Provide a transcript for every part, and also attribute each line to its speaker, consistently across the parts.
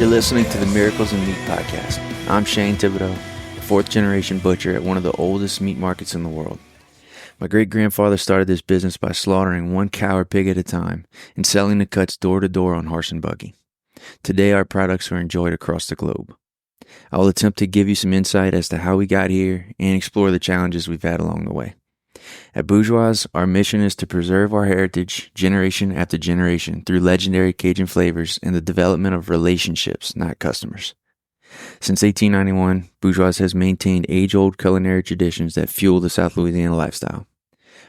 Speaker 1: You're listening to the Miracles in Meat podcast. I'm Shane Thibodaux, a fourth-generation butcher at one of the oldest meat markets in the world. My great-grandfather started this business by slaughtering one cow or pig at a time and selling the cuts door-to-door on horse and buggy. Today, our products are enjoyed across the globe. I will attempt to give you some insight as to how we got here and explore the challenges we've had along the way. At Bourgeois, our mission is to preserve our heritage generation after generation through legendary Cajun flavors and the development of relationships, not customers. Since 1891, Bourgeois has maintained age-old culinary traditions that fuel the South Louisiana lifestyle.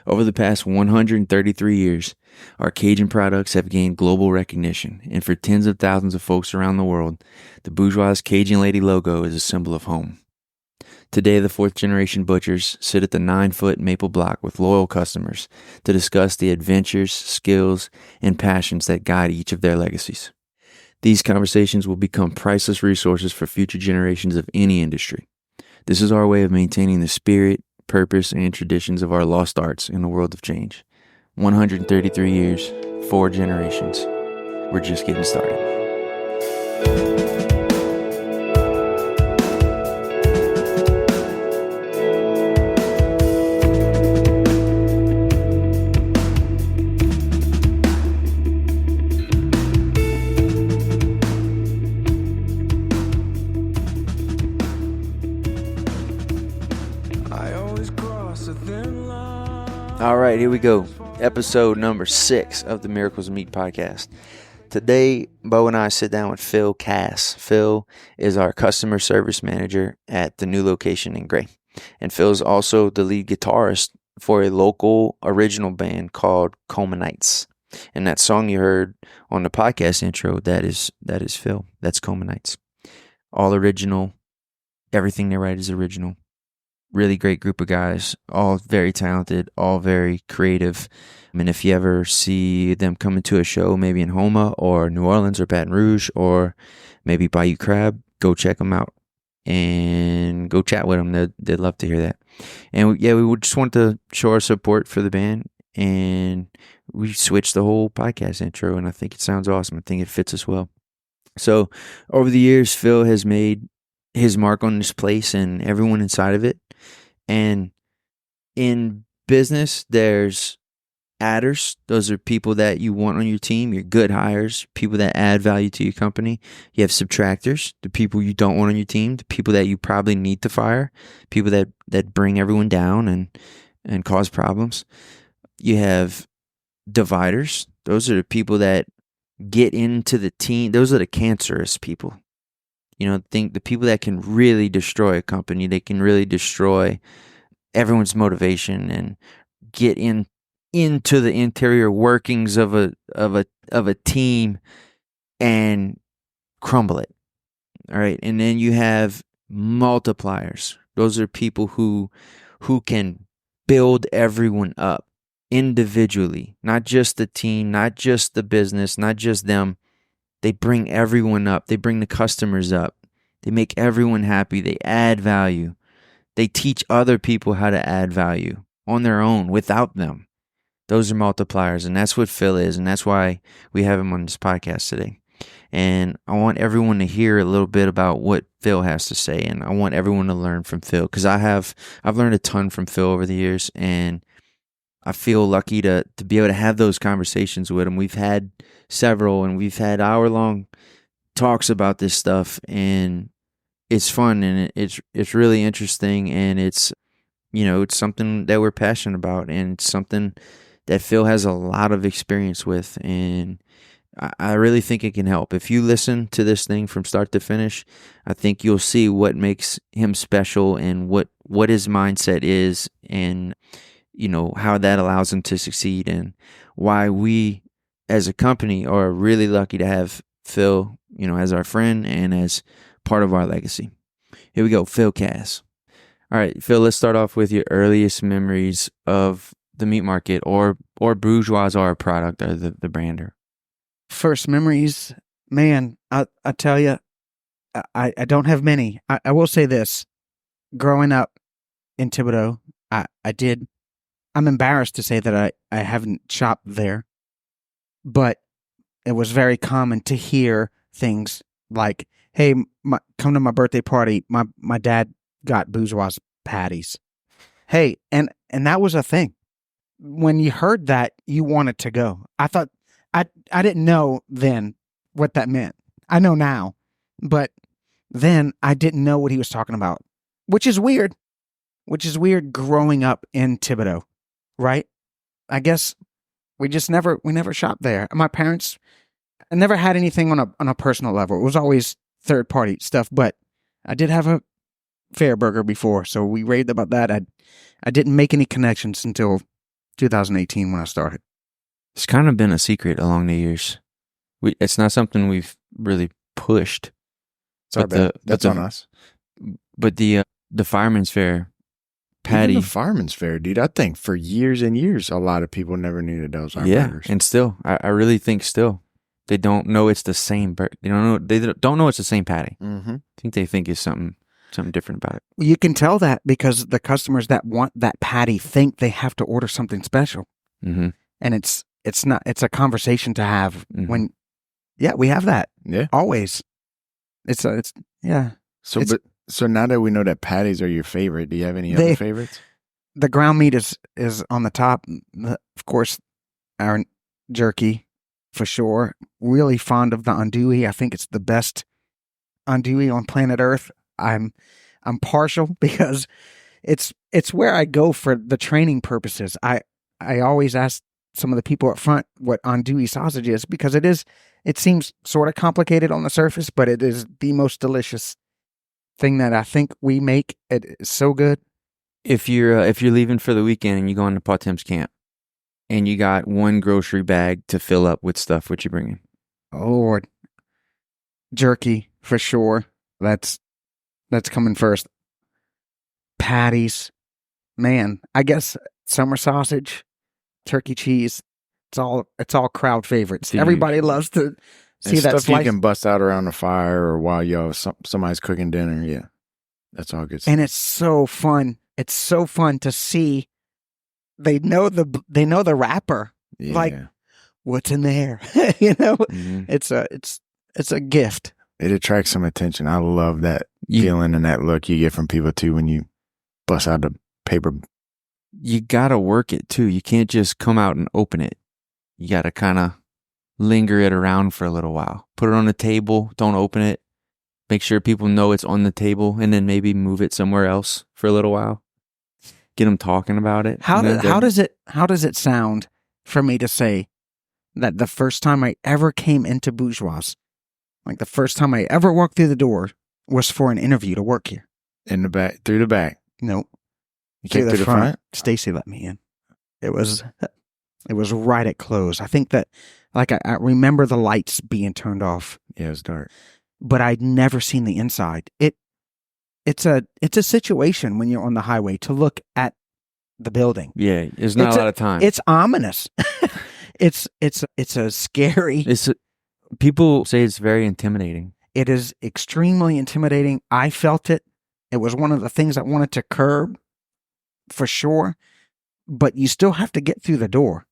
Speaker 1: Over the past 133 years, our Cajun products have gained global recognition, and for tens of thousands of folks around the world, the Bourgeois Cajun Lady logo is a symbol of home. Today, the fourth-generation butchers sit at the 9-foot maple block with loyal customers to discuss the adventures, skills, and passions that guide each of their legacies. These conversations will become priceless resources for future generations of any industry. This is our way of maintaining the spirit, purpose, and traditions of our lost arts in a world of change. 133 years, 4 generations. We're just getting started. All right, here we go. Episode number 6 of the Miracles of Meat podcast. Today, Bo and I sit down with Phil Casse. Phil is our customer service manager at the new location in Gray. And Phil's also the lead guitarist for a local original band called Coma Nights. And that song you heard on the podcast intro, that is Phil. That's Coma Nights. All original. Everything they write is original. Really great group of guys, all very talented, all very creative. I mean, if you ever see them coming to a show, maybe in Houma or New Orleans or Baton Rouge or maybe Bayou Crab, go check them out and go chat with them. They'd love to hear that. And we would just want to show our support for the band, and we switched the whole podcast intro, and I think it sounds awesome. I think it fits us well. So over the years, Phil has made his mark on this place and everyone inside of it. And in business, there's adders. Those are people that you want on your team, your good hires, people that add value to your company. You have subtractors, the people you don't want on your team, the people that you probably need to fire, people that bring everyone down and cause problems. You have dividers. Those are the people that get into the team. Those are the cancerous people. You know, think the people that can really destroy a company. They can really destroy everyone's motivation and get into the interior workings of a team and crumble it. All right, and then you have multipliers. Those are people who can build everyone up individually, not just the team, not just the business, not just them. They bring everyone up. They bring the customers up. They make everyone happy. They add value. They teach other people how to add value on their own without them. Those are multipliers, and that's what Phil is, and that's why we have him on this podcast today. And I want everyone to hear a little bit about what Phil has to say, and I want everyone to learn from Phil, because I've learned a ton from Phil over the years, and I feel lucky to be able to have those conversations with him. We've had several, and we've had hour-long talks about this stuff, and it's fun, and it's really interesting, and it's something that we're passionate about, and it's something that Phil has a lot of experience with, and I really think it can help. If you listen to this thing from start to finish, I think you'll see what makes him special and what his mindset is, and how that allows him to succeed, and why we as a company are really lucky to have Phil, as our friend and as part of our legacy. Here we go, Phil Casse. All right, Phil, let's start off with your earliest memories of the meat market or Bourgeois, our product, or the brander.
Speaker 2: First memories, man, I tell you, I don't have many. I will say this. Growing up in Thibodaux, I'm embarrassed to say that I haven't shopped there, but it was very common to hear things Like, hey, come to my birthday party. My dad got Bourgeois patties. Hey, and that was a thing. When you heard that, you wanted to go. I thought I didn't know then what that meant. I know now, but then I didn't know what he was talking about, which is weird. Which is weird growing up in Thibodaux, right? I guess we never shopped there. My parents, I never had anything on a personal level. It was always third party stuff, but I did have a Fair Burger before, so we raved about that. I didn't make any connections until 2018 when I started.
Speaker 1: It's kind of been a secret along the years. It's not something we've really pushed.
Speaker 3: It's our bad. That's on us.
Speaker 1: But the Fireman's Fair patty.
Speaker 3: Even the Fireman's Fair, dude. I think for years and years, a lot of people never knew that those are burgers.
Speaker 1: And still, I really think still, they don't know it's the same. They don't know it's the same patty.
Speaker 3: Mm-hmm.
Speaker 1: I think they think it's something different about it.
Speaker 2: You can tell that because the customers that want that patty think they have to order something special,
Speaker 1: mm-hmm.
Speaker 2: and it's not. It's a conversation to have when. Yeah, we have that.
Speaker 3: Yeah,
Speaker 2: always. It's yeah.
Speaker 3: So now that we know that patties are your favorite, do you have any other favorites?
Speaker 2: The ground meat is on the top. Of course, our jerky for sure. Really fond of the andouille. I think it's the best andouille on planet Earth. I'm partial because it's where I go for the training purposes. I always ask some of the people up front what andouille sausage is because it seems sort of complicated on the surface, but it is the most delicious thing that I think we make. It is so good.
Speaker 1: If you're leaving for the weekend and you go into Patim's camp and you got one grocery bag to fill up with stuff, what you bringing?
Speaker 2: Oh Lord, jerky for sure. That's coming first. Patties, man. I guess summer sausage, turkey cheese. It's all crowd favorites.
Speaker 1: Dude.
Speaker 2: Everybody loves to see that
Speaker 3: stuff
Speaker 2: slice.
Speaker 3: You can bust out around the fire or while somebody's cooking dinner. Yeah, that's all good stuff.
Speaker 2: And it's so fun. It's so fun to see. They know the wrapper.
Speaker 3: Yeah.
Speaker 2: Like, what's in there? You know,
Speaker 1: Mm-hmm.
Speaker 2: it's a gift.
Speaker 3: It attracts some attention. I love that feeling and that look you get from people too when you bust out the paper.
Speaker 1: You gotta work it too. You can't just come out and open it. You gotta kind of linger it around for a little while. Put it on the table. Don't open it. Make sure people know it's on the table, and then maybe move it somewhere else for a little while. Get them talking about it.
Speaker 2: How does it sound for me to say that the first time I ever came into Bourgeois, like the first time I ever walked through the door, was for an interview to work here?
Speaker 3: In the back, through the back.
Speaker 2: Nope.
Speaker 3: You came through the front?
Speaker 2: Stacy let me in. It was right at close. I think that, like, I remember the lights being turned off.
Speaker 3: Yeah, it was dark.
Speaker 2: But I'd never seen the inside. It's a situation when you're on the highway to look at the building.
Speaker 1: Yeah, there's not a lot of time.
Speaker 2: It's ominous. it's a scary.
Speaker 1: People say it's very intimidating.
Speaker 2: It is extremely intimidating. I felt it. It was one of the things I wanted to curb, for sure. But you still have to get through the door,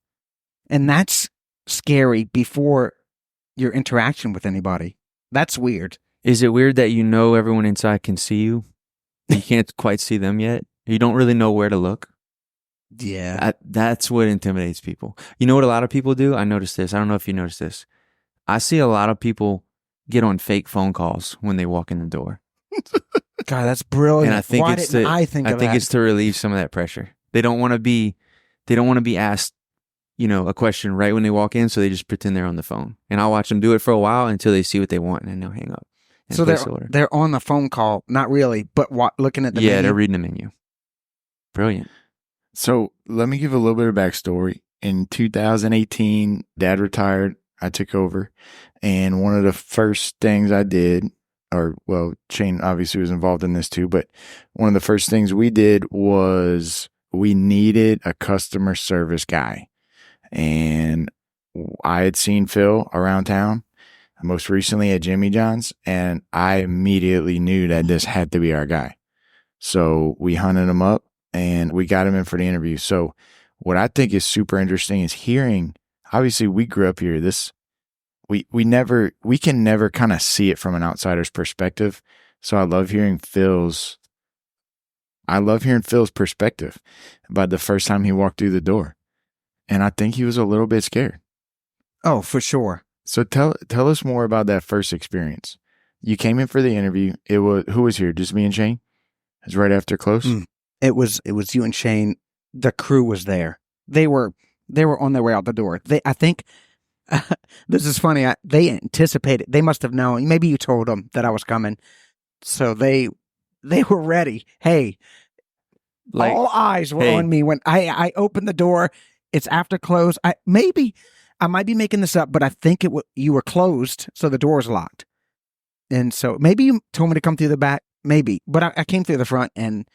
Speaker 2: and that's scary before your interaction with anybody. That's weird.
Speaker 1: Is it weird that you know everyone inside can see you? You can't quite see them yet. You don't really know where to look.
Speaker 2: Yeah.
Speaker 1: That's what intimidates people. You know what a lot of people do? I noticed this. I don't know if you noticed this. I see a lot of people get on fake phone calls when they walk in the door.
Speaker 2: God, that's brilliant.
Speaker 1: And I think
Speaker 2: Why didn't I think of that?
Speaker 1: it's to relieve some of that pressure. They don't want to be asked, a question right when they walk in, so they just pretend they're on the phone. And I'll watch them do it for a while until they see what they want, and then they'll hang up.
Speaker 2: So they're on the phone call, not really, but looking at the menu.
Speaker 1: Yeah, they're reading the menu. Brilliant.
Speaker 3: So let me give a little bit of backstory. In 2018, Dad retired. I took over, and one of the first things I did, Shane obviously was involved in this too, but one of the first things we did was we needed a customer service guy. And I had seen Phil around town, most recently at Jimmy John's, and I immediately knew that this had to be our guy. So we hunted him up and we got him in for the interview. So what I think is super interesting is hearing, obviously we grew up here. we can never kind of see it from an outsider's perspective. So I love hearing Phil's perspective about the first time he walked through the door. And I think he was a little bit scared.
Speaker 2: Oh, for sure.
Speaker 3: So tell us more about that first experience. You came in for the interview. Who was here? Just me and Shane? It was right after close?
Speaker 2: It was you and Shane. The crew was there. They were on their way out the door. I think this is funny. They anticipated. They must have known. Maybe you told them that I was coming. So they were ready. Hey, all eyes were on me when I opened the door. It's after close. I might be making this up, but I think you were closed, so the door was locked. And so maybe you told me to come through the back, maybe. But I came through the front, and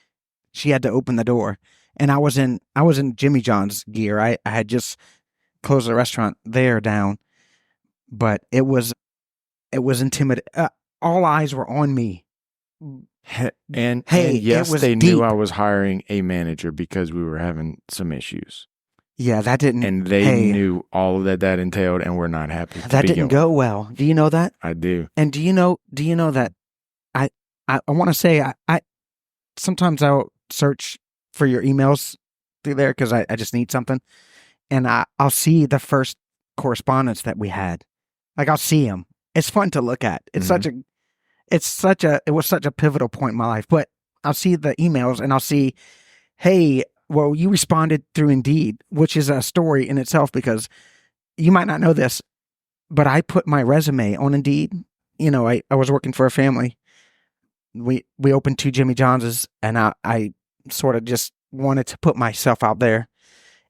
Speaker 2: she had to open the door. And I was in Jimmy John's gear. I had just closed the restaurant there down, but it was intimidating. All eyes were on me.
Speaker 3: And yes, they knew I was hiring a manager because we were having some issues.
Speaker 2: Yeah, that didn't.
Speaker 3: And they knew all that entailed, and we're not happy.
Speaker 2: That didn't go well. Do you know that?
Speaker 3: I do.
Speaker 2: And do you know that I want to say I sometimes I'll search for your emails through there because I just need something, and I'll see the first correspondence that we had. Like, I'll see them. It's fun to look at. It's it was such a pivotal point in my life. But I'll see the emails, and I'll see, hey, well, you responded through Indeed, which is a story in itself, because you might not know this, but I put my resume on Indeed. You know, I was working for a family. We opened 2 Jimmy John's, and I sort of just wanted to put myself out there.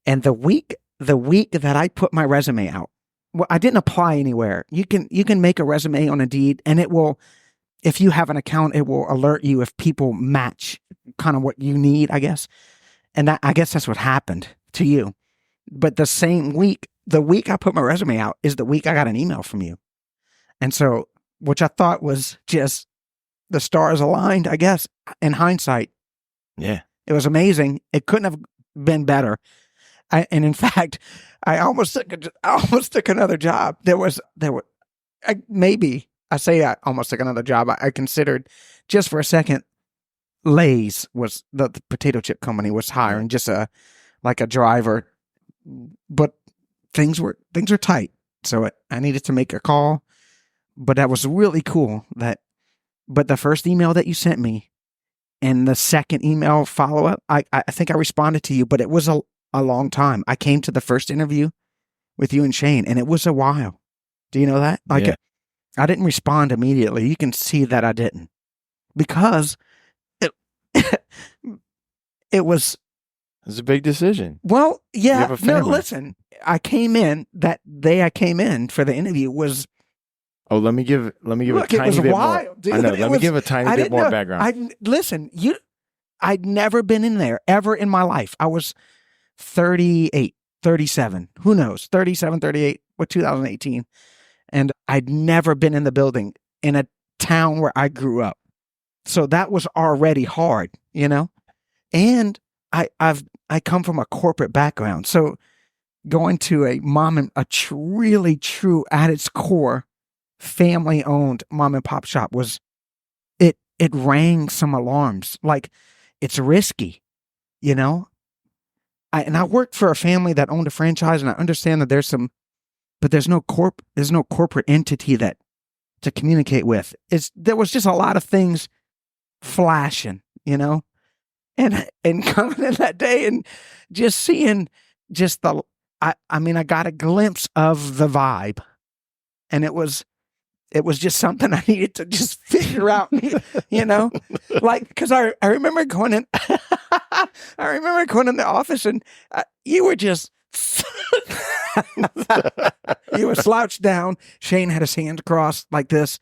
Speaker 2: And the week that I put my resume out, well, I didn't apply anywhere. You can make a resume on Indeed, and it will, if you have an account, it will alert you if people match kind of what you need, I guess. And I guess that's what happened to you. But the week I put my resume out is the week I got an email from you. And so, which I thought was just the stars aligned, I guess, in hindsight.
Speaker 3: Yeah.
Speaker 2: It was amazing. It couldn't have been better. And in fact, I almost took another job. I almost took another job. I considered just for a second, Lay's was the potato chip company was hiring just a driver, but things were tight. So I needed to make a call, but that was really cool but the first email that you sent me and the second email follow up, I think I responded to you, but it was a long time. I came to the first interview with you and Shane, and it was a while. Do you know that?
Speaker 3: Yeah.
Speaker 2: I didn't respond immediately. You can see that I didn't, because it was
Speaker 3: a big decision.
Speaker 2: Well, yeah.
Speaker 3: You have a family.
Speaker 2: No, listen. I came in that day. I came in for the interview was.
Speaker 3: Oh, let me give a tiny bit more. Dude. I know. Let me give a tiny bit more background.
Speaker 2: I'd never been in there ever in my life. I was 38, 37. Who knows? 37, 38. What 2018, and I'd never been in the building in a town where I grew up. So that was already hard, you know? And I come from a corporate background. So going to a really true at its core, family owned mom and pop shop it rang some alarms. Like, it's risky, you know? I worked for a family that owned a franchise, and I understand that there's no corporate entity to communicate with. There was just a lot of things flashing, you know, and coming in that day and just seeing I got a glimpse of the vibe, and it was just something I needed to just figure out, you know, like, cause I remember going in, the office, and you were just, you were slouched down. Shane had his hand crossed like this.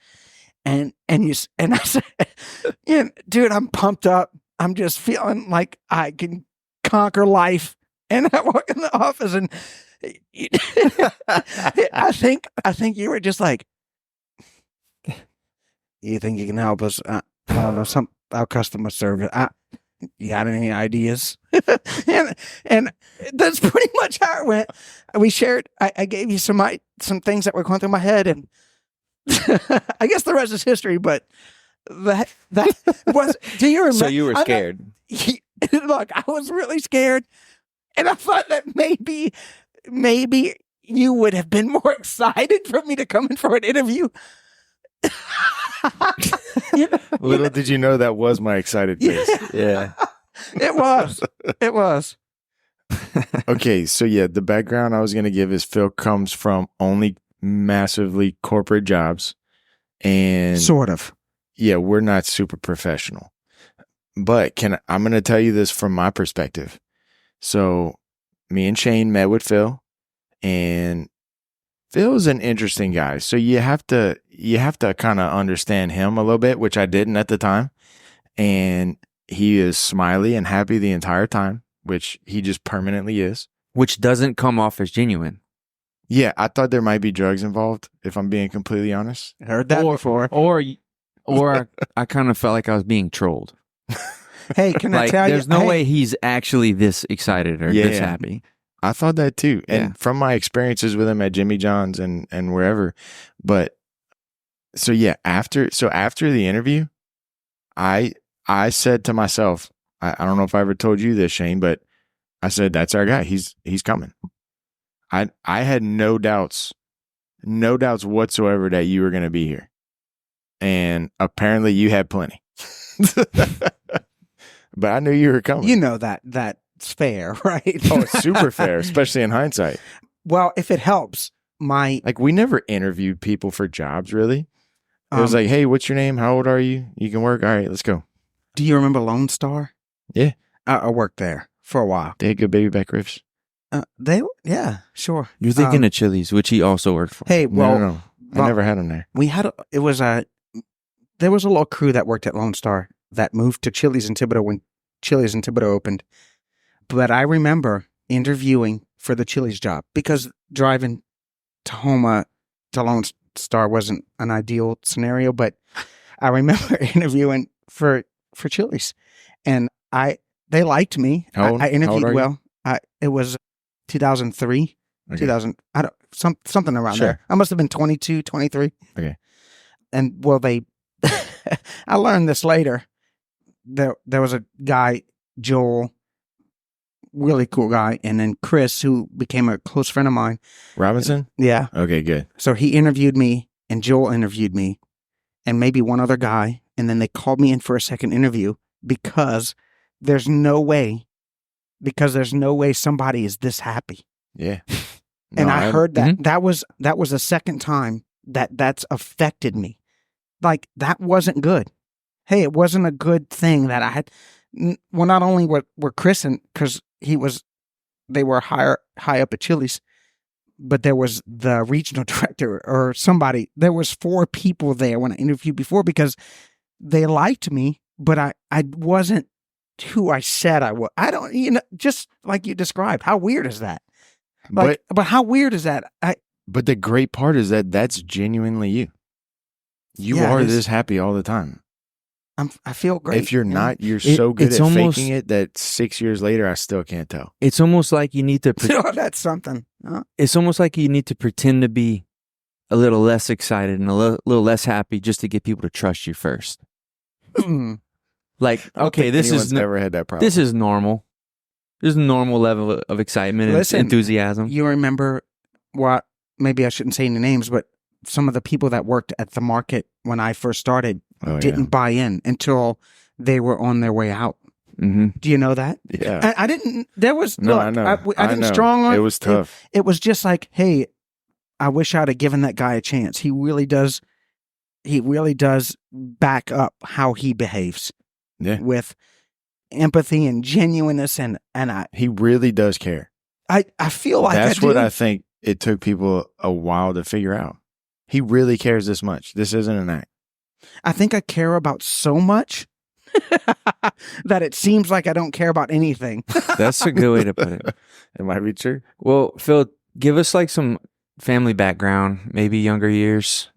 Speaker 2: And I said, yeah, dude, I'm pumped up. I'm just feeling like I can conquer life. And I walk in the office, and I think you were just like, you think you can help us? I don't know, our customer service. You got any ideas? and that's pretty much how it went. We shared. I gave you some things that were going through my head, and I guess the rest is history. But that was. Do you remember?
Speaker 1: So you were scared.
Speaker 2: Look, I was really scared, and I thought that maybe you would have been more excited for me to come in for an interview.
Speaker 3: Little did you know that was my excited face.
Speaker 1: Yeah.
Speaker 2: It was.
Speaker 3: Okay, so yeah, the background I was going to give is Phil comes from only massively corporate jobs, and
Speaker 2: Sort of.
Speaker 3: yeah, we're not super professional. But I'm going to tell you this from my perspective. So me and Shane met with Phil, and Phil's an interesting guy. So you have to kind of understand him a little bit, which I didn't at the time. And he is smiley and happy the entire time, which he just permanently is.
Speaker 1: Which doesn't come off as genuine.
Speaker 3: Yeah, I thought there might be drugs involved, if I'm being completely honest.
Speaker 2: Heard that before.
Speaker 1: Or I kind of felt like I was being trolled.
Speaker 2: Hey, can I tell you?
Speaker 1: There's no way he's actually this excited or this happy.
Speaker 3: I thought that too. And
Speaker 1: Yeah.
Speaker 3: from my experiences with him at Jimmy John's and wherever. But so yeah, after the interview, I said to myself, I don't know if I ever told you this, Shane, but I said, that's our guy. He's coming. I had no doubts whatsoever that you were going to be here. And apparently you had plenty. But I knew you were coming.
Speaker 2: You know that's fair, right?
Speaker 3: Oh, it's super fair, especially in hindsight.
Speaker 2: Well, if it helps,
Speaker 3: Like, we never interviewed people for jobs, really. It was like, hey, what's your name? How old are you? You can work? All right, let's go.
Speaker 2: do you remember Lone Star?
Speaker 3: Yeah.
Speaker 2: I worked there for a while.
Speaker 3: They had good baby back ribs.
Speaker 2: Yeah, sure.
Speaker 1: You're thinking of Chili's, which he also worked for.
Speaker 2: Hey, well,
Speaker 3: No. I never had them there.
Speaker 2: there was a little crew that worked at Lone Star that moved to Chili's in Thibodaux when Chili's in Thibodaux opened. But I remember interviewing for the Chili's job because driving to Homa to Lone Star wasn't an ideal scenario. But I remember interviewing for Chili's, and they liked me.
Speaker 3: How old?
Speaker 2: I
Speaker 3: How old
Speaker 2: interviewed
Speaker 3: are you?
Speaker 2: well. It was 2003,
Speaker 3: Okay.
Speaker 2: 2000. Something around
Speaker 3: Sure.
Speaker 2: there. I must have been 22, 23.
Speaker 3: Okay.
Speaker 2: And well, I learned this later. There was a guy, Joel, really cool guy, and then Chris, who became a close friend of mine.
Speaker 3: Robinson?
Speaker 2: Yeah.
Speaker 3: Okay, good.
Speaker 2: So he interviewed me, and Joel interviewed me, and maybe one other guy, and then they called me in for a second interview because there's no way somebody is this happy.
Speaker 3: Yeah.
Speaker 2: And
Speaker 3: No,
Speaker 2: I heard that.
Speaker 1: Mhm.
Speaker 2: That was the second time that's affected me. Like, that wasn't good. Hey, it wasn't a good thing that I had. Well, not only were Chris and because they were high up at Chili's, but there was the regional director or somebody. There was 4 people there when I interviewed before because they liked me, but I wasn't who I said I was. I don't, just like you described. How weird is that? Like, but how weird is that?
Speaker 3: But the great part is that that's genuinely you. You
Speaker 2: Yeah,
Speaker 3: are
Speaker 2: it is.
Speaker 3: this happy all the time.
Speaker 2: I feel great.
Speaker 3: If you're
Speaker 2: yeah.
Speaker 3: not, you're so good
Speaker 1: it's
Speaker 3: at
Speaker 1: almost-
Speaker 3: faking it that 6 years later, I still can't tell.
Speaker 1: It's almost like you need to.
Speaker 2: Oh, that's something.
Speaker 1: It's almost like you need to pretend to be a little less excited and a little less happy just to get people to trust you first. Like,
Speaker 3: I don't
Speaker 1: okay,
Speaker 3: think
Speaker 1: this
Speaker 3: anyone's
Speaker 1: is
Speaker 3: ever had that problem.
Speaker 1: this is normal. This is a normal level of excitement and
Speaker 2: Listen,
Speaker 1: enthusiasm.
Speaker 2: You remember what? Maybe I shouldn't say any names, but some of the people that worked at the market when I first started didn't buy in until they were on their way out.
Speaker 1: Mm-hmm.
Speaker 2: Do you know that?
Speaker 3: Yeah.
Speaker 2: I didn't. There was
Speaker 3: No,
Speaker 2: look,
Speaker 3: I know.
Speaker 2: I didn't
Speaker 3: know.
Speaker 2: strong on
Speaker 3: It was tough.
Speaker 2: It was just like, hey, I wish I'd have given that guy a chance. He really does. He really does back up how he behaves
Speaker 3: Yeah.
Speaker 2: with empathy and genuineness, and
Speaker 3: He really does care.
Speaker 2: I feel like
Speaker 3: That's
Speaker 2: I do.
Speaker 3: what I think it took people a while to figure out. He really cares this much. This isn't an act.
Speaker 2: I think I care about so much that it seems like I don't care about anything.
Speaker 1: That's a good way to put it.
Speaker 3: It might be true.
Speaker 1: Well, Phil, give us like some family background, maybe younger years,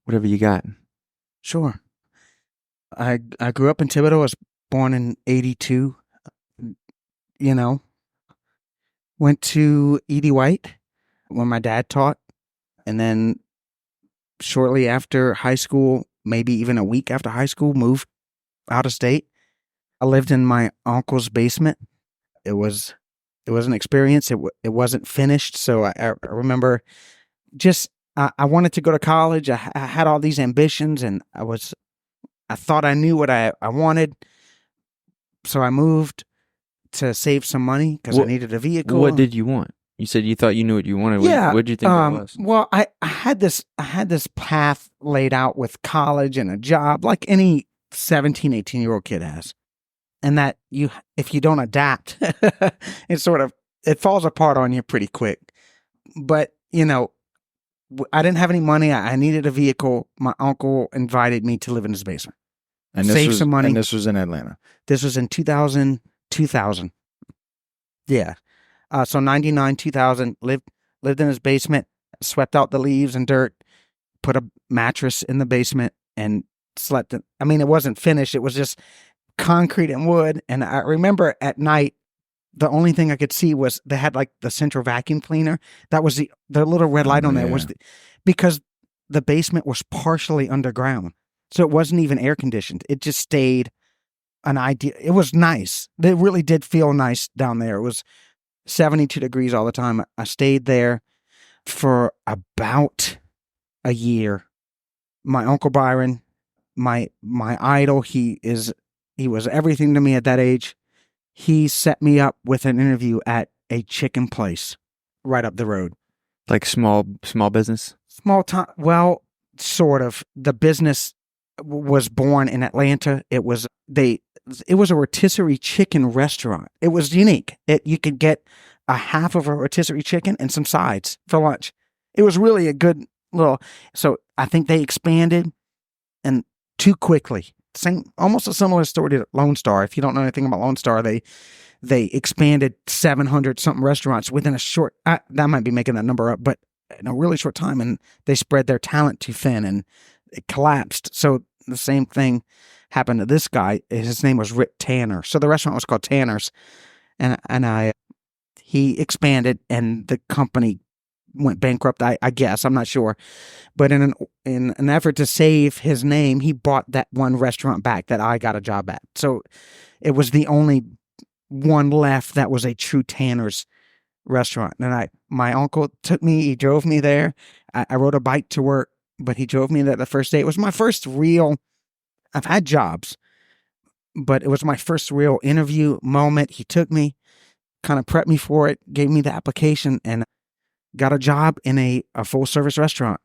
Speaker 1: whatever you got.
Speaker 2: Sure. I grew up in Thibodaux. I was born in 82. went to E.D. White when my dad taught. And then shortly after high school, maybe even a week after high school, moved out of state. I lived in my uncle's basement. It was an experience. It wasn't finished. So I remember just, I wanted to go to college. I had all these ambitions, and I thought I knew what I wanted. So I moved to save some money because I needed a vehicle.
Speaker 1: What did you want? You said you thought you knew what you wanted.
Speaker 2: Yeah.
Speaker 1: What did you think it was?
Speaker 2: Well, I had this path laid out with college and a job like any 17, 18-year-old kid has. And that if you don't adapt, it falls apart on you pretty quick. But, I didn't have any money. I needed a vehicle. My uncle invited me to live in his basement.
Speaker 3: And
Speaker 2: save some money.
Speaker 3: And this was in Atlanta.
Speaker 2: This was in 2000. Yeah. So 99, 2000, lived in his basement, swept out the leaves and dirt, put a mattress in the basement, and slept. It wasn't finished. It was just concrete and wood. And I remember at night, the only thing I could see was they had like the central vacuum cleaner. That was the little red light on there was because the basement was partially underground. So it wasn't even air conditioned. It just stayed an idea. It was nice. It really did feel nice down there. It was 72 degrees all the time. I stayed there for about a year. My Uncle Byron, my idol, he was everything to me at that age. He set me up with an interview at a chicken place right up the road.
Speaker 1: Like small business?
Speaker 2: Small time. Well, sort of. The business was born in Atlanta. It was a rotisserie chicken restaurant. It was unique. You could get a half of a rotisserie chicken and some sides for lunch. It was really a good so I think they expanded and too quickly. Almost a similar story to Lone Star. If you don't know anything about Lone Star, they expanded 700 something restaurants within a short, that might be making that number up, but in a really short time, and they spread their talent too thin and it collapsed. So the same thing happened to this guy. His name was Rick Tanner. So the restaurant was called Tanner's, and he expanded and the company went bankrupt. I guess, I'm not sure, but in an effort to save his name, he bought that one restaurant back that I got a job at. So it was the only one left that was a true Tanner's restaurant. And my uncle took me. He drove me there. I rode a bike to work, but he drove me there the first day. It was my first real. I've had jobs, but it was my first real interview moment. He took me, kind of prepped me for it, gave me the application, and got a job in a full service restaurant.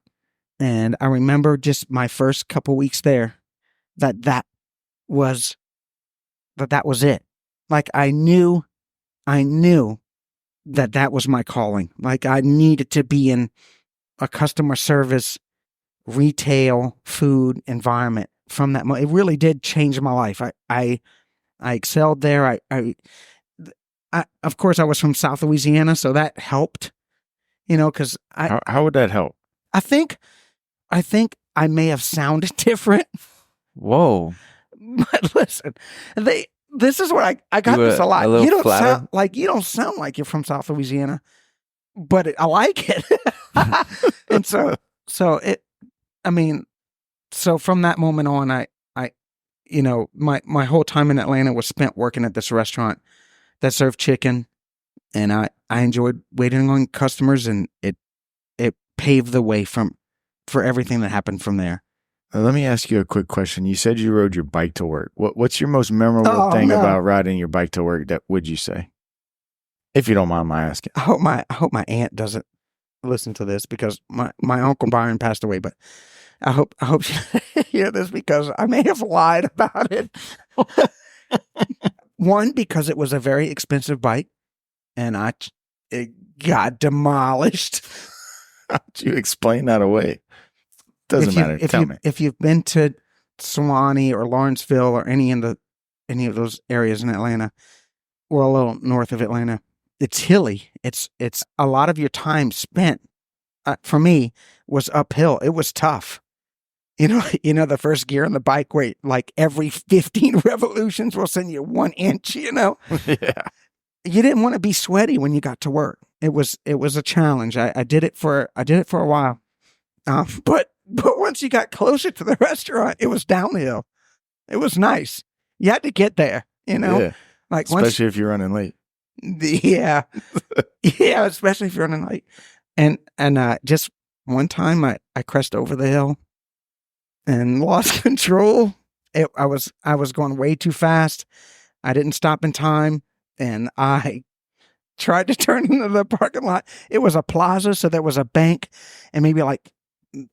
Speaker 2: And I remember just my first couple weeks there that was it. Like I knew that was my calling. Like I needed to be in a customer service, retail, food environment from that moment. It really did change my life. I excelled there. I of course I was from South Louisiana, so that helped. Because
Speaker 3: how would that help?
Speaker 2: I think I may have sounded different.
Speaker 1: Whoa!
Speaker 2: But listen, this is where I got this a lot. You don't sound like you're from South Louisiana, but I like it. And so from that moment on, my whole time in Atlanta was spent working at this restaurant that served chicken. And I enjoyed waiting on customers, and it paved the way for everything that happened from there.
Speaker 3: Let me ask you a quick question. You said you rode your bike to work. What's your most memorable thing about riding your bike to work? That would you say, if you don't mind my asking?
Speaker 2: I hope my aunt doesn't listen to this because my Uncle Byron passed away. But I hope she hear this because I may have lied about it. One, because it was a very expensive bike. And it got demolished.
Speaker 3: How'd you explain that away? Doesn't matter. Tell me.
Speaker 2: If you've been to Sewanee or Lawrenceville or any of those areas in Atlanta, or a little north of Atlanta, it's hilly. It's a lot of your time spent. For me, was uphill. It was tough. The first gear on the bike, like every 15 revolutions will send you 1 inch.
Speaker 3: Yeah.
Speaker 2: you didn't want to be sweaty when you got to work. It was a challenge. I did it for a while. But once you got closer to the restaurant, it was downhill. It was nice. You had to get there,
Speaker 3: Yeah.
Speaker 2: Like
Speaker 3: Especially if you're running late.
Speaker 2: Yeah. Yeah, especially if you're running late. And just one time I crashed over the hill and lost control. I was going way too fast. I didn't stop in time, and I tried to turn into the parking lot. It was a plaza, so there was a bank and maybe like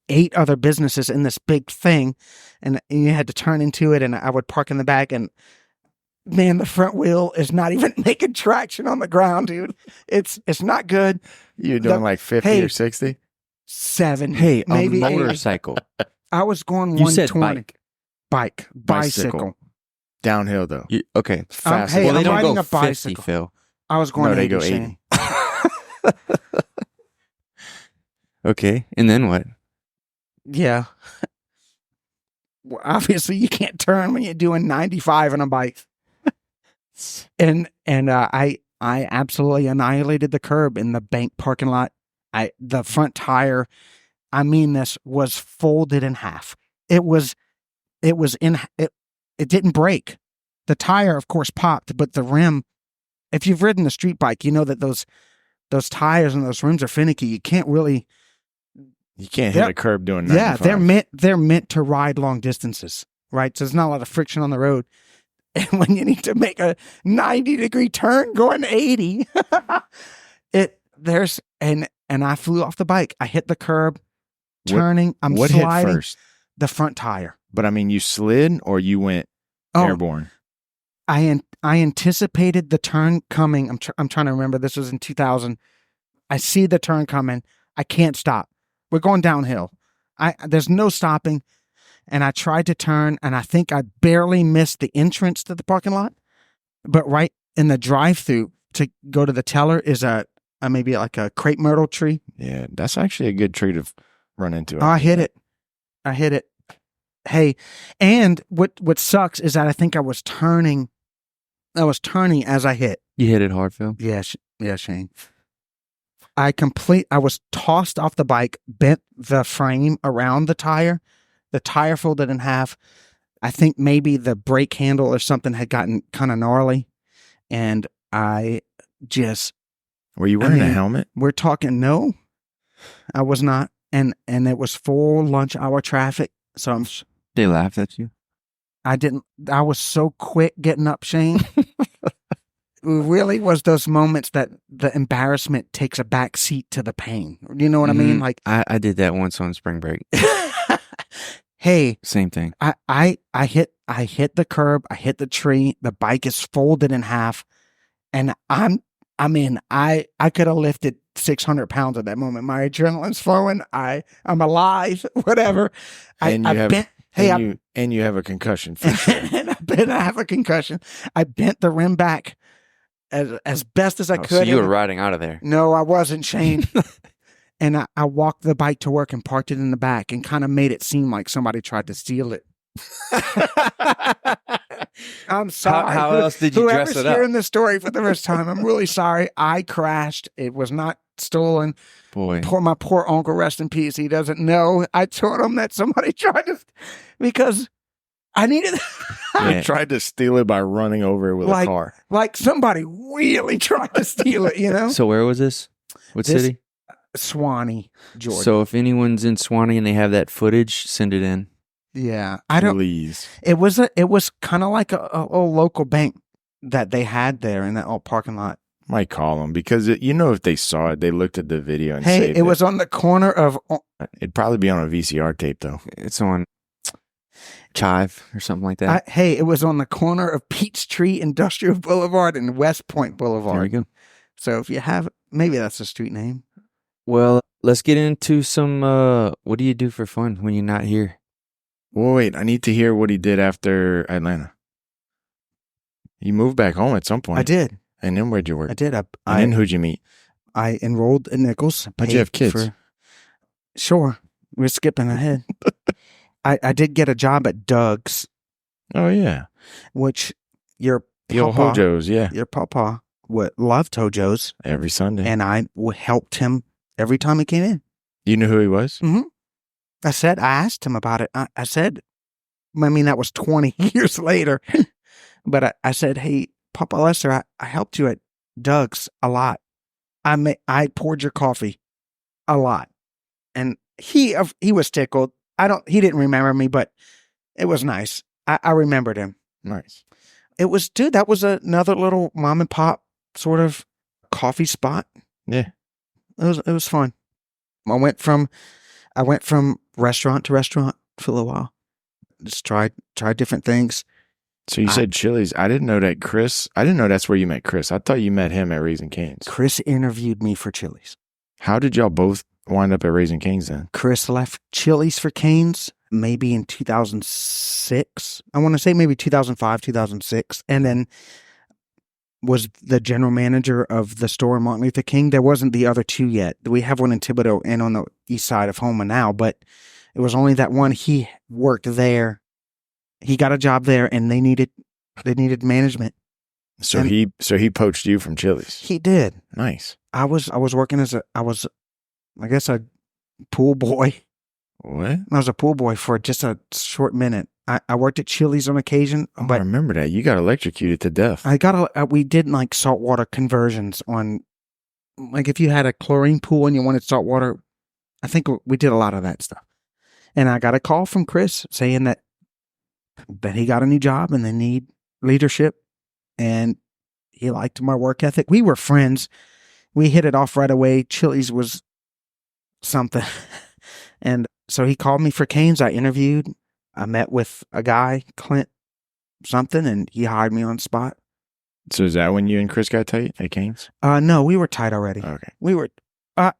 Speaker 2: 8 other businesses in this big thing, and you had to turn into it, and I would park in the back, and man, the front wheel is not even making traction on the ground, dude. It's not good.
Speaker 3: You're doing like 50 or 60?
Speaker 2: 7.
Speaker 1: Hey,
Speaker 2: maybe
Speaker 1: a motorcycle.
Speaker 2: I was going
Speaker 1: You
Speaker 2: 120.
Speaker 1: said bike.
Speaker 2: Bicycle.
Speaker 3: Downhill, though.
Speaker 1: Okay.
Speaker 3: Fast.
Speaker 2: hey,
Speaker 1: Well, they
Speaker 2: I'm
Speaker 1: don't
Speaker 2: riding
Speaker 1: go
Speaker 2: a
Speaker 1: 50,
Speaker 2: bicycle.
Speaker 1: Phil.
Speaker 2: I was going
Speaker 3: No, they
Speaker 2: 80,
Speaker 3: go
Speaker 2: Shane.
Speaker 3: 80.
Speaker 1: Okay. And then what?
Speaker 2: Yeah. Well, obviously, you can't turn when you're doing 95 on a bike. and I absolutely annihilated the curb in the bank parking lot. The front tire, I mean, this was folded in half. It didn't break. The tire, of course, popped, but the rim, if you've ridden a street bike, you know that those tires and those rims are finicky. You can't really.
Speaker 3: You can't hit a curb doing 95.
Speaker 2: Yeah, they're meant to ride long distances, right? So there's not a lot of friction on the road. And when you need to make a 90-degree turn going 80, and I flew off the bike. I hit the curb, turning. I'm
Speaker 3: what
Speaker 2: sliding.
Speaker 3: hit first?
Speaker 2: The front tire.
Speaker 3: But I mean, you slid or you went airborne?
Speaker 2: I anticipated the turn coming. I'm trying to remember. This was in 2000. I see the turn coming. I can't stop. We're going downhill. There's no stopping. And I tried to turn, and I think I barely missed the entrance to the parking lot. But right in the drive-through to go to the teller is a maybe like a crepe myrtle tree.
Speaker 3: Yeah, that's actually a good tree to run into.
Speaker 2: I hit it. Hey, and what sucks is that I think I was turning as I hit.
Speaker 1: You hit it hard, Phil?
Speaker 2: Yeah, Shane. I was tossed off the bike, bent the frame around the tire folded in half. I think maybe the brake handle or something had gotten kind of gnarly, and I just.
Speaker 3: Were you wearing a helmet?
Speaker 2: We're talking, no, I was not, and it was full lunch hour traffic, so
Speaker 1: They laughed at you?
Speaker 2: I was so quick getting up, Shane. It really was those moments that the embarrassment takes a back seat to the pain. You know what I mean? Like
Speaker 1: I did that once on spring break.
Speaker 2: Hey,
Speaker 1: same thing.
Speaker 2: I hit the curb. I hit the tree. The bike is folded in half, and I could have lifted 600 pounds at that moment. My adrenaline's flowing. I'm alive. Whatever.
Speaker 3: And you have a concussion. For sure.
Speaker 2: And I have a concussion. I bent the rim back as best as I could.
Speaker 1: So you were riding out of there?
Speaker 2: No, I wasn't, Shane. And I walked the bike to work and parked it in the back and kind of made it seem like somebody tried to steal it. I'm sorry.
Speaker 1: How else did you dress it
Speaker 2: Whoever's
Speaker 1: up?
Speaker 2: hearing this story for the first time, I'm really sorry. I crashed. It was not stolen.
Speaker 1: Boy.
Speaker 2: My poor uncle, rest in peace. He doesn't know. I told him that somebody tried to, because I needed.
Speaker 3: I tried to steal it by running over it with a car.
Speaker 2: Like somebody really tried to steal it, you know?
Speaker 1: So where was this? What city?
Speaker 2: Swanee, Georgia.
Speaker 1: So if anyone's in Swanee and they have that footage, send it in.
Speaker 2: Yeah,
Speaker 3: Please.
Speaker 2: It was kind of like a local bank that they had there in that old parking lot.
Speaker 3: Might call them because if they saw it, they looked at the video and saved
Speaker 2: it was on the corner of.
Speaker 3: It'd probably be on a VCR tape though.
Speaker 1: It's on Chive or something like that.
Speaker 2: It was on the corner of Peachtree Industrial Boulevard and West Point Boulevard.
Speaker 1: There we go.
Speaker 2: So if you have, maybe that's a street name.
Speaker 1: Well, let's get into some. What do you do for fun when you're not here?
Speaker 3: Well, wait, I need to hear what he did after Atlanta. You moved back home at some point.
Speaker 2: I did.
Speaker 3: And then where'd you work?
Speaker 2: I did.
Speaker 3: And then who'd you meet?
Speaker 2: I enrolled in Nichols.
Speaker 3: How'd you have kids?
Speaker 2: Sure. We're skipping ahead. I did get a job at Doug's.
Speaker 3: Oh, yeah.
Speaker 2: Which your
Speaker 3: The old Hojo's, yeah.
Speaker 2: Your papa loved Tojo's,
Speaker 3: Every Sunday.
Speaker 2: and I helped him every time he came in.
Speaker 3: You knew who he was?
Speaker 2: Mm-hmm. I asked him about it. I said, I mean, that was 20 years later, but I said, hey, Papa Lester, I helped you at Doug's a lot. I poured your coffee a lot. And he was tickled. He didn't remember me, but it was nice. I remembered him.
Speaker 3: Nice.
Speaker 2: It was, dude, that was another little mom and pop sort of coffee spot.
Speaker 3: Yeah.
Speaker 2: It was fun. I went from restaurant to restaurant for a little while. Just tried different things.
Speaker 3: So you said Chili's. I didn't know that's where you met Chris. I thought you met him at Raising Cane's.
Speaker 2: Chris interviewed me for Chili's.
Speaker 3: How did y'all both wind up at Raising Cane's then?
Speaker 2: Chris left Chili's for Cane's maybe in 2006. I want to say maybe 2005, 2006. And then was the general manager of the store in Martin Luther King. There wasn't the other two yet. We have one in Thibodaux and on the east side of Houma now, but it was only that one. He worked there. He got a job there, and they needed management.
Speaker 3: So he poached you from Chili's.
Speaker 2: He did.
Speaker 3: Nice.
Speaker 2: I was working as a pool boy.
Speaker 3: What?
Speaker 2: I was a pool boy for just a short minute. I worked at Chili's on occasion,
Speaker 3: Oh,
Speaker 2: but
Speaker 3: I remember that. You got electrocuted to death.
Speaker 2: we did like saltwater conversions on, like if you had a chlorine pool and you wanted saltwater, I think we did a lot of that stuff. And I got a call from Chris saying that he got a new job and they need leadership, and he liked my work ethic. We were friends. We hit it off right away. Chili's was something. And so he called me for Cane's. I interviewed. I met with a guy, Clint something, and he hired me on spot.
Speaker 3: So is that when you and Chris got tight at Cane's?
Speaker 2: No, we were tight already.
Speaker 3: Okay.
Speaker 2: We were,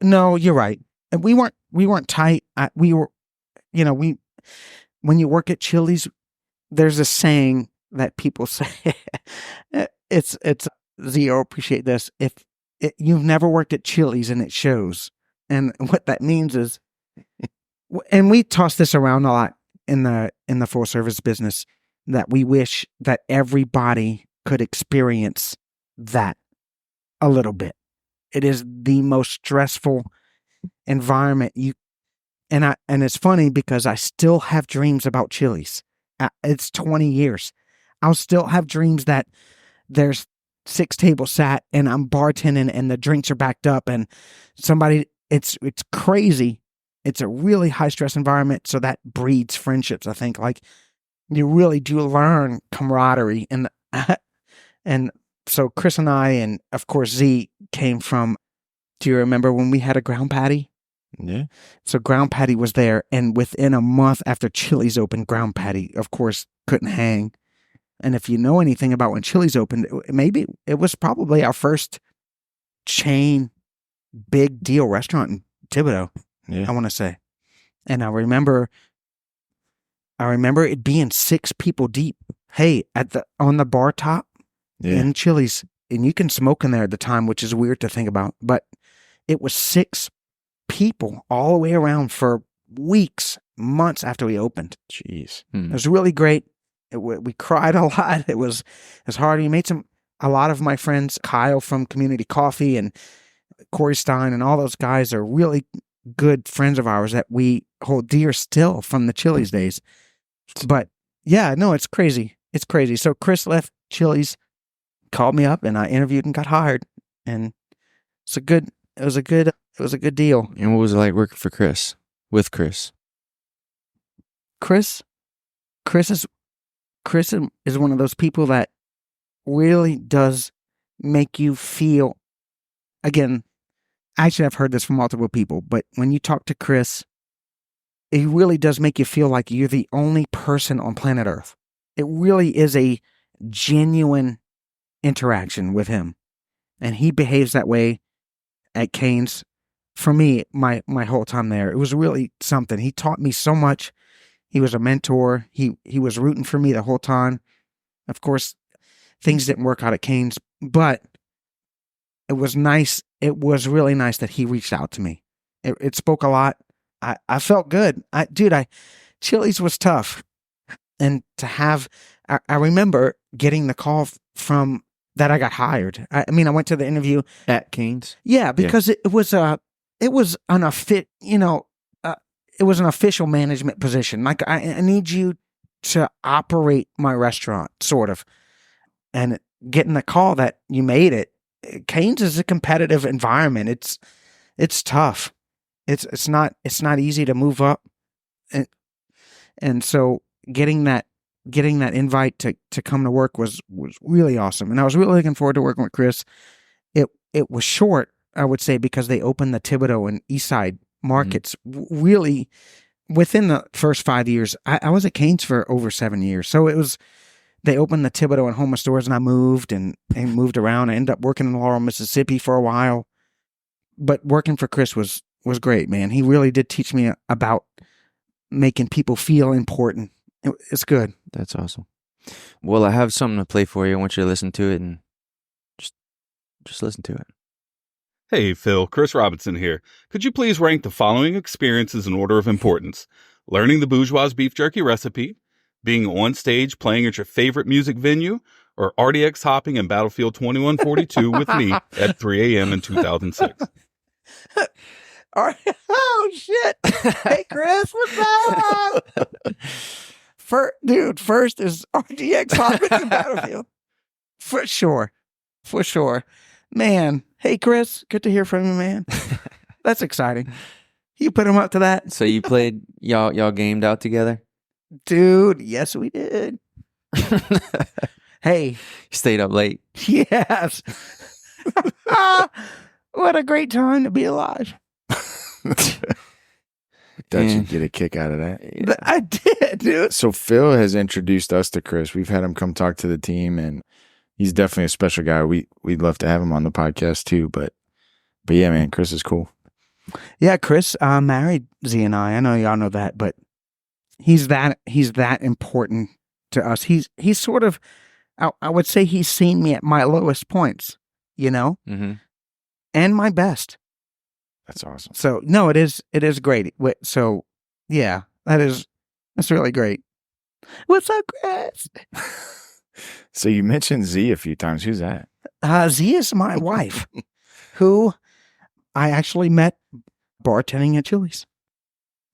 Speaker 2: no, you're right. And we weren't tight. We were, when you work at Chili's, there's a saying that people say, it's Zio, appreciate this. You've never worked at Chili's and it shows. And what that means is, and we toss this around a lot in the full service business, that we wish that everybody could experience that a little bit. It is the most stressful environment and it's funny because I still have dreams about Chili's. It's 20 years. I'll still have dreams that there's 6 tables sat and I'm bartending and the drinks are backed up and somebody, it's crazy. It's a really high stress environment. So that breeds friendships. I think like you really do learn camaraderie and so Chris and I, and of course Z came from, do you remember when we had a ground patty?
Speaker 3: Yeah.
Speaker 2: So ground patty was there, and within a month after Chili's opened, ground patty, of course, couldn't hang. And if you know anything about when Chili's opened, maybe it was probably our first chain, big deal restaurant in Thibodaux.
Speaker 3: Yeah.
Speaker 2: I want to say, and I remember it being 6 people deep. Hey, on the bar top in Chili's, and you can smoke in there at the time, which is weird to think about, but it was 6 people all the way around for weeks, months after we opened.
Speaker 3: Jeez.
Speaker 2: It was really great. We cried a lot. It was hard. We made a lot of my friends, Kyle from Community Coffee and Corey Stein and all those guys are really good friends of ours that we hold dear still from the Chili's days. But yeah, no, it's crazy. It's crazy. So Chris left Chili's, called me up, and I interviewed and got hired. And it was a good deal.
Speaker 1: And what was it like working for Chris? With Chris?
Speaker 2: Chris is one of those people that really does make you feel, again, actually I've heard this from multiple people, but when you talk to Chris, it really does make you feel like you're the only person on planet Earth. It really is a genuine interaction with him. And he behaves that way at Cane's. For me, my whole time there, it was really something. He taught me so much. He was a mentor. He was rooting for me the whole time. Of course, things didn't work out at Cane's, but it was nice. It was really nice that he reached out to me. It spoke a lot. I felt good. Chili's was tough. And to have, I remember getting the call from that I got hired. I mean, I went to the interview
Speaker 1: At Cane's?
Speaker 2: Yeah, because it was an it was an official management position. Like I need you to operate my restaurant, sort of. And getting the call that you made it, Cane's is a competitive environment. It's tough. It's not easy to move up, and so getting that invite to come to work was really awesome. And I was really looking forward to working with Chris. It was short, I would say, because they opened the Thibodaux and Eastside markets really within the first 5 years. I was at Cane's for over 7 years. So they opened the Thibodaux and Houma stores, and I moved and moved around. I ended up working in Laurel, Mississippi for a while. But working for Chris was great, man. He really did teach me about making people feel important. It's good.
Speaker 1: That's awesome. Well, I have something to play for you. I want you to listen to it and just listen to it.
Speaker 4: Hey, Phil, Chris Robinson here. Could you please rank the following experiences in order of importance? Learning the Bourgeois beef jerky recipe, being on stage playing at your favorite music venue, or RDX hopping in Battlefield 2142 with me at 3 a.m. in 2006?
Speaker 2: All right. Oh, shit. Hey, Chris, what's up? First is RDX hopping in Battlefield. For sure. Man, hey, Chris, good to hear from you, man. That's exciting. You put him up to that?
Speaker 1: So you played, y'all gamed out together?
Speaker 2: Dude, yes, we did. Hey.
Speaker 1: You stayed up late?
Speaker 2: Yes. What a great time to be alive.
Speaker 3: Don't you get a kick out of that?
Speaker 1: Yeah.
Speaker 2: I did, dude.
Speaker 3: So Phil has introduced us to Chris. We've had him come talk to the team, and he's definitely a special guy. We'd love to have him on the podcast too, but yeah, man, Chris is cool.
Speaker 2: Yeah, Chris married Z and I. I know y'all know that, but he's that important to us. He's sort of, I would say he's seen me at my lowest points,
Speaker 1: Mm-hmm.
Speaker 2: and my best.
Speaker 3: That's awesome.
Speaker 2: So no, it is great. So yeah, that's really great. What's up, Chris?
Speaker 3: So you mentioned Z a few times. Who's that?
Speaker 2: Z is my wife, who I actually met bartending at Chili's,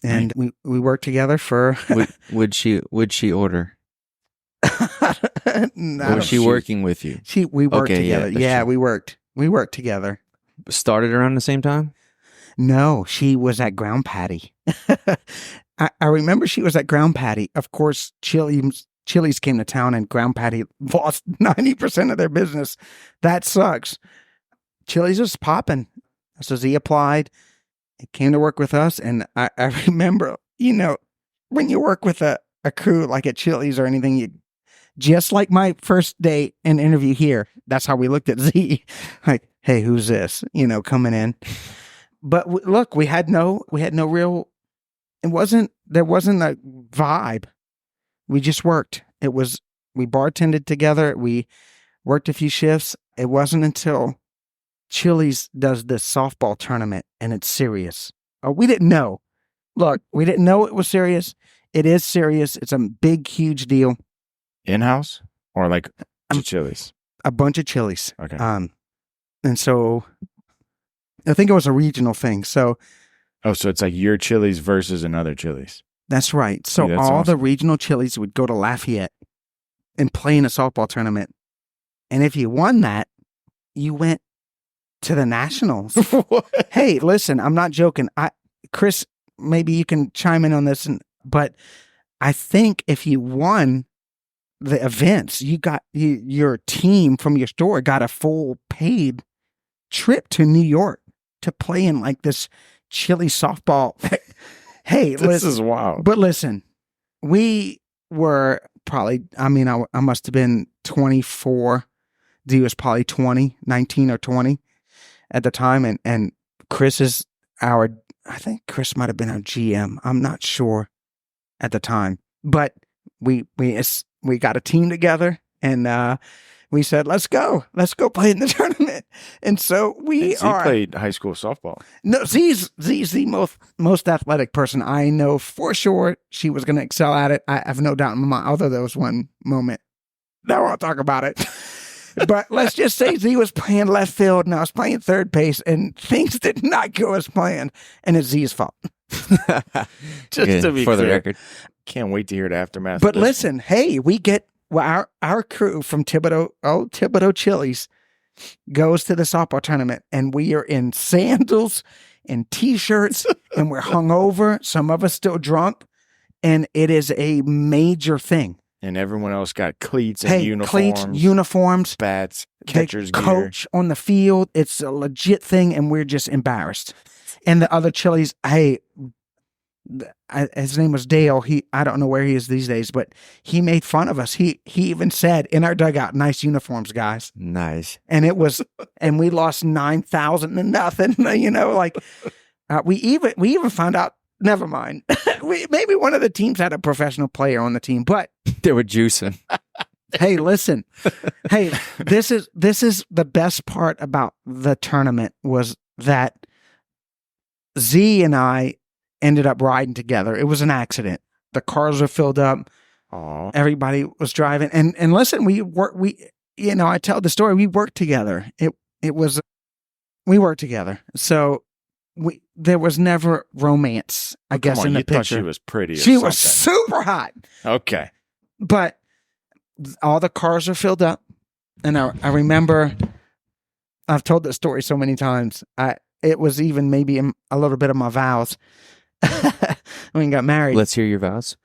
Speaker 2: and we worked together for.
Speaker 1: Would she order?
Speaker 2: No,
Speaker 1: or was she working with you?
Speaker 2: We worked
Speaker 1: Okay,
Speaker 2: together.
Speaker 1: yeah,
Speaker 2: Yeah, we worked together.
Speaker 1: Started around the same time?
Speaker 2: No, she was at Ground Patty. I remember she was at Ground Patty. Of course, Chili's came to town, and Ground Patty lost 90% of their business. That sucks. Chili's was popping. So Z applied. He came to work with us, and I remember, when you work with a crew like at Chili's or anything, just like my first day in interview here, that's how we looked at Z. Like, hey, who's this? Coming in. But look, we had no real. There wasn't a vibe. We just worked. We bartended together. We worked a few shifts. It wasn't until Chili's does this softball tournament, and it's serious. Oh, we didn't know. Look, we didn't know it was serious. It is serious. It's a big, huge deal.
Speaker 3: In-house or like Chili's?
Speaker 2: A bunch of Chili's.
Speaker 3: Okay.
Speaker 2: And so I think it was a regional thing. So.
Speaker 3: Oh, so it's like your Chili's versus another Chili's.
Speaker 2: That's right. So
Speaker 3: Dude,
Speaker 2: all
Speaker 3: awesome.
Speaker 2: the regional Chili's would go to Lafayette and play in a softball tournament. And if you won that, you went to the Nationals. Hey, listen, I'm not joking. Chris, maybe you can chime in on this, but I think if you won the events, you got your team from your store got a full paid trip to New York to play in like this Chili softball. Hey,
Speaker 3: this is wild.
Speaker 2: But listen, we were probably, I must have been 24. D was probably 19 or 20 at the time. And Chris is I think Chris might have been our GM. I'm not sure at the time, but we got a team together, and we said, let's go play in the tournament. And so
Speaker 3: he played high school softball.
Speaker 2: No, Z's the most athletic person I know for sure. She was going to excel at it. I have no doubt in my mind, although there was one moment. Now I'll talk about it. But let's just say Z was playing left field and I was playing third base, and things did not go as planned, and it's Z's fault.
Speaker 3: Just to be
Speaker 1: for the
Speaker 3: clear.
Speaker 1: record.
Speaker 3: Can't wait to hear the aftermath.
Speaker 2: But
Speaker 3: of this.
Speaker 2: listen, hey, we get our crew from Thibodaux Chili's goes to the softball tournament, and we are in sandals and t-shirts, and we're hungover. Some of us still drunk, and it is a major thing.
Speaker 3: And everyone else got cleats and
Speaker 2: Hey,
Speaker 3: uniforms,
Speaker 2: cleats, uniforms,
Speaker 3: bats,
Speaker 2: they
Speaker 3: catcher's gear.
Speaker 2: coach on the field. It's a legit thing, and we're just embarrassed. And the other Chili's, hey, his name was Dale. I don't know where he is these days, but he made fun of us. He even said in our dugout, "Nice uniforms, guys."
Speaker 1: Nice.
Speaker 2: And it was, and we lost 9,000 to nothing. You know, like we even found out. Never mind. Maybe one of the teams had a professional player on the team, but
Speaker 1: They were juicing.
Speaker 2: hey, listen. Hey, this is the best part about the tournament was that Z and I ended up riding together. It was an accident. The cars were filled up.
Speaker 3: Aw.
Speaker 2: Everybody was driving. And listen, I tell the story. We worked together. We worked together. So there was never romance, I guess,
Speaker 3: Come on,
Speaker 2: in the
Speaker 3: you thought
Speaker 2: picture.
Speaker 3: she was pretty. Or
Speaker 2: She was
Speaker 3: something.
Speaker 2: super hot.
Speaker 3: Okay.
Speaker 2: But all the cars are filled up. And I remember, I've told this story so many times. It was even maybe a little bit of my vows when we got married.
Speaker 1: Let's hear your vows.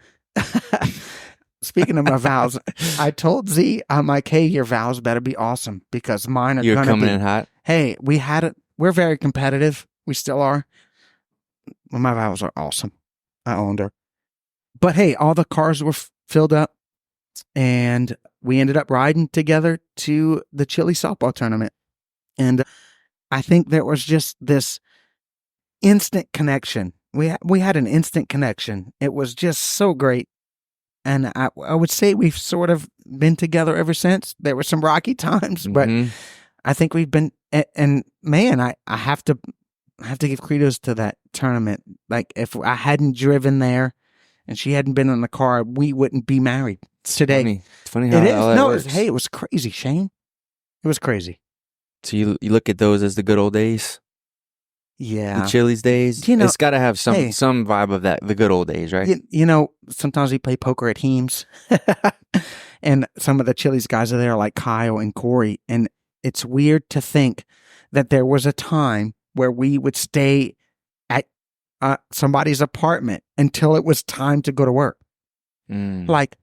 Speaker 2: Speaking of my vows, I told Z, I'm like, hey, your vows better be awesome because mine are
Speaker 1: You're
Speaker 2: going to
Speaker 1: coming
Speaker 2: be.
Speaker 1: in hot.
Speaker 2: Hey, we're very competitive. We still are. Well, my vows are awesome. I owned her. But hey, all the cars were filled up, and we ended up riding together to the Chili softball tournament. And I think there was just this instant connection. We had an instant connection. It was just so great. And I would say we've sort of been together ever since. There were some rocky times, but
Speaker 1: Mhm.
Speaker 2: I think we've been. And man, I have to give kudos to that tournament. Like if I hadn't driven there and she hadn't been in the car, we wouldn't be married today.
Speaker 1: It's funny how
Speaker 2: It is.
Speaker 1: all that
Speaker 2: No,
Speaker 1: works.
Speaker 2: it was crazy, Shane. It was crazy.
Speaker 1: So you look at those as the good old days,
Speaker 2: Yeah.
Speaker 1: the Chili's days.
Speaker 2: You know,
Speaker 1: It's got to have some
Speaker 2: hey.
Speaker 1: vibe of that, the good old days, right?
Speaker 2: You know, sometimes we play poker at Heems, and some of the Chili's guys are there, like Kyle and Corey. And it's weird to think that there was a time where we would stay at somebody's apartment until it was time to go to work.
Speaker 1: Mm.
Speaker 2: Like,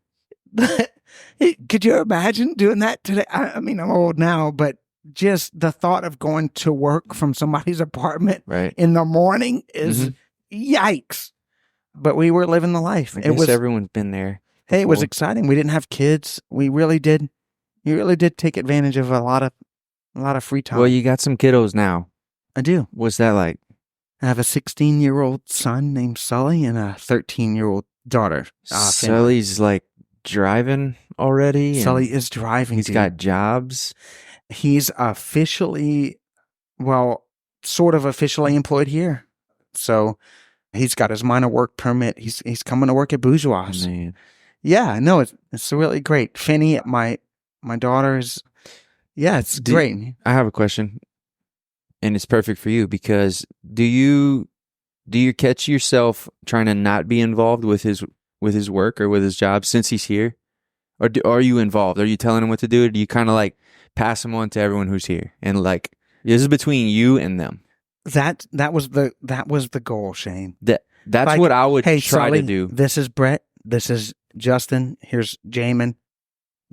Speaker 2: could you imagine doing that today? I mean, I'm old now, but just the thought of going to work from somebody's apartment
Speaker 1: Right.
Speaker 2: in the morning is yikes. But we were living the life.
Speaker 1: I
Speaker 2: It
Speaker 1: guess
Speaker 2: was
Speaker 1: everyone's been there.
Speaker 2: Hey, it was
Speaker 1: before.
Speaker 2: exciting. We didn't have kids. We really did. You really did take advantage of a lot of free time.
Speaker 1: Well, you got some kiddos now.
Speaker 2: I do.
Speaker 1: What's that like?
Speaker 2: I have a 16-year-old son named Sully and a 13-year-old daughter.
Speaker 1: Sully's like driving already. and
Speaker 2: Sully is driving.
Speaker 1: He's
Speaker 2: dude.
Speaker 1: got jobs.
Speaker 2: He's officially, sort of officially employed here. So he's got his minor work permit. He's coming to work at Bourgeois.
Speaker 1: Man.
Speaker 2: Yeah, no, it's really great. Finny, my daughter's, yeah, it's great.
Speaker 1: I have a question, and it's perfect for you because do you catch yourself trying to not be involved with his work or with his job since he's here, or are you involved? Are you telling him what to do, or do you kind of like pass him on to everyone who's here and like this is between you and them?
Speaker 2: That was the goal, Shane.
Speaker 1: That's
Speaker 2: Like,
Speaker 1: what I would
Speaker 2: Hey,
Speaker 1: try
Speaker 2: Sully,
Speaker 1: to do.
Speaker 2: This is Brett. This is Justin. Here's Jamin.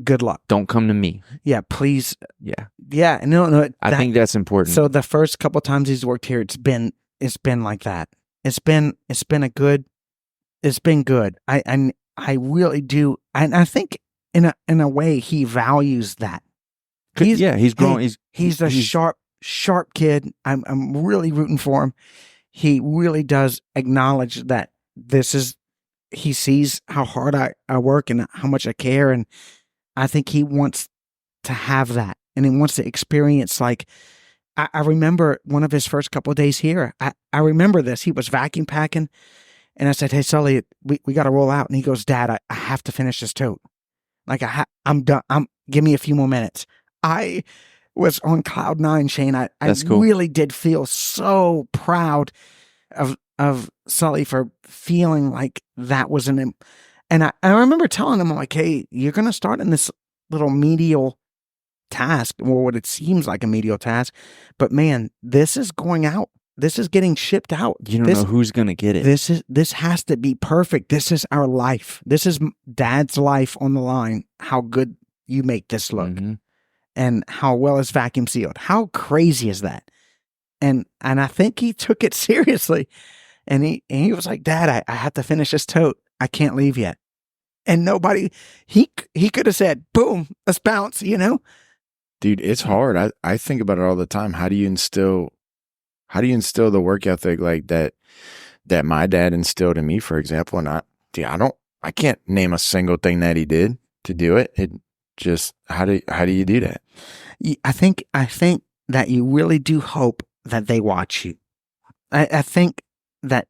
Speaker 2: Good luck.
Speaker 1: Don't come to me.
Speaker 2: Yeah, please.
Speaker 1: Yeah,
Speaker 2: Yeah, no.
Speaker 1: I think that's important.
Speaker 2: So the first couple times he's worked here, it's been like that. It's been good. I really do, and I think in a way he values that.
Speaker 1: He's growing.
Speaker 2: He's a sharp kid. I'm really rooting for him. He really does acknowledge that he sees how hard I work and how much I care. And I think he wants to have that. And he wants to experience, like, I remember one of his first couple of days here. I remember this. He was vacuum packing. And I said, hey, Sully, we got to roll out. And he goes, Dad, I have to finish this tote. Like, I'm done. Give me a few more minutes. I was on cloud nine, Shane. I
Speaker 1: That's cool.
Speaker 2: really did feel so proud of Sully for feeling like that was and I remember telling him, I'm like, hey, you're going to start in this little medial task, or what it seems like a medial task, but man, this is going out. This is getting shipped out.
Speaker 1: You don't know who's going to get it.
Speaker 2: This has to be perfect. This is our life. This is Dad's life on the line. How good you make this look.
Speaker 1: Mhm.
Speaker 2: And how well it's vacuum sealed. How crazy is that? And I think he took it seriously. And he was like, Dad, I have to finish this tote. I can't leave yet. And nobody, he could have said, boom, let's bounce, you know?
Speaker 3: Dude, it's hard. I think about it all the time. How do you instill the work ethic like that my dad instilled in me, for example? And I can't name a single thing that he did to do it. It just, how do you do that?
Speaker 2: I think that you really do hope that they watch you. I think that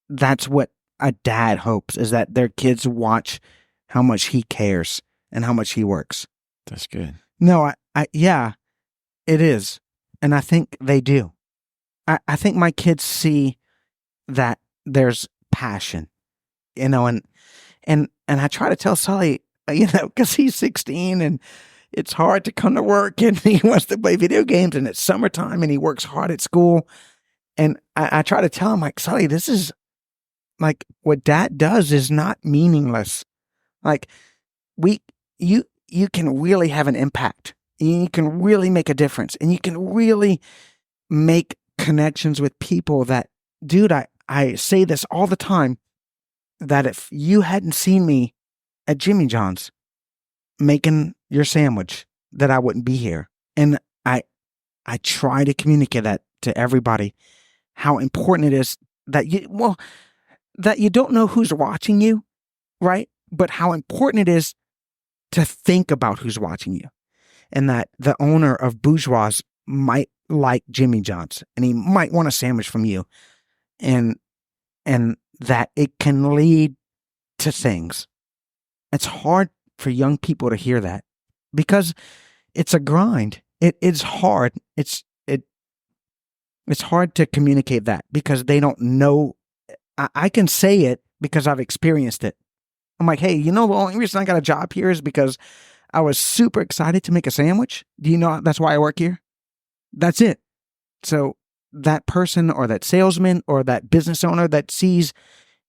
Speaker 2: that's what a dad hopes, is that their kids watch how much he cares and how much he works.
Speaker 3: That's good.
Speaker 2: No, yeah, it is. And I think they do. I think my kids see that there's passion, you know, and I try to tell Sully, you know, because he's 16 and it's hard to come to work and he wants to play video games and it's summertime and he works hard at school. And I try to tell him, like, Sully, this is like what Dad does is not meaningless. Like you can really have an impact. You can really make a difference and you can really make connections with people that, dude, I say this all the time, that if you hadn't seen me at Jimmy John's making your sandwich, that I wouldn't be here. And I try to communicate that to everybody, how important it is that you don't know who's watching you, right? But how important it is to think about who's watching you, and that the owner of Bourgeois might like Jimmy John's and he might want a sandwich from you, and that it can lead to things. It's hard for young people to hear that because it's a grind. It's hard. It's hard to communicate that because they don't know. I can say it because I've experienced it. I'm like, hey, you know, the only reason I got a job here is because I was super excited to make a sandwich. Do you know that's why I work here? That's it. So that person or that salesman or that business owner that sees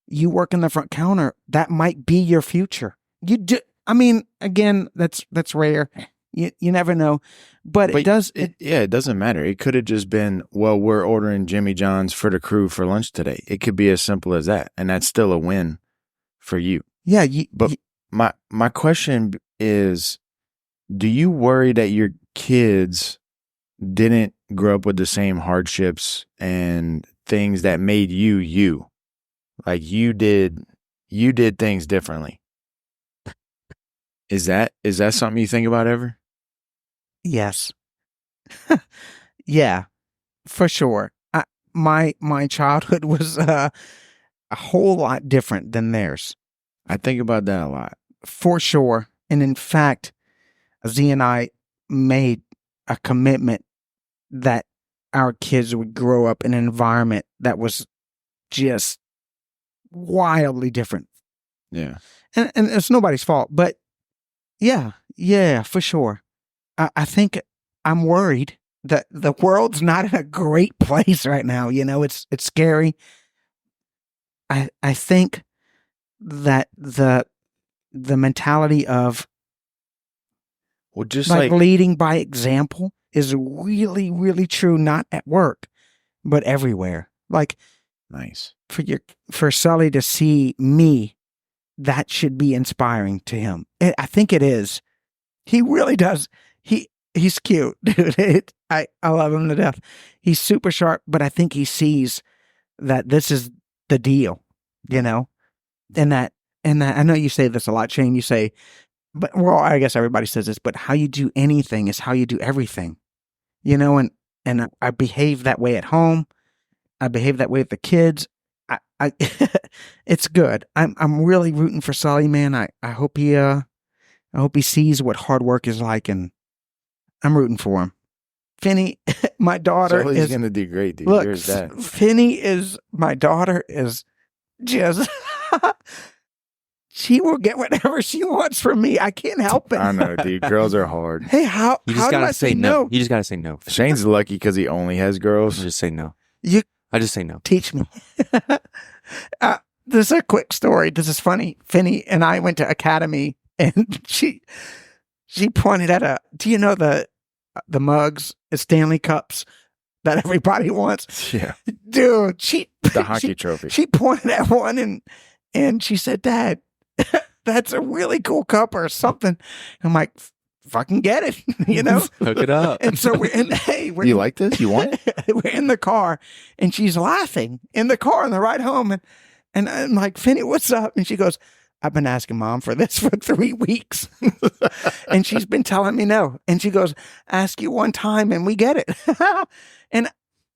Speaker 2: you work in the front counter, that might be your future. You do. I mean, again, that's rare. You never know, but it does.
Speaker 3: It doesn't matter. It could have just been, well, we're ordering Jimmy John's for the crew for lunch today. It could be as simple as that, and that's still a win for you.
Speaker 2: Yeah.
Speaker 3: My question is, do you worry that your kids didn't grow up with the same hardships and things that made you? Like you did things differently. Is that something you think about ever?
Speaker 2: Yes. Yeah, for sure. My childhood was a whole lot different than theirs.
Speaker 3: I think about that a lot.
Speaker 2: For sure. And in fact, Z and I made a commitment that our kids would grow up in an environment that was just wildly different.
Speaker 3: Yeah.
Speaker 2: And it's nobody's fault, but yeah, for sure. I think I'm worried that the world's not in a great place right now. You know, it's scary. I think that the mentality of
Speaker 3: just
Speaker 2: like leading by example is really, really true, not at work, but everywhere. Like,
Speaker 3: nice.
Speaker 2: For Sully to see me, that should be inspiring to him. I think it is. He really does. He's cute, dude. I love him to death. He's super sharp, but I think he sees that this is the deal, you know, and that I know you say this a lot, Shane. You say, but well, I guess everybody says this, but how you do anything is how you do everything, you know. And I behave that way at home. I behave that way with the kids. I it's good. I'm really rooting for Sully, man. I hope he sees what hard work is like, and I'm rooting for him. Finney, my daughter
Speaker 3: So he's
Speaker 2: is
Speaker 3: gonna do great, dude.
Speaker 2: look.
Speaker 3: Here's that.
Speaker 2: My daughter is just. She will get whatever she wants from me. I can't help it.
Speaker 3: I know, dude. Girls are hard.
Speaker 2: Hey, how
Speaker 1: You just
Speaker 2: do
Speaker 1: gotta
Speaker 2: I
Speaker 1: say no. You just gotta say no.
Speaker 3: Shane's lucky because he only has girls.
Speaker 1: Just say no.
Speaker 2: You
Speaker 1: I just say no.
Speaker 2: teach me. This is a quick story. This is funny. Finney and I went to Academy, and she pointed at do you know the mugs, the Stanley Cups that everybody wants?
Speaker 3: Yeah,
Speaker 2: Dude,
Speaker 3: the hockey trophy.
Speaker 2: She pointed at one and she said, "Dad, that's a really cool cup or something." I'm like, fucking get it, you know?
Speaker 1: Hook it up.
Speaker 2: And so we're
Speaker 3: You like this? You want it?
Speaker 2: we're in the car, and she's laughing in the car on the ride home. And I'm like, Finney, what's up? And she goes, I've been asking Mom for this for 3 weeks. And she's been telling me no. And she goes, ask you one time and we get it. And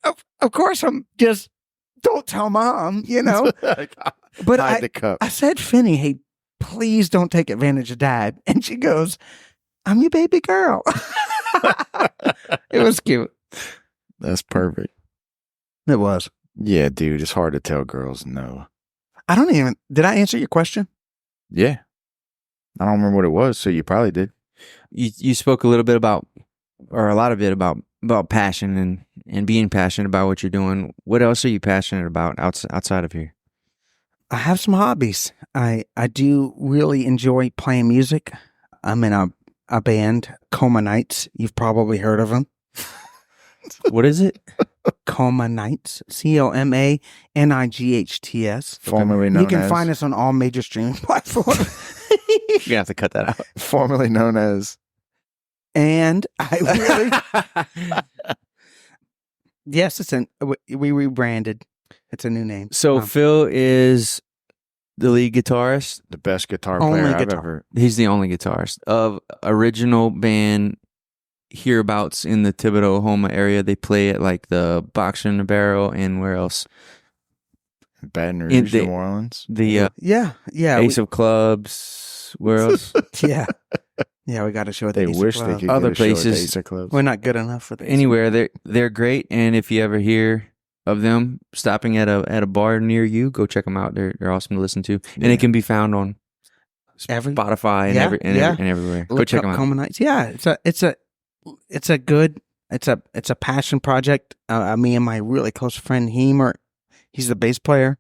Speaker 2: of course, I'm just, don't tell Mom, you know? But
Speaker 3: Hide the cup.
Speaker 2: I said, Finney, hey, please don't take advantage of Dad. And she goes, I'm your baby girl. It was cute.
Speaker 3: That's perfect.
Speaker 2: It was.
Speaker 3: Yeah, dude. It's hard to tell girls no.
Speaker 2: Did I answer your question?
Speaker 3: Yeah. I don't remember what it was, so you probably did.
Speaker 1: You spoke a little bit about, or a lot of it about passion and being passionate about what you're doing. What else are you passionate about outside of here?
Speaker 2: I have some hobbies. I do really enjoy playing music. I'm in a band, Coma Nights. You've probably heard of them.
Speaker 1: What is it?
Speaker 2: Coma Nights. COMANIGHTS.
Speaker 3: Formerly known
Speaker 2: You can
Speaker 3: as,
Speaker 2: find us on all major streaming platforms.
Speaker 1: You're gonna have to cut that out.
Speaker 3: formerly known as.
Speaker 2: And I really, yes, we rebranded. It's a new name.
Speaker 1: So Phil is the lead guitarist.
Speaker 3: The best guitar
Speaker 2: Only
Speaker 3: player I've
Speaker 2: guitar.
Speaker 3: ever.
Speaker 1: He's the only guitarist of original band hereabouts in the Thibodaux, Oklahoma area. They play at like the Boxer in the Barrel and where else?
Speaker 3: Baton Rouge, New Orleans.
Speaker 1: The
Speaker 2: yeah,
Speaker 1: Ace of Clubs. Where else?
Speaker 2: yeah, we got to show
Speaker 3: They
Speaker 2: the Ace of
Speaker 3: wish they
Speaker 2: Clubs.
Speaker 3: could
Speaker 1: Other
Speaker 3: get a show at the
Speaker 1: places.
Speaker 3: Ace of Clubs.
Speaker 2: We're not good enough for the Ace of
Speaker 1: Anywhere they're great, and if you ever hear of them stopping at a bar near you, go check them out. They're awesome to listen to, and
Speaker 3: Yeah.
Speaker 1: it can be found on Spotify and,
Speaker 2: Yeah,
Speaker 1: and everywhere. Go
Speaker 2: Look
Speaker 1: check
Speaker 2: up
Speaker 1: them out.
Speaker 2: Coma Nights. Yeah, it's a passion project. Me and my really close friend he's the bass player.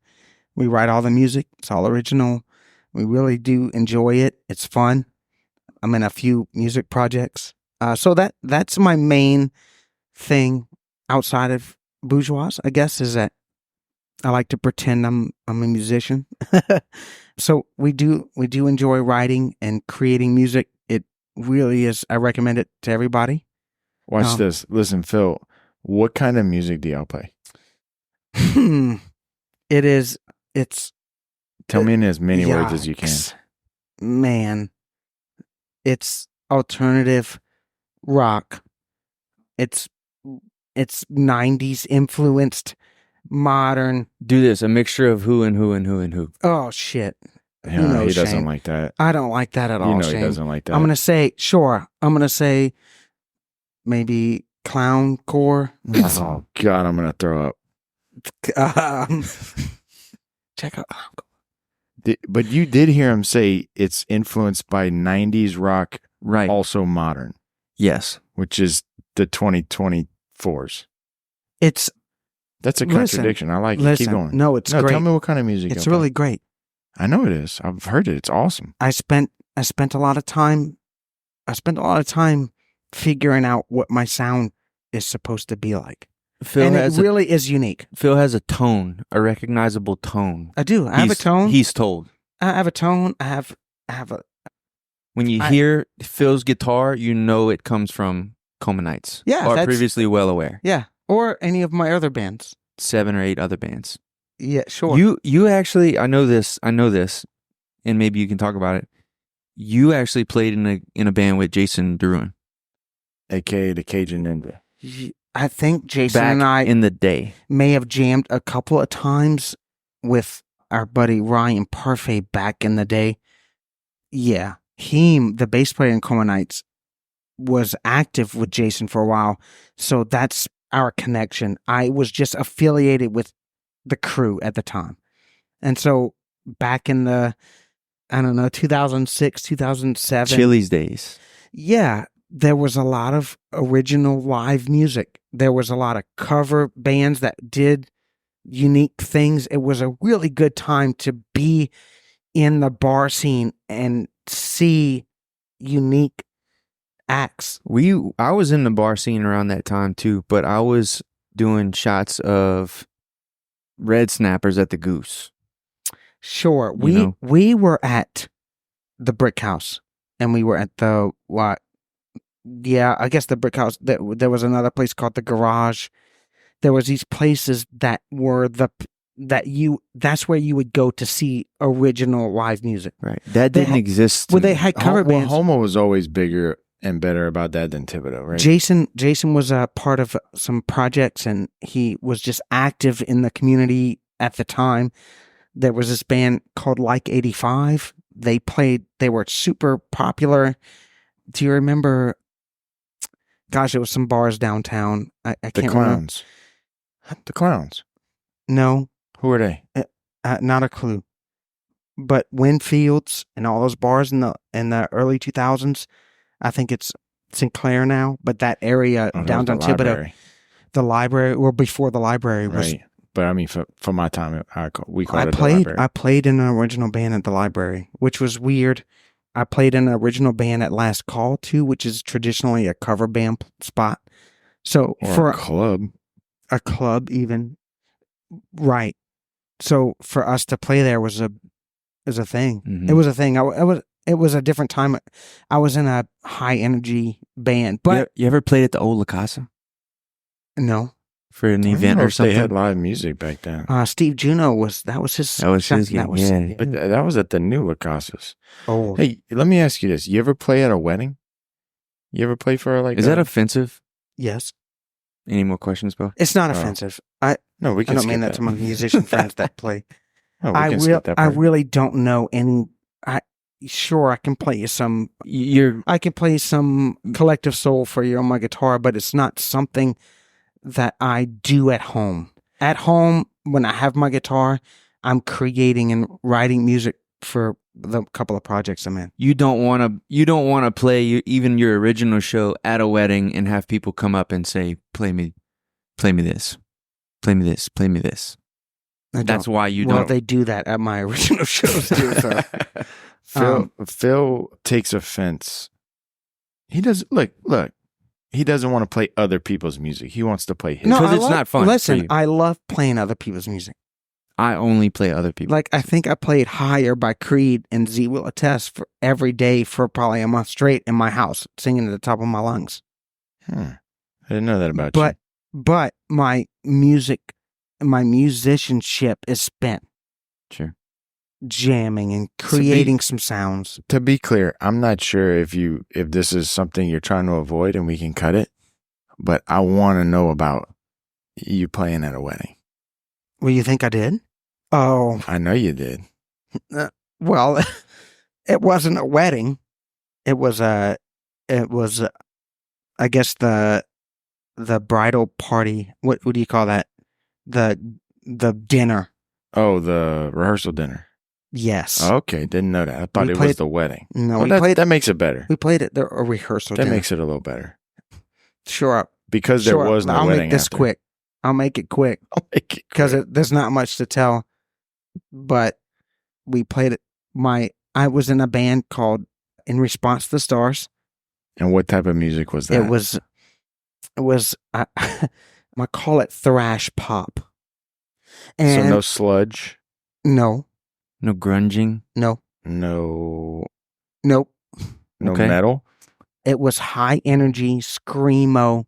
Speaker 2: We write all the music. It's all original. We really do enjoy it. It's fun. I'm in a few music projects. So that's my main thing outside of Bourgeois, I guess, is that I like to pretend I'm a musician. So we do enjoy writing and creating music. It really is. I recommend it to everybody.
Speaker 3: Watch this. Listen, Phil, what kind of music do y'all play?
Speaker 2: It's
Speaker 3: Tell me in as many words as you can.
Speaker 2: yikes. Man, it's alternative rock. It's 90s influenced modern.
Speaker 1: Do this, a mixture of who and who and who and who.
Speaker 2: Oh shit.
Speaker 3: Yeah,
Speaker 2: knows,
Speaker 3: he doesn't
Speaker 2: Shane?
Speaker 3: like that.
Speaker 2: I don't like that at all.
Speaker 3: You know
Speaker 2: Shane.
Speaker 3: he doesn't like that.
Speaker 2: I'm gonna say maybe clown core.
Speaker 3: Oh God, I'm gonna throw up.
Speaker 2: Check out.
Speaker 3: But you did hear him say it's influenced by 90s rock,
Speaker 1: Right.
Speaker 3: also modern,
Speaker 1: Yes.
Speaker 3: which is the 2024s.
Speaker 2: It's
Speaker 3: That's a
Speaker 2: Listen,
Speaker 3: contradiction. I like it.
Speaker 2: listen.
Speaker 3: Keep going.
Speaker 2: No, it's great.
Speaker 3: Tell me what kind of music.
Speaker 2: It's
Speaker 3: y'all
Speaker 2: really
Speaker 3: play.
Speaker 2: great.
Speaker 3: I know it is. I've heard it. It's awesome.
Speaker 2: I spent a lot of time. Figuring out what my sound is supposed to be like,
Speaker 1: Phil
Speaker 2: and it
Speaker 1: has
Speaker 2: really is unique.
Speaker 1: Phil has a tone, a recognizable tone.
Speaker 2: I do. I have a tone.
Speaker 1: He's told.
Speaker 2: I have a tone. I have a.
Speaker 1: When you hear Phil's guitar, you know it comes from Coma Nights.
Speaker 2: Yeah,
Speaker 1: Or
Speaker 2: that's-
Speaker 1: previously well aware.
Speaker 2: Yeah, or any of my other bands.
Speaker 1: 7 or 8 other bands.
Speaker 2: Yeah, sure.
Speaker 1: You actually, I know this, and maybe you can talk about it. You actually played in a band with Jason Deruin.
Speaker 3: AKA the Cajun Ninja.
Speaker 2: I think Jason
Speaker 1: Back
Speaker 2: and I
Speaker 1: in the day.
Speaker 2: may have jammed a couple of times with our buddy Ryan Parfait back in the day. Yeah, the bass player in Coma Nights, was active with Jason for a while. So that's our connection. I was just affiliated with the crew at the time. And so back in the, I don't know, 2006, 2007.
Speaker 1: Chili's days.
Speaker 2: Yeah, there was a lot of original live music. There was a lot of cover bands that did unique things. It was a really good time to be in the bar scene and see unique acts.
Speaker 1: I was in the bar scene around that time too, but I was doing shots of red snappers at the Goose.
Speaker 2: Sure.
Speaker 1: You know?
Speaker 2: We were at the Brick House, and we were at the what? Yeah, I guess the Brick House. There was another place called the Garage. There was these places that were that's where you would go to see original live music.
Speaker 1: Right. That didn't exist.
Speaker 2: Well, they had cover bands.
Speaker 3: Homo was always bigger and better about that than Thibodaux, right?
Speaker 2: Jason was a part of some projects, and he was just active in the community at the time. There was this band called Like 85. They were super popular. Do you remember? Gosh, it was some bars downtown. I can't remember.
Speaker 3: Clowns. The Clowns.
Speaker 2: No.
Speaker 3: Who are they?
Speaker 2: Not a clue. But Winfield's and all those bars in the early 2000s. I think it's Sinclair now, but that area downtown Thibodaux, the library, or before the library was.
Speaker 3: Right. But I mean, for my time, we called it the library.
Speaker 2: I played in an original band at the library, which was weird. I played in an original band at Last Call too, which is traditionally a cover band spot. So
Speaker 3: Or
Speaker 2: for
Speaker 3: a club
Speaker 2: even, right? So for us to play there was a thing.
Speaker 1: Mhm.
Speaker 2: It was a thing. It was a different time. I was in a high energy band, but
Speaker 1: you ever played at the old La Casa
Speaker 2: no.
Speaker 1: for an
Speaker 3: I don't
Speaker 1: event
Speaker 3: know
Speaker 1: or
Speaker 3: if they
Speaker 1: something?
Speaker 3: had live music back then.
Speaker 2: Steve Juno was his.
Speaker 1: That was his
Speaker 2: that
Speaker 1: gig, yeah.
Speaker 3: But that was at the new La Casas.
Speaker 2: Oh,
Speaker 3: Hey, let me ask you this. You ever play at a wedding? You ever play for
Speaker 1: Is that offensive?
Speaker 2: yes.
Speaker 1: Any more questions, Bo?
Speaker 2: It's not
Speaker 3: Oh.
Speaker 2: offensive.
Speaker 3: No, we
Speaker 2: I
Speaker 3: can
Speaker 2: don't
Speaker 3: skip
Speaker 2: mean that to my musician friends that play.
Speaker 3: No, we can skip that
Speaker 2: I
Speaker 3: part.
Speaker 2: really don't know any. Sure, I can play you some. I can play some Collective Soul for you on my guitar, but it's not something that I do at home. At home, when I have my guitar, I'm creating and writing music for the couple of projects I'm in.
Speaker 1: You don't want to play even your original show at a wedding and have people come up and say, "Play me this, play me this, play me this." That's why you
Speaker 2: Well,
Speaker 1: don't.
Speaker 2: they do that at my original shows too. So.
Speaker 3: Phil takes offense. He does look. He doesn't want to play other people's music. He wants to play his.
Speaker 1: No, because it's not fun for
Speaker 2: Listen,
Speaker 1: you.
Speaker 2: I love playing other people's music.
Speaker 1: I only play other people.
Speaker 2: Like, I think I played Higher by Creed, and Z will attest, for every day for probably a month straight in my house, singing at the top of my lungs.
Speaker 3: I didn't know that about you.
Speaker 2: But my musicianship is spent
Speaker 1: Sure.
Speaker 2: jamming and creating some sounds.
Speaker 3: To be clear, I'm not sure if this is something you're trying to avoid and we can cut it, but I want to know about you playing at a wedding.
Speaker 2: Well, you think I did? Oh,
Speaker 3: I know you did.
Speaker 2: well, it wasn't a wedding. It was I guess the bridal party. What do you call that? The dinner.
Speaker 3: Oh, the rehearsal dinner.
Speaker 2: Yes.
Speaker 3: Okay, didn't know that. I thought it was the wedding.
Speaker 2: No,
Speaker 3: Well, that makes it better.
Speaker 2: We played it. A rehearsal.
Speaker 3: That
Speaker 2: dinner.
Speaker 3: makes it a little better.
Speaker 2: Sure.
Speaker 3: Because there was no
Speaker 2: I'll
Speaker 3: wedding
Speaker 2: make this
Speaker 3: after.
Speaker 2: quick. I'll make it quick
Speaker 3: I'll make it
Speaker 2: because
Speaker 3: quick.
Speaker 2: there's not much to tell. But we played it. I was in a band called In Response to the Stars.
Speaker 3: And what type of music was that?
Speaker 2: It was I call it thrash pop. And
Speaker 3: so no sludge,
Speaker 2: no,
Speaker 1: No grunging.
Speaker 2: no,
Speaker 3: no
Speaker 2: nope.
Speaker 1: Okay.
Speaker 3: metal.
Speaker 2: It was high energy screamo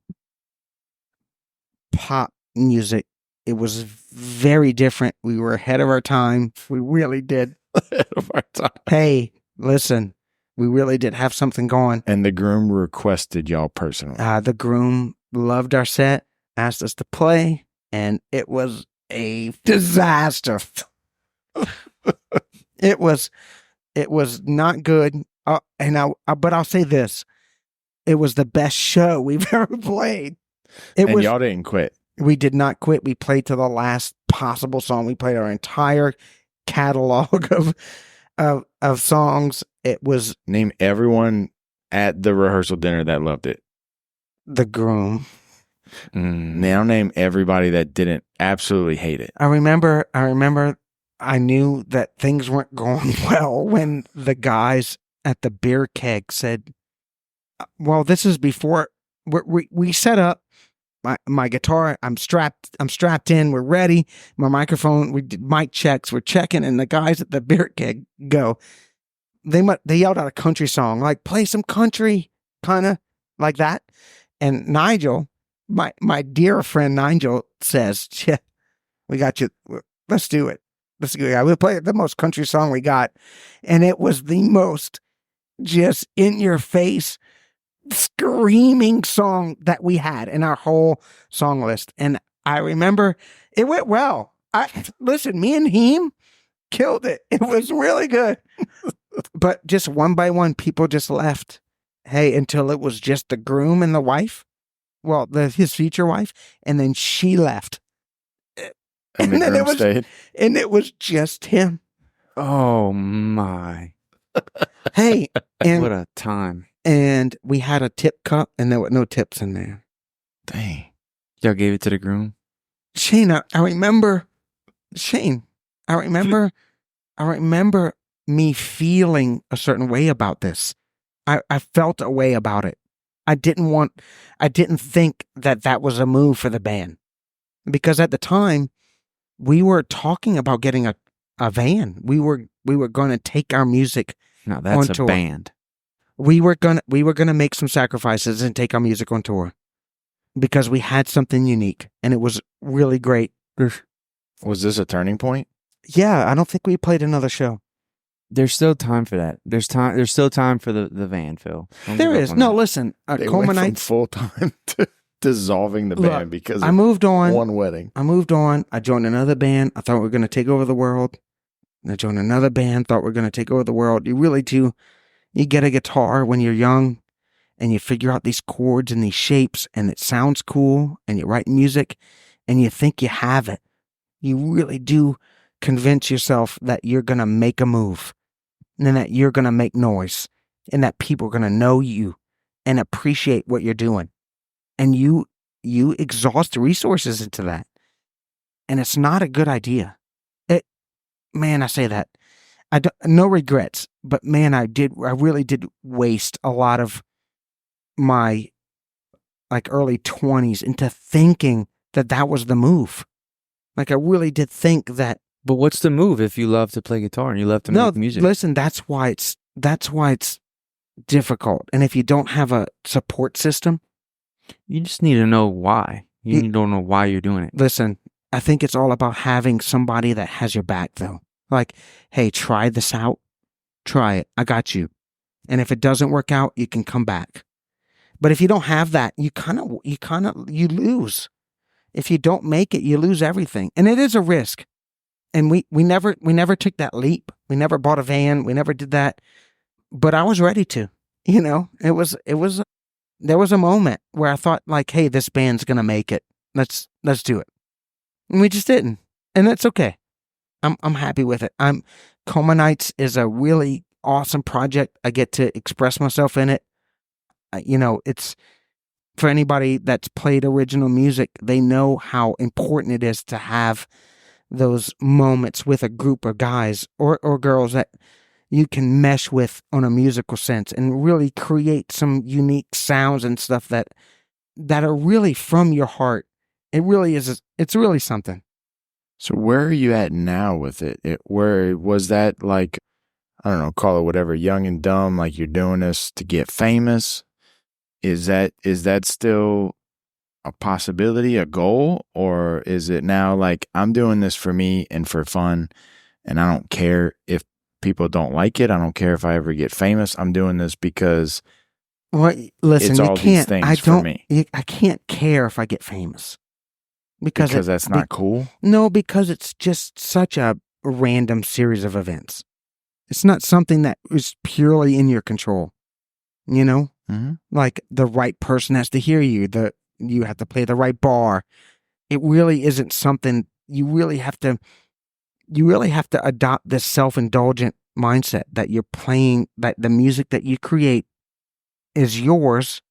Speaker 2: pop music. It was very different. We were ahead of our time. We really did.
Speaker 3: of our time.
Speaker 2: Hey, listen, we really did have something going.
Speaker 3: And the groom requested y'all personally.
Speaker 2: The groom loved our set, asked us to play, and it was a disaster. It was not good. But I'll say this: It was the best show we've ever played.
Speaker 3: And y'all didn't quit.
Speaker 2: We did not quit. We played to the last possible song. We played our entire catalog of songs. It was
Speaker 3: Name everyone at the rehearsal dinner that loved it.
Speaker 2: the groom.
Speaker 3: Now name everybody that didn't absolutely hate it.
Speaker 2: I remember I knew that things weren't going well when the guys at the beer keg said, well, this is before we set up my guitar. I'm strapped in. We're ready. My microphone, we did mic checks. We're checking. And the guys at the beer keg go, they yelled out a country song, like play some country, kind of like that. And Nigel, my dear friend Nigel says, yeah, we got you. Let's do it. Let's go. Yeah, we'll play the most country song we got. And it was the most just in your face screaming song that we had in our whole song list. And I remember it went well. Listen, me and him killed it. It was really good. But just one by one, people just left. Hey, until it was just the groom and the wife. Well, his future wife. And then she left.
Speaker 3: And then
Speaker 2: it was just him.
Speaker 1: Oh my.
Speaker 2: Hey, and
Speaker 1: What a time.
Speaker 2: And we had a tip cup, and there were no tips in there.
Speaker 3: Dang.
Speaker 1: Y'all gave it to the groom?
Speaker 2: Shane, I remember me feeling a certain way about this. I felt a way about it. I didn't think that was a move for the band. Because at the time, we were talking about getting a van. We were going to take our music.
Speaker 1: No, that's
Speaker 2: on
Speaker 1: a
Speaker 2: tour.
Speaker 1: band.
Speaker 2: We were gonna make some sacrifices and take our music on tour because we had something unique and it was really great.
Speaker 3: Was this a turning point?
Speaker 2: Yeah, I don't think we played another show.
Speaker 1: There's still time for that. There's still time for the van, Phil. Don't
Speaker 2: There
Speaker 1: give up
Speaker 2: is.
Speaker 1: on
Speaker 2: No,
Speaker 1: that.
Speaker 2: listen,
Speaker 3: They
Speaker 2: Coma
Speaker 3: went from
Speaker 2: Nights.
Speaker 3: full time to dissolving the
Speaker 2: Look,
Speaker 3: band because
Speaker 2: I
Speaker 3: of
Speaker 2: moved on.
Speaker 3: one wedding.
Speaker 2: I moved on. I joined another band. I thought we were going to take over the world. I joined another band. Thought we were going to take over the world. You really do. You get a guitar when you're young and you figure out these chords and these shapes and it sounds cool and you write music and you think you have it. You really do convince yourself that you're going to make a move and that you're going to make noise and that people are going to know you and appreciate what you're doing. And you exhaust resources into that. And it's not a good idea. I say that. No regrets, but man, I really did waste a lot of my early 20s into thinking that was the move. Like I really did think that.
Speaker 1: But what's the move if you love to play guitar and you love to make music?
Speaker 2: Listen, that's why it's difficult. And if you don't have a support system,
Speaker 1: You just need to know why. You need to know why you're doing it.
Speaker 2: listen, I think it's all about having somebody that has your back though. Like, hey, try this out. Try it. I got you. And if it doesn't work out, you can come back. But if you don't have that, you lose. If you don't make it, you lose everything. And it is a risk. And we never took that leap. We never bought a van. We never did that. But I was ready to. There was a moment where I thought like, hey, this band's going to make it. Let's do it. And we just didn't. And that's okay. I'm happy with it. Coma Nights is a really awesome project. I get to express myself in it. It's for anybody that's played original music, they know how important it is to have those moments with a group of guys or girls that you can mesh with on a musical sense and really create some unique sounds and stuff that are really from your heart. It really is. It's really something.
Speaker 3: So where are you at now with it? Where was that like, I don't know, call it whatever, young and dumb, like you're doing this to get famous? Is that still a possibility, a goal? Or is it now like, I'm doing this for me and for fun, and I don't care if people don't like it. I don't care if I ever get famous. I'm doing this because
Speaker 2: listen,
Speaker 3: it's
Speaker 2: you
Speaker 3: all
Speaker 2: can't.
Speaker 3: these things for me.
Speaker 2: I can't care if I get famous because
Speaker 3: that's not cool.
Speaker 2: No, because it's just such a random series of events. It's not something that is purely in your control.
Speaker 3: Mm-hmm.
Speaker 2: Like the right person has to hear you. You have to play the right bar. It really isn't something you really have to adopt this self-indulgent mindset that you're playing, that the music that you create is yours,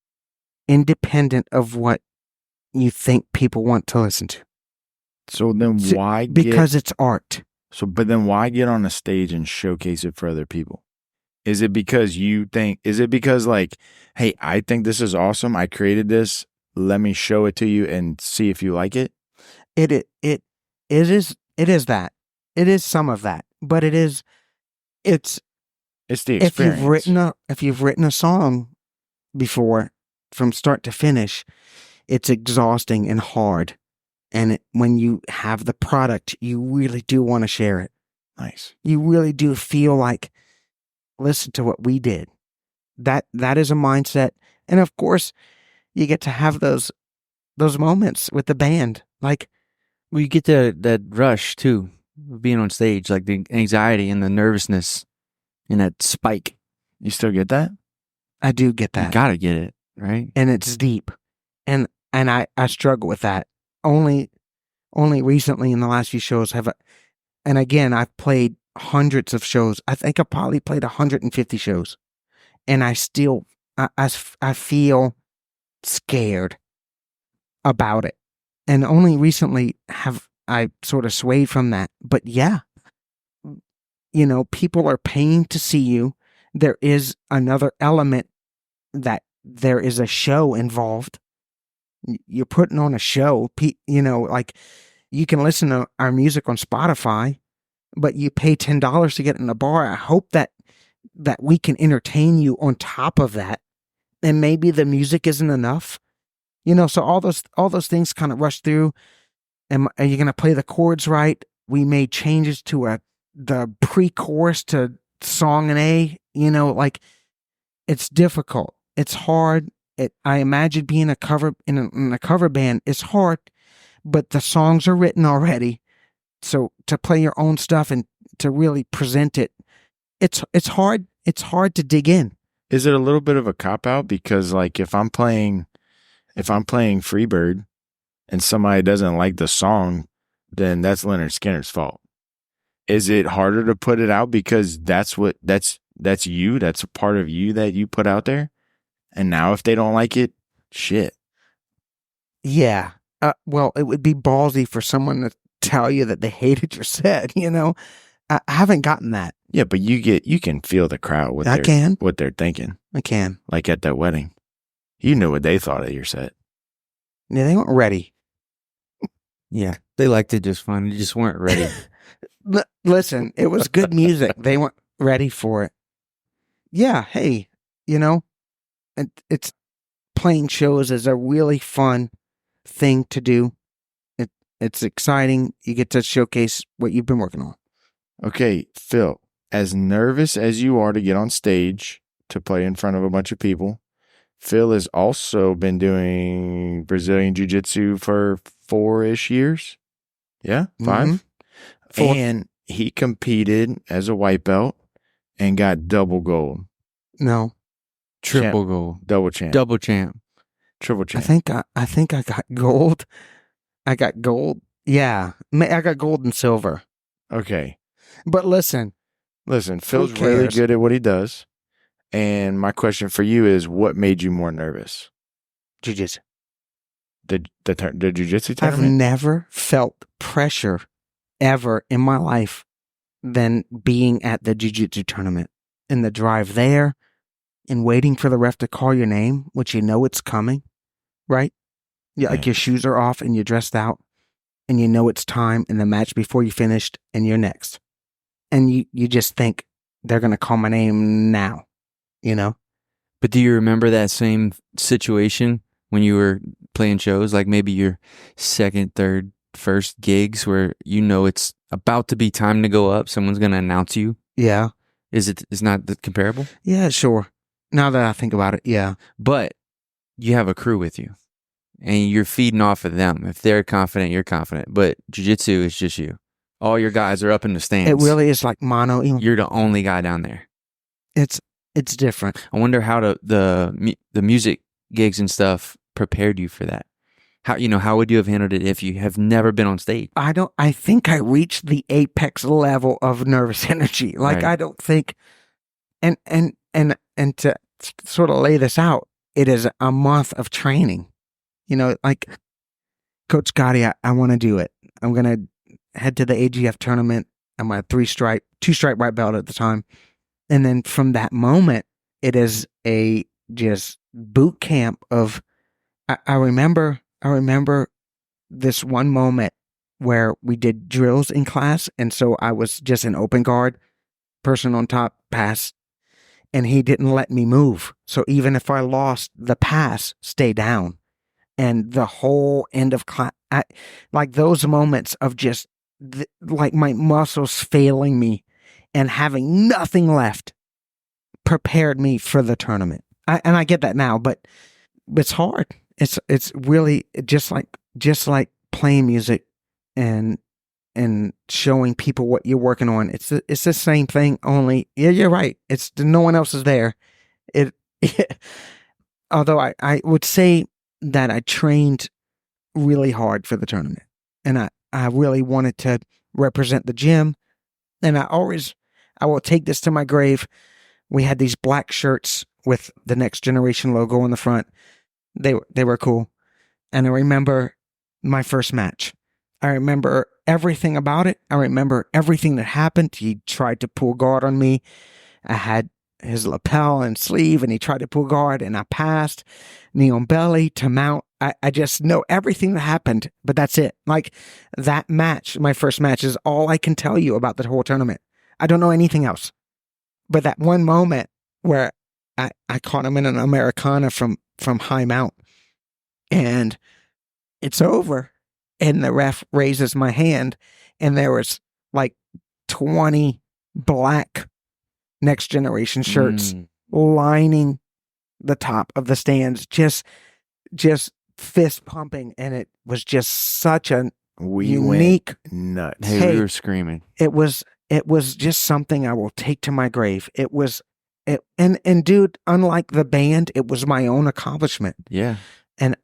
Speaker 2: independent of what you think people want to listen to.
Speaker 3: So then why
Speaker 2: because it's art.
Speaker 3: But then why get on a stage and showcase it for other people? Is it because like, hey, I think this is awesome. I created this. Let me show it to you and see if you like it.
Speaker 2: It is that. It is some of that, but it's
Speaker 3: the experience.
Speaker 2: If you've written a song before from start to finish, it's exhausting and hard. And when you have the product, you really do want to share it.
Speaker 3: Nice.
Speaker 2: You really do feel like, listen to what we did. That is a mindset. And of course, you get to have those moments with the band. Like,
Speaker 1: well, you get that rush too, being on stage, like the anxiety and the nervousness and that spike.
Speaker 3: You still get that?
Speaker 2: I do get that.
Speaker 1: You gotta get it, right?
Speaker 2: And it's deep. And I struggle with that. Only recently in the last few shows and again, I've played hundreds of shows. I think I probably played 150 shows. And I still, I feel scared about it. And only recently have I sort of swayed from that. But yeah, people are paying to see you. There is another element that there is a show involved. You're putting on a show, like you can listen to our music on Spotify, but you pay $10 to get in the bar. I hope that we can entertain you on top of that. And maybe the music isn't enough, so all those things kind of rush through. Are you going to play the chords right? We made changes to the pre-chorus to song and A, like it's difficult. It's hard. I imagine being in a cover band is hard, but the songs are written already. So to play your own stuff and to really present it, it's hard. It's hard to dig in.
Speaker 3: Is it a little bit of a cop out? Because like if I'm playing Freebird and somebody doesn't like the song, then that's Leonard Skinner's fault. Is it harder to put it out because that's you? That's a part of you that you put out there? And now if they don't like it, shit.
Speaker 2: Yeah. Well, it would be ballsy for someone to tell you that they hated your set, I haven't gotten that.
Speaker 3: Yeah, but you can feel the crowd what they're thinking.
Speaker 2: I can.
Speaker 3: Like at that wedding. You knew what they thought of your set.
Speaker 2: Yeah, they weren't ready.
Speaker 1: Yeah, they liked it just fine. They just weren't ready.
Speaker 2: Listen, it was good music. They weren't ready for it. Yeah, hey, it's playing shows is a really fun thing to do. It's exciting. You get to showcase what you've been working on.
Speaker 3: Okay, Phil, as nervous as you are to get on stage to play in front of a bunch of people, Phil has also been doing Brazilian Jiu-Jitsu for 4-ish years. Yeah, 5?
Speaker 2: Mm-hmm.
Speaker 3: 4. And he competed as a white belt and got double gold.
Speaker 2: No.
Speaker 1: Triple gold.
Speaker 3: Double champ.
Speaker 1: Double champ.
Speaker 3: Triple champ.
Speaker 2: I think I got gold. I got gold. Yeah. I got gold and silver.
Speaker 3: Okay.
Speaker 2: But listen,
Speaker 3: Phil's really good at what he does. And my question for you is, what made you more nervous?
Speaker 2: Jiu-Jitsu.
Speaker 3: The Jiu-Jitsu tournament?
Speaker 2: I've never felt pressure ever in my life than being at the Jiu-Jitsu tournament. And the drive there and waiting for the ref to call your name, which it's coming, right? Yeah, like your shoes are off and you're dressed out and it's time in the match before you finished and you're next. And you just think they're going to call my name now,
Speaker 1: But do you remember that same situation when you were playing shows, like maybe your second, third, first gigs where it's about to be time to go up, someone's going to announce you?
Speaker 2: Yeah.
Speaker 1: Is not comparable?
Speaker 2: Yeah, sure. Now that I think about it, yeah.
Speaker 1: But you have a crew with you and you're feeding off of them. If they're confident, you're confident. But jiu-jitsu is just you. All your guys are up in the stands.
Speaker 2: It really is like mono.
Speaker 1: You're the only guy down there.
Speaker 2: It's It's different.
Speaker 1: I wonder how the music gigs and stuff prepared you for that. How would you have handled it if you have never been on stage?
Speaker 2: I think I reached the apex level of nervous energy. Like,
Speaker 1: Right.
Speaker 2: I don't think, and to sort of lay this out, it is a month of training. Like, Coach Gotti, I want to do it. I'm going to head to the AGF tournament. I'm a 2-stripe white belt at the time. And then from that moment, it is a just boot camp of, I remember this one moment where we did drills in class. And so I was just an open guard, person on top, pass, and he didn't let me move. So even if I lost the pass, stay down. And the whole end of class, like those moments of just like my muscles failing me and having nothing left prepared me for the tournament. And I get that now, but it's hard. It's really just like playing music and showing people what you're working on. It's the same thing, only you're right. It's no one else is there. Although I would say that I trained really hard for the tournament, and I really wanted to represent the gym, and I will take this to my grave. We had these black shirts with the Next Generation logo on the front. They were cool. And I remember my first match. I remember everything about it. I remember everything that happened. He tried to pull guard on me. I had his lapel and sleeve, and he tried to pull guard, and I passed, knee on belly to mount. I just know everything that happened, but that's it. Like, that match, my first match, is all I can tell you about the whole tournament. I don't know anything else. But that one moment where I caught him in an Americana from high mount, and it's over, and the ref raises my hand, and there was like 20 black Next Generation shirts lining the top of the stands, just fist pumping, and it was just such a unique,
Speaker 3: went nuts.
Speaker 1: Hey, we were screaming.
Speaker 2: It was just something I will take to my grave. And dude, unlike the band, it was my own accomplishment.
Speaker 1: Yeah.
Speaker 2: And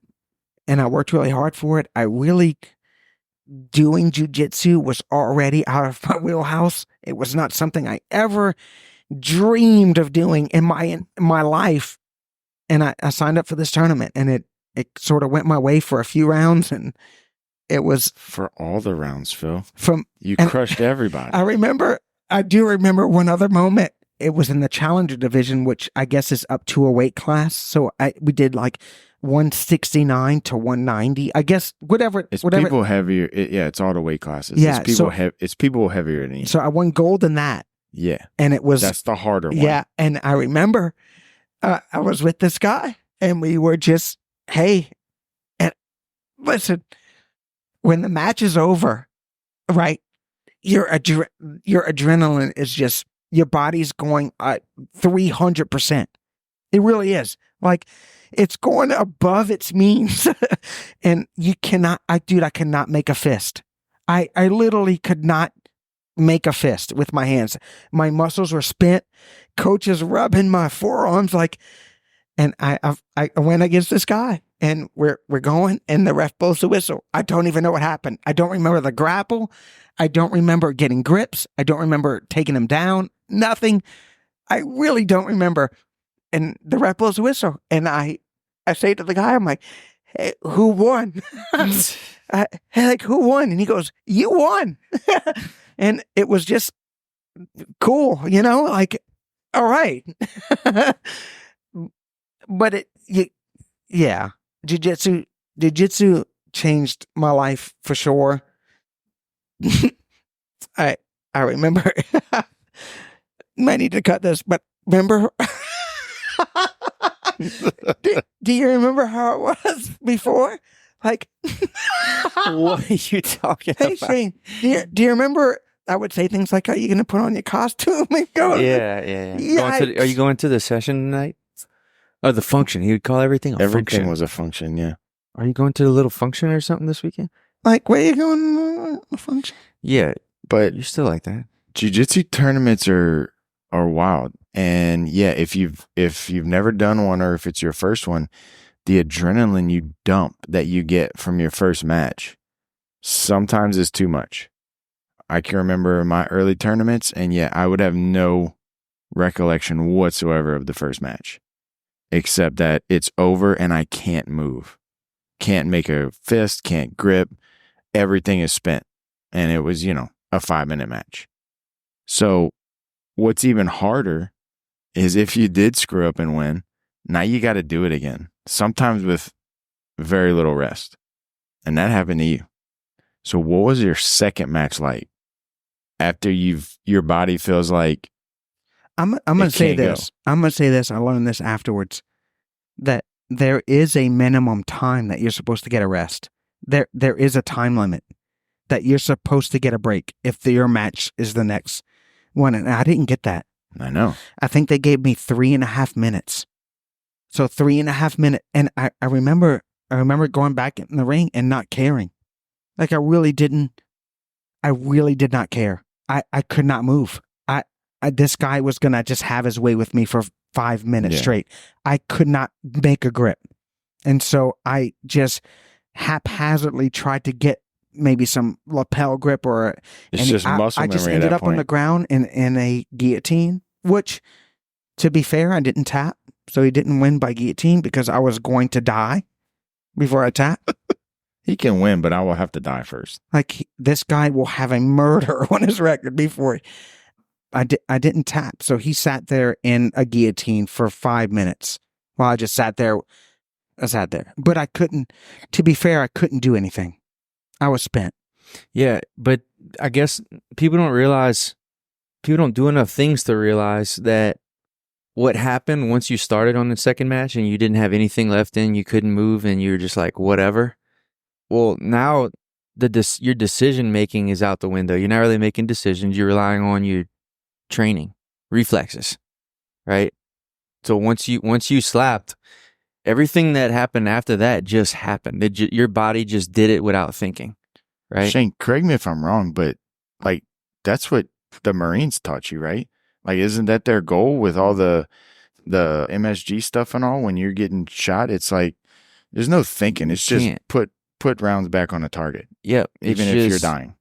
Speaker 2: I worked really hard for it. Doing jujitsu was already out of my wheelhouse. It was not something I ever dreamed of doing in my life. And I signed up for this tournament, and it sort of went my way for a few rounds, and it was
Speaker 3: For all the rounds, Phil. You
Speaker 2: and
Speaker 3: crushed everybody.
Speaker 2: I do remember one other moment. It was in the Challenger division, which I guess is up to a weight class. So we did like 169 to 190. I guess whatever.
Speaker 3: People heavier. It's all the weight classes.
Speaker 2: Yeah,
Speaker 3: it's people heavier than you.
Speaker 2: So I won gold in that.
Speaker 3: Yeah.
Speaker 2: And it was.
Speaker 3: That's the harder one.
Speaker 2: Yeah. And I remember I was with this guy, and we were just, hey, and listen, when the match is over, right, your adrenaline is just, your body's going 300%. It really is. Like, it's going above its means. And you cannot, I cannot make a fist. I literally could not make a fist with my hands. My muscles were spent. Coach is rubbing my forearms like, and I went against this guy, and we're going, and the ref blows the whistle. I don't even know what happened. I don't remember the grapple. I don't remember getting grips. I don't remember taking him down. Nothing. I really don't remember. And the ref blows the whistle, and I say to the guy, I'm like, hey, who won? Who won? And he goes, you won. And it was just cool, like, all right. But jiu-jitsu changed my life for sure. I remember, might need to cut this, but remember, do you remember how it was before? Like,
Speaker 1: What are you talking
Speaker 2: hey,
Speaker 1: about?
Speaker 2: Shane, do you remember? I would say things like, "Are you going to put on your costume and go?"
Speaker 1: Yeah.
Speaker 2: Yikes.
Speaker 1: Are you going to the session tonight? Oh, the function. He would call everything a
Speaker 3: Everything
Speaker 1: function.
Speaker 3: was a function, yeah.
Speaker 1: Are you going to the little function or something this weekend?
Speaker 2: Like, where you going? Function?
Speaker 1: Yeah,
Speaker 3: But
Speaker 1: you're still like that.
Speaker 3: jiu-jitsu tournaments are wild. And yeah, if you've never done one, or if it's your first one, the adrenaline you dump that you get from your first match sometimes is too much. I can remember my early tournaments, and yeah, I would have no recollection whatsoever of the first match, except that it's over and I can't move, can't make a fist, can't grip. Everything is spent. And it was, a 5-minute match. So what's even harder is if you did screw up and win, now you got to do it again, sometimes with very little rest. And that happened to you. So what was your second match like after your body feels like
Speaker 2: I'm going to say this. I'm going to say this. I learned this afterwards, that there is a minimum time that you're supposed to get a rest. There is a time limit that you're supposed to get a break if your match is the next one. And I didn't get that.
Speaker 3: I know.
Speaker 2: I think they gave me 3.5 minutes. So 3.5 minutes. And I remember going back in the ring and not caring. Like I really did not care. I could not move. This guy was going to just have his way with me for 5 minutes straight. I could not make a grip. And so I just haphazardly tried to get maybe some lapel grip
Speaker 3: it's just muscle memory.
Speaker 2: I just ended up on the ground in a guillotine, which, to be fair, I didn't tap. So he didn't win by guillotine because I was going to die before I tap.
Speaker 3: He can win, but I will have to die first.
Speaker 2: Like, this guy will have a murder on his record before I didn't tap. So he sat there in a guillotine for 5 minutes while I just sat there. But I couldn't, to be fair, I couldn't do anything. I was spent.
Speaker 1: Yeah, but I guess people don't do enough things to realize that what happened once you started on the second match and you didn't have anything left in, you couldn't move, and you were just like, whatever. Well, now your decision making is out the window. You're not really making decisions. You're relying on your training, reflexes, right? So once you slapped, everything that happened after that just happened. Your body just did it without thinking, right?
Speaker 3: Shane, correct me if I'm wrong, but like that's what the Marines taught you, right? Like, isn't that their goal with all the MSG stuff and all? When you're getting shot, it's like there's no thinking. It's just put rounds back on a target.
Speaker 1: Yep.
Speaker 3: Even if you're dying.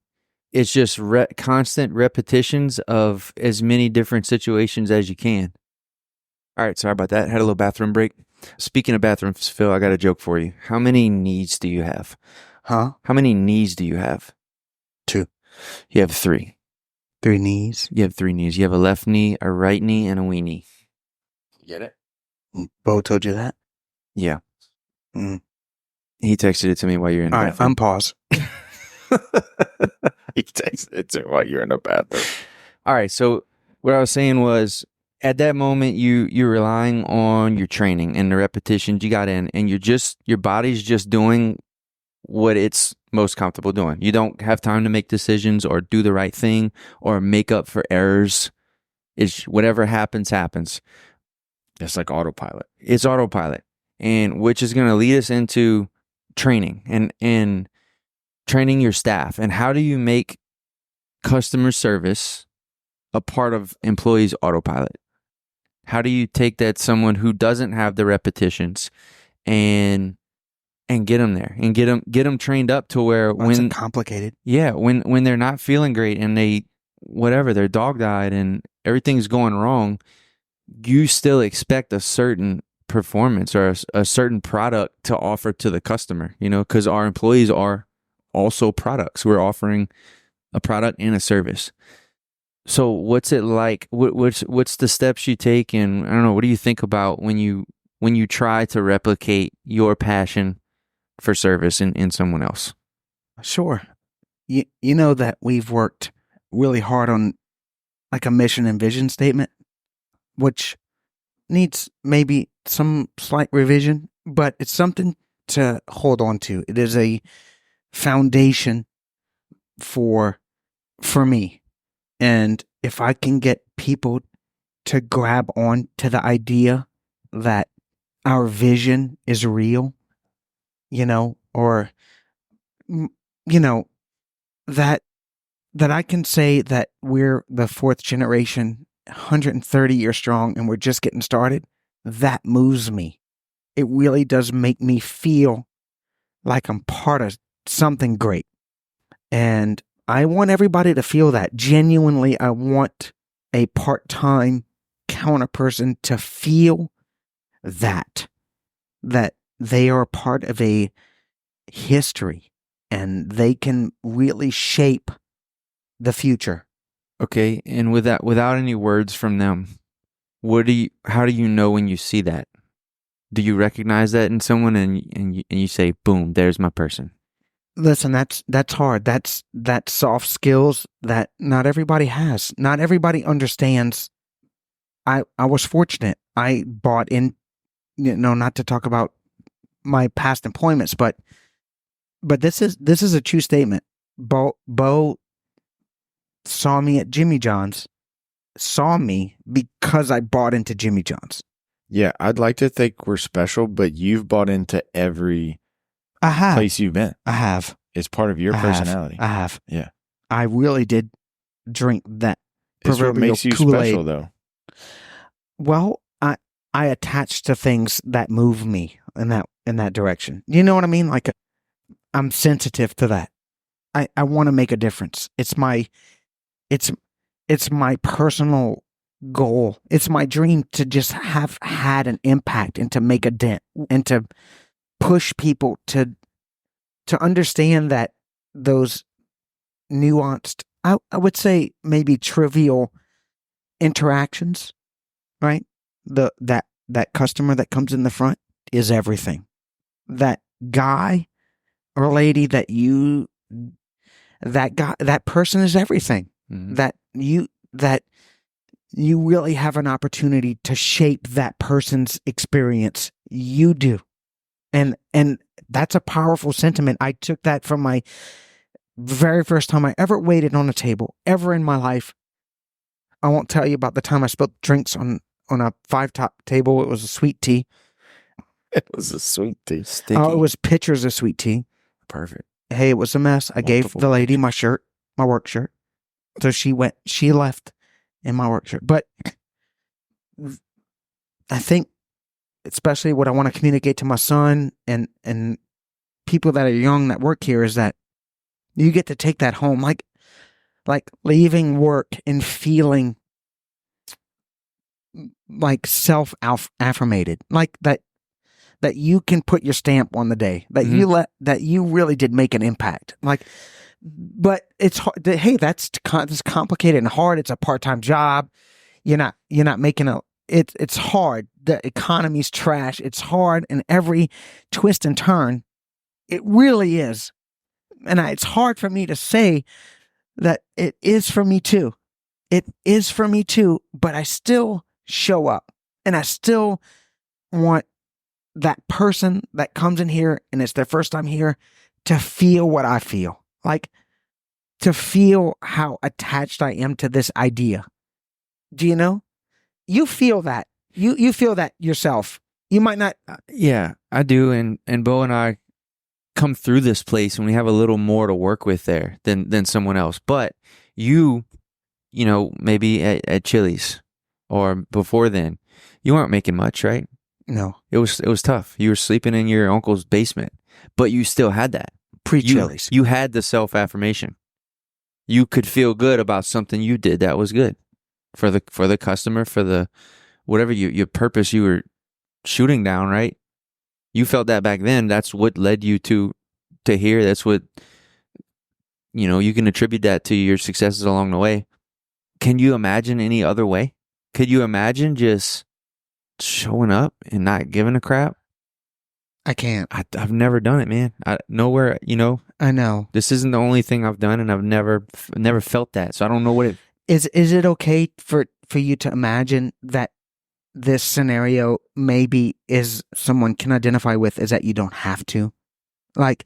Speaker 1: It's just constant repetitions of as many different situations as you can. All right, sorry about that. Had a little bathroom break. Speaking of bathrooms, Phil, I got a joke for you. How many knees do you have?
Speaker 2: Huh?
Speaker 1: How many knees do you have?
Speaker 2: 2.
Speaker 1: You have 3.
Speaker 2: 3 knees?
Speaker 1: You have 3 knees. You have a left knee, a right knee, and a wee knee. Get it?
Speaker 2: Bo told you that?
Speaker 1: Yeah.
Speaker 2: Mm.
Speaker 1: He texted it to me while you're in the bathroom.
Speaker 2: All right, unpause.
Speaker 3: He texted it to while you're in the bathroom.
Speaker 1: All right, so what I was saying was, at that moment, you're relying on your training and the repetitions you got in, and your body's just doing what it's most comfortable doing. You don't have time to make decisions or do the right thing or make up for errors. It's whatever happens.
Speaker 3: It's like autopilot.
Speaker 1: It's autopilot, and which is going to lead us into training and training your staff. And how do you make customer service a part of employees' autopilot? How do you take that someone who doesn't have the repetitions and get them there and get them trained up to where when
Speaker 2: complicated.
Speaker 1: Yeah, when they're not feeling great and their dog died and everything's going wrong, you still expect a certain performance or a certain product to offer to the customer, because our employees are also products. We're offering a product and a service. So what's it like? What's the steps you take? And I don't know, what do you think about when you try to replicate your passion for service in someone else?
Speaker 2: Sure. You know that we've worked really hard on like a mission and vision statement, which needs maybe some slight revision, but it's something to hold on to. It is a foundation for me. And if I can get people to grab on to the idea that our vision is real, or, that I can say that we're the 4th generation 130 years strong and we're just getting started, that moves me. It really does make me feel like I'm part of something great. And I want everybody to feel that. Genuinely, I want a part-time counter person to feel that they are part of a history and they can really shape the future.
Speaker 1: Okay, and without any words from them, how do you know when you see that? Do you recognize that in someone and you say, boom, there's my person?
Speaker 2: Listen, that's hard. That's soft skills that not everybody has. Not everybody understands. I was fortunate. I bought in, not to talk about my past employments, but this is a true statement. Bo saw me at Jimmy John's, saw me because I bought into Jimmy John's.
Speaker 3: Yeah, I'd like to think we're special, but you've bought into every place you've been.
Speaker 2: I have.
Speaker 3: It's part of your personality.
Speaker 2: I have.
Speaker 3: Yeah.
Speaker 2: I really did drink that
Speaker 3: It's what
Speaker 2: proverbial
Speaker 3: makes you
Speaker 2: Kool-Aid.
Speaker 3: special, though.
Speaker 2: Well, I attach to things that move me in that direction. You know what I mean? Like, I'm sensitive to that. I want to make a difference. It's my personal goal. It's my dream to just have had an impact and to make a dent and to push people to understand that those nuanced, I would say maybe trivial interactions, right? That customer that comes in the front is everything. That guy or lady that person is everything.
Speaker 1: Mm-hmm.
Speaker 2: That you really have an opportunity to shape that person's experience. You do. And that's a powerful sentiment. I took that from my very first time I ever waited on a table, ever in my life. I won't tell you about the time I spilled drinks on a 5-top table. It was a sweet tea.
Speaker 3: It was a sweet tea.
Speaker 1: Sticky.
Speaker 2: Oh, it was pitchers of sweet tea.
Speaker 1: Perfect.
Speaker 2: Hey, it was a mess. I gave the lady my shirt, my work shirt. So she left in my work shirt. But I think, especially what I want to communicate to my son and people that are young that work here, is that you get to take that home. Like leaving work and feeling like self-affirmated, like that you can put your stamp on the day, that that you really did make an impact. Like, but it's hard. Hey, that's complicated and hard. It's a part-time job. You're not making it's hard. The economy's trash. It's hard in every twist and turn. It really is. And it's hard for me to say that it is for me too. It is for me too, but I still show up and I still want that person that comes in here and it's their first time here to feel what I feel. Like, to feel how attached I am to this idea. Do you know? You feel that. You feel that yourself. You might not.
Speaker 1: Yeah, I do. And Bo and I come through this place and we have a little more to work with there than someone else. But you know, maybe at Chili's or before then, you weren't making much, right?
Speaker 2: No.
Speaker 1: It was tough. You were sleeping in your uncle's basement, but you still had that.
Speaker 2: Pre-Chili's.
Speaker 1: You had the self-affirmation. You could feel good about something you did that was good for the customer, for the whatever your purpose you were shooting down, right? You felt that back then. That's what led you to here. That's what, you can attribute that to your successes along the way. Can you imagine any other way? Could you imagine just showing up and not giving a crap?
Speaker 2: I can't.
Speaker 1: I've never done it, man. Nowhere,
Speaker 2: I know.
Speaker 1: This isn't the only thing I've done, and I've never felt that. So I don't know what it
Speaker 2: is. Is it okay for you to imagine that this scenario maybe is someone can identify with, is that you don't have to? Like,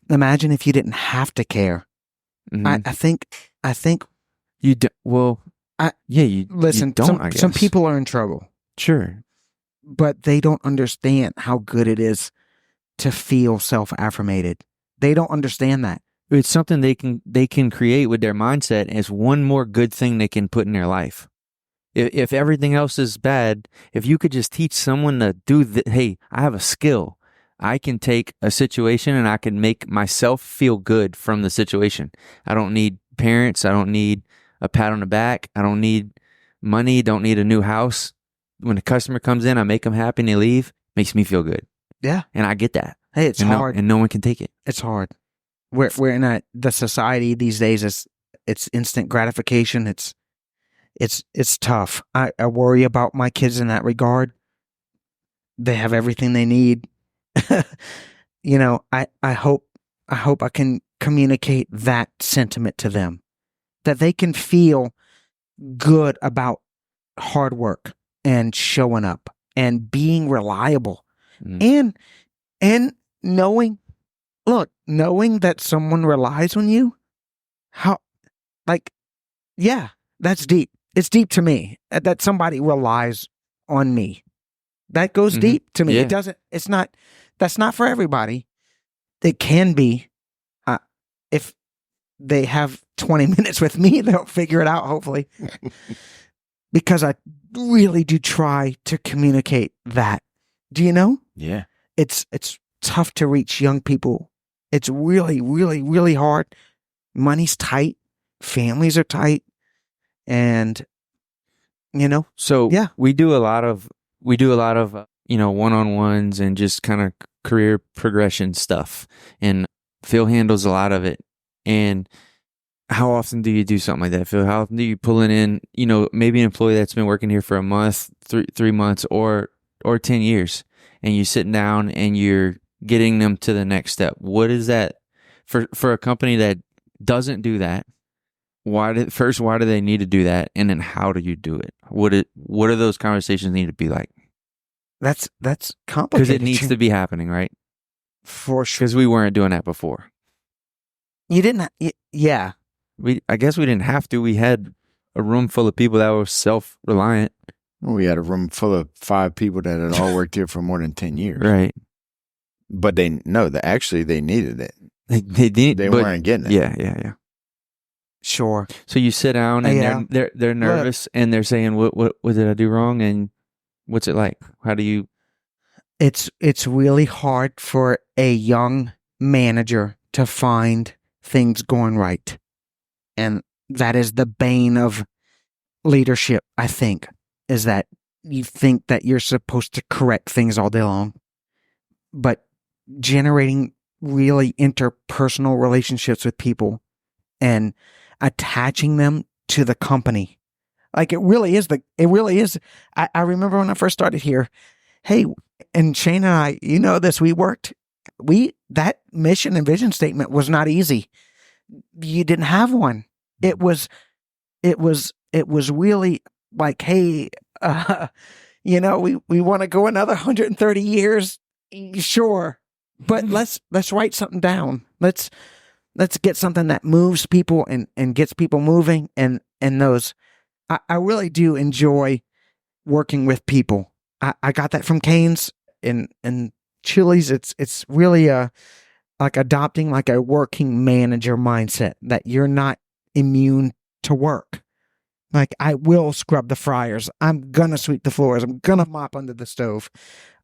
Speaker 2: imagine if you didn't have to care. Mm-hmm. I think
Speaker 1: you do. Well, you
Speaker 2: listen.
Speaker 1: You don't, I guess.
Speaker 2: Some people are in trouble.
Speaker 1: Sure.
Speaker 2: But they don't understand how good it is to feel self-affirmated. They don't understand that.
Speaker 1: It's something they can create with their mindset as one more good thing they can put in their life. If everything else is bad, if you could just teach someone to hey, I have a skill. I can take a situation and I can make myself feel good from the situation. I don't need parents. I don't need a pat on the back. I don't need money. Don't need a new house. When a customer comes in, I make them happy and they leave. Makes me feel good.
Speaker 2: Yeah.
Speaker 1: And I get that.
Speaker 2: Hey, it's hard.
Speaker 1: And no one can take it.
Speaker 2: It's hard. We're in the society these days it's instant gratification. It's tough. I worry about my kids in that regard. They have everything they need. You know, I hope I can communicate that sentiment to them, that they can feel good about hard work and showing up and being reliable, and knowing that someone relies on you. That's deep. It's deep to me that somebody relies on me. That goes deep to me.
Speaker 1: Yeah.
Speaker 2: That's not for everybody. It can be. If they have 20 minutes with me, they'll figure it out, hopefully. Because I really do try to communicate that. Do you know?
Speaker 3: Yeah.
Speaker 2: It's tough to reach young people. It's really, really, really hard. Money's tight. Families are tight. And, you know.
Speaker 1: So
Speaker 2: yeah,
Speaker 1: we do a lot of one-on-ones and just kind of career progression stuff. And Phil handles a lot of it. And how often do you do something like that, Phil? How often do you pull in, maybe an employee that's been working here for a month, 3 months, or 10 years, and you're sitting down and you're getting them to the next step? What is that for a company that doesn't do that? Why do they need to do that? And then how do you do it? What do those conversations need to be like?
Speaker 2: That's complicated.
Speaker 1: Because it needs to be happening, right?
Speaker 2: For sure.
Speaker 1: Because we weren't doing that before.
Speaker 2: You didn't. Yeah.
Speaker 1: I guess we didn't have to. We had a room full of people that were self-reliant.
Speaker 3: We had a room full of 5 people that had all worked here for more than 10 years.
Speaker 1: Right.
Speaker 3: But they needed it.
Speaker 1: They
Speaker 3: weren't getting it.
Speaker 1: Yeah.
Speaker 2: Sure.
Speaker 1: So you sit down and they're nervous and they're saying, what did I do wrong? And what's it like? How do you?
Speaker 2: It's really hard for a young manager to find things going right. And that is the bane of leadership, I think, is that you think that you're supposed to correct things all day long. But generating really interpersonal relationships with people and attaching them to the company. Like it really is. I remember when I first started here, hey, and Shane and I, that mission and vision statement was not easy. You didn't have one. It was really like, hey, we want to go another 130 years. Sure. But let's write something down. Let's get something that moves people and gets people moving and those. I really do enjoy working with people. I got that from Cane's and Chili's. It's really like adopting like a working manager mindset that you're not immune to work. Like I will scrub the fryers. I'm gonna sweep the floors. I'm gonna mop under the stove.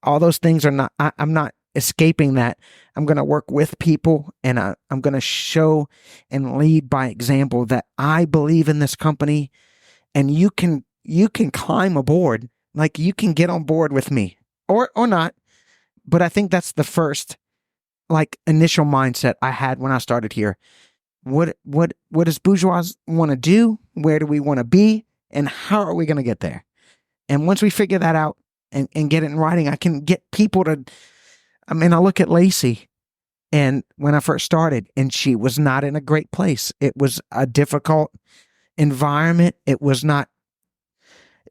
Speaker 2: All those things are not. I'm not escaping that. I'm gonna work with people and I'm gonna show and lead by example that I believe in this company, and you can climb aboard. Like you can get on board with me or not. But I think that's the first like initial mindset I had when I started here. What does Bourgeois want to do? Where do we want to be? And how are we going to get there? And once we figure that out and get it in writing, I can get people to, I look at Lacey and when I first started and she was not in a great place. It was a difficult environment. It was not,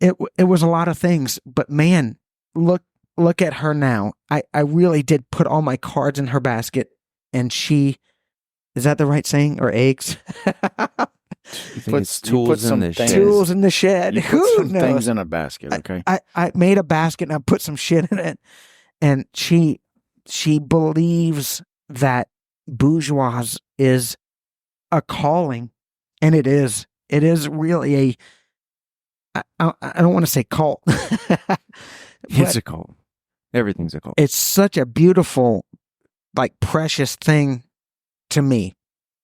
Speaker 2: it was a lot of things, but man, look at her now. I really did put all my cards in her basket and she, is that the right saying? Or eggs?
Speaker 1: It's tools in the shed.
Speaker 2: Tools in the shed.
Speaker 3: You put some things in a basket, okay?
Speaker 2: I made a basket and I put some shit in it. And she believes that Bourgeois is a calling. And it is. It is really I don't want to say cult.
Speaker 1: It's a cult. Everything's a cult.
Speaker 2: It's such a beautiful, like, precious thing to me.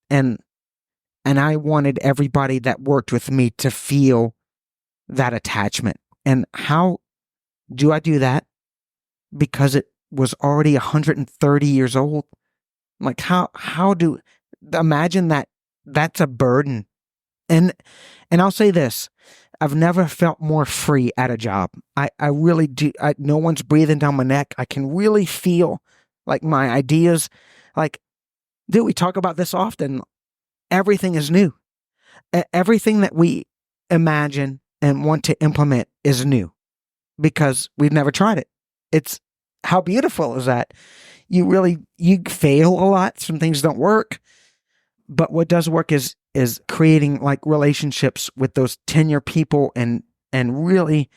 Speaker 2: And I wanted everybody that worked with me to feel that attachment. And how do I do that? Because it was already 130 years old. Like, imagine that that's a burden. And I'll say this, I've never felt more free at a job. I really do. No one's breathing down my neck. I can really feel like my ideas, like, dude, we talk about this often. Everything is new. Everything that we imagine and want to implement is new because we've never tried it. It's, how beautiful is that? You fail a lot. Some things don't work. But what does work is creating like relationships with those tenure people and really,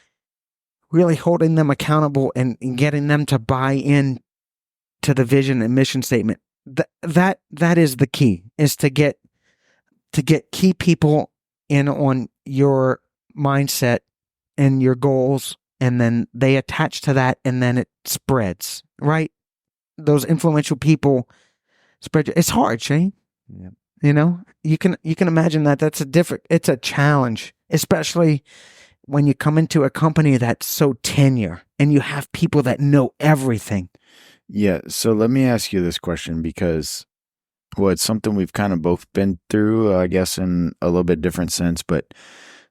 Speaker 2: really holding them accountable and getting them to buy in to the vision and mission statement. That is the key, is to get key people in on your mindset and your goals, and then they attach to that, and then it spreads, right? Those influential people spread. It's hard, Shane.
Speaker 1: Yeah.
Speaker 2: You know, you can imagine that it's a challenge, especially when you come into a company that's so tenure and you have people that know everything.
Speaker 3: Yeah. So let me ask you this question, because, well, it's something we've kind of both been through, I guess, in a little bit different sense. But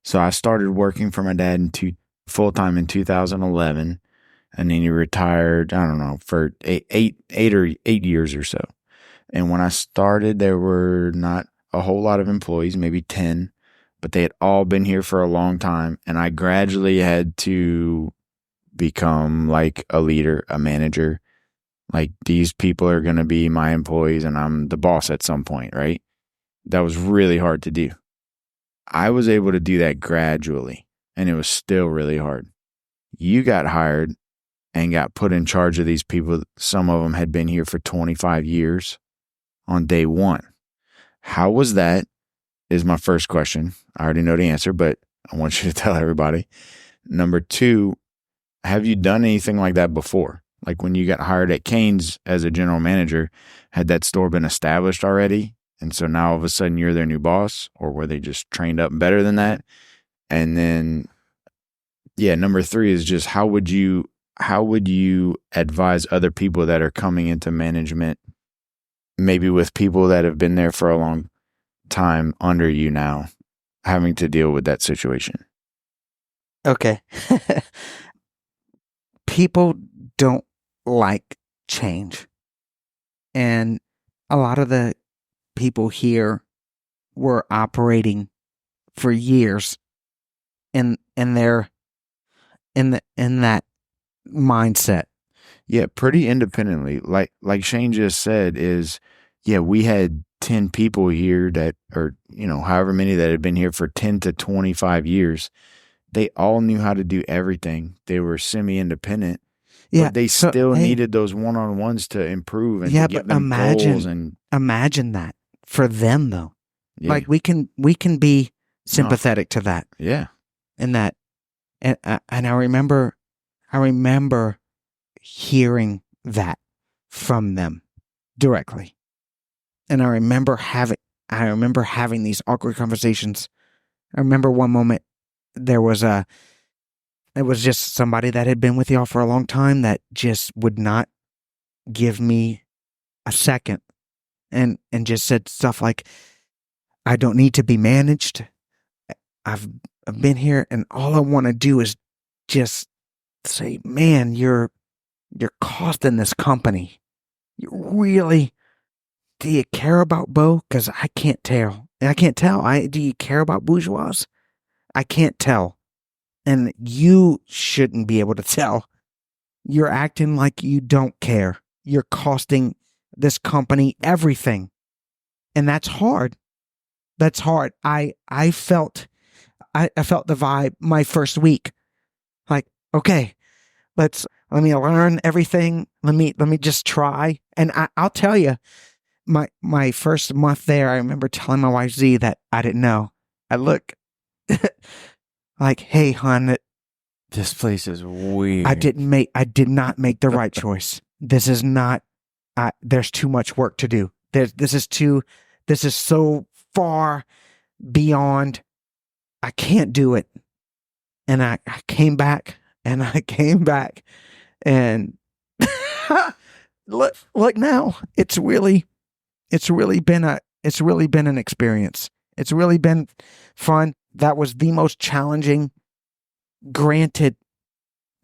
Speaker 3: so I started working for my dad full time in 2011, and then he retired, I don't know, for eight years or so. And when I started, there were not a whole lot of employees, maybe 10, but they had all been here for a long time. And I gradually had to become like a leader, a manager. Like, these people are going to be my employees and I'm the boss at some point, right? That was really hard to do. I was able to do that gradually, and it was still really hard. You got hired and got put in charge of these people. Some of them had been here for 25 years on day one. How was that? Is my first question. I already know the answer, but I want you to tell everybody. Number two, have you done anything like that before? Like, when you got hired at Cane's as a general manager, had that store been established already? And so now all of a sudden you're their new boss, or were they just trained up better than that? And then, yeah, number three is just how would you advise other people that are coming into management, maybe with people that have been there for a long time under you now, having to deal with that situation?
Speaker 2: Okay. People don't like change. And a lot of the people here were operating for years in that mindset.
Speaker 3: Yeah, pretty independently. Like Shane just said, we had 10 people here that, or, however many that had been here for 10 to 25 years. They all knew how to do everything. They were semi-independent.
Speaker 2: Yeah,
Speaker 3: but they still needed those one-on-ones to improve and to give them goals. And
Speaker 2: imagine that for them, though.
Speaker 3: Yeah.
Speaker 2: Like, we can be sympathetic to that.
Speaker 3: Yeah.
Speaker 2: And that, and I remember hearing that from them directly. And I remember having these awkward conversations. I remember one moment it was just somebody that had been with y'all for a long time that just would not give me a second, and just said stuff like, I don't need to be managed. I've been here, and all I want to do is just say, man, you're costing this company. You really, do you care about Beau? Because I can't tell. Do you care about Bourgeois? I can't tell. And you shouldn't be able to tell. You're acting like you don't care. You're costing this company everything. And that's hard. That's hard. I felt the vibe my first week. Like, okay, let me learn everything. Let me just try. And I'll tell you, my first month there, I remember telling my wife Z that I didn't know. I like, hey, hon,
Speaker 3: This place is weird.
Speaker 2: I did not make the right choice. This is not, there's too much work to do. This is so far beyond, I can't do it. And I came back and and look now, it's really been an experience. It's really been fun. That was the most challenging. Granted,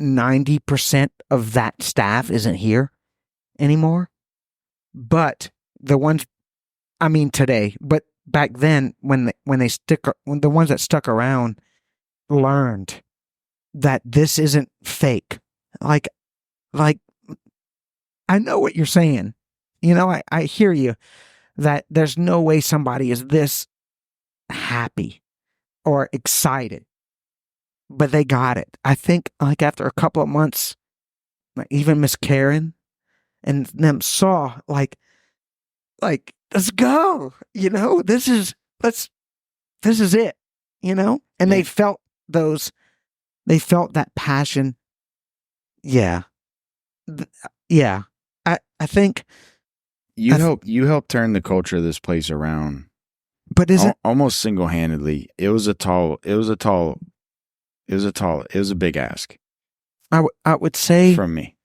Speaker 2: 90% of that staff isn't here anymore, but the ones, I mean today, but back then when the ones that stuck around learned that this isn't fake. Like I know what you're saying. You know, I hear you that there's no way somebody is this happy or excited, but they got it. I think like after a couple of months, like even Miss Karen and them saw like, let's go, you know, this is it, you know, and they felt that passion. Yeah. Yeah. I think
Speaker 3: you helped turn the culture of this place around,
Speaker 2: but
Speaker 3: almost single-handedly. It was a big ask.
Speaker 2: I would say
Speaker 3: from me.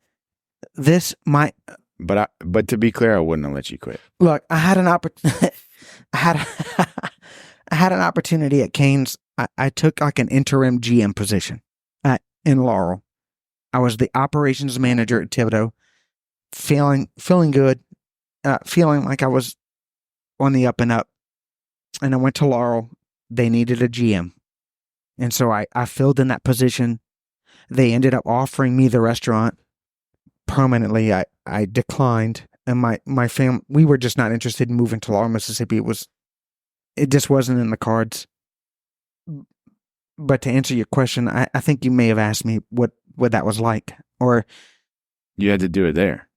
Speaker 2: This might,
Speaker 3: but to be clear, I wouldn't have let you quit.
Speaker 2: Look, I had an opportunity. I had an opportunity at Cane's. I took like an interim GM position in Laurel. I was the operations manager at Thibodaux, feeling good, feeling like I was on the up and up. And I went to Laurel. They needed a GM. And so I filled in that position. They ended up offering me the restaurant permanently. I declined. And my family, we were just not interested in moving to Laurel, Mississippi. It just wasn't in the cards. But to answer your question, I think you may have asked me what that was like. Or
Speaker 3: you had to do it there.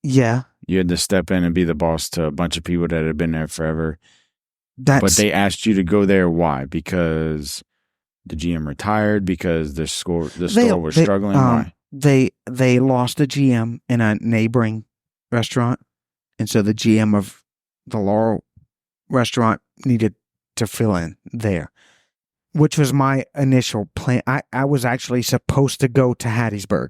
Speaker 2: Yeah.
Speaker 3: You had to step in and be the boss to a bunch of people that had been there forever. But they asked you to go there. Why? Because the GM retired? Because the store was struggling? Why?
Speaker 2: They lost a GM in a neighboring restaurant. And so the GM of the Laurel restaurant needed to fill in there, which was my initial plan. I was actually supposed to go to Hattiesburg.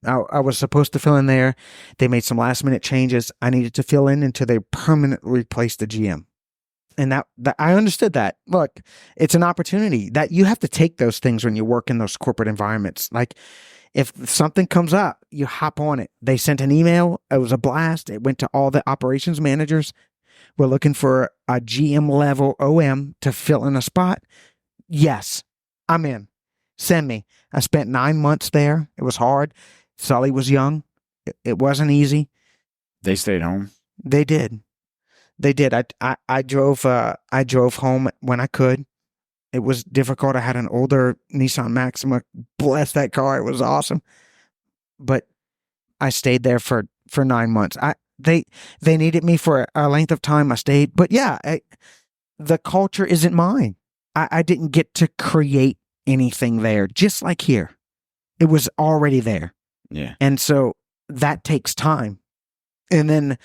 Speaker 2: I was supposed to fill in there. They made some last minute changes. I needed to fill in until they permanently replaced the GM. And that I understood that. Look, it's an opportunity that you have to take those things when you work in those corporate environments. Like if something comes up, you hop on it. They sent an email. It was a blast. It went to all the operations managers. We're looking for a GM level OM to fill in a spot. Yes, I'm in. Send me. I spent 9 months there. It was hard. Sully was young. It wasn't easy.
Speaker 3: They stayed home?
Speaker 2: They did. I drove home when I could. It was difficult. I had an older Nissan Maxima. Bless that car. It was awesome. But I stayed there for 9 months. They needed me for a length of time. I stayed. But yeah, the culture isn't mine. I didn't get to create anything there, just like here. It was already there.
Speaker 3: Yeah.
Speaker 2: And so that takes time. And then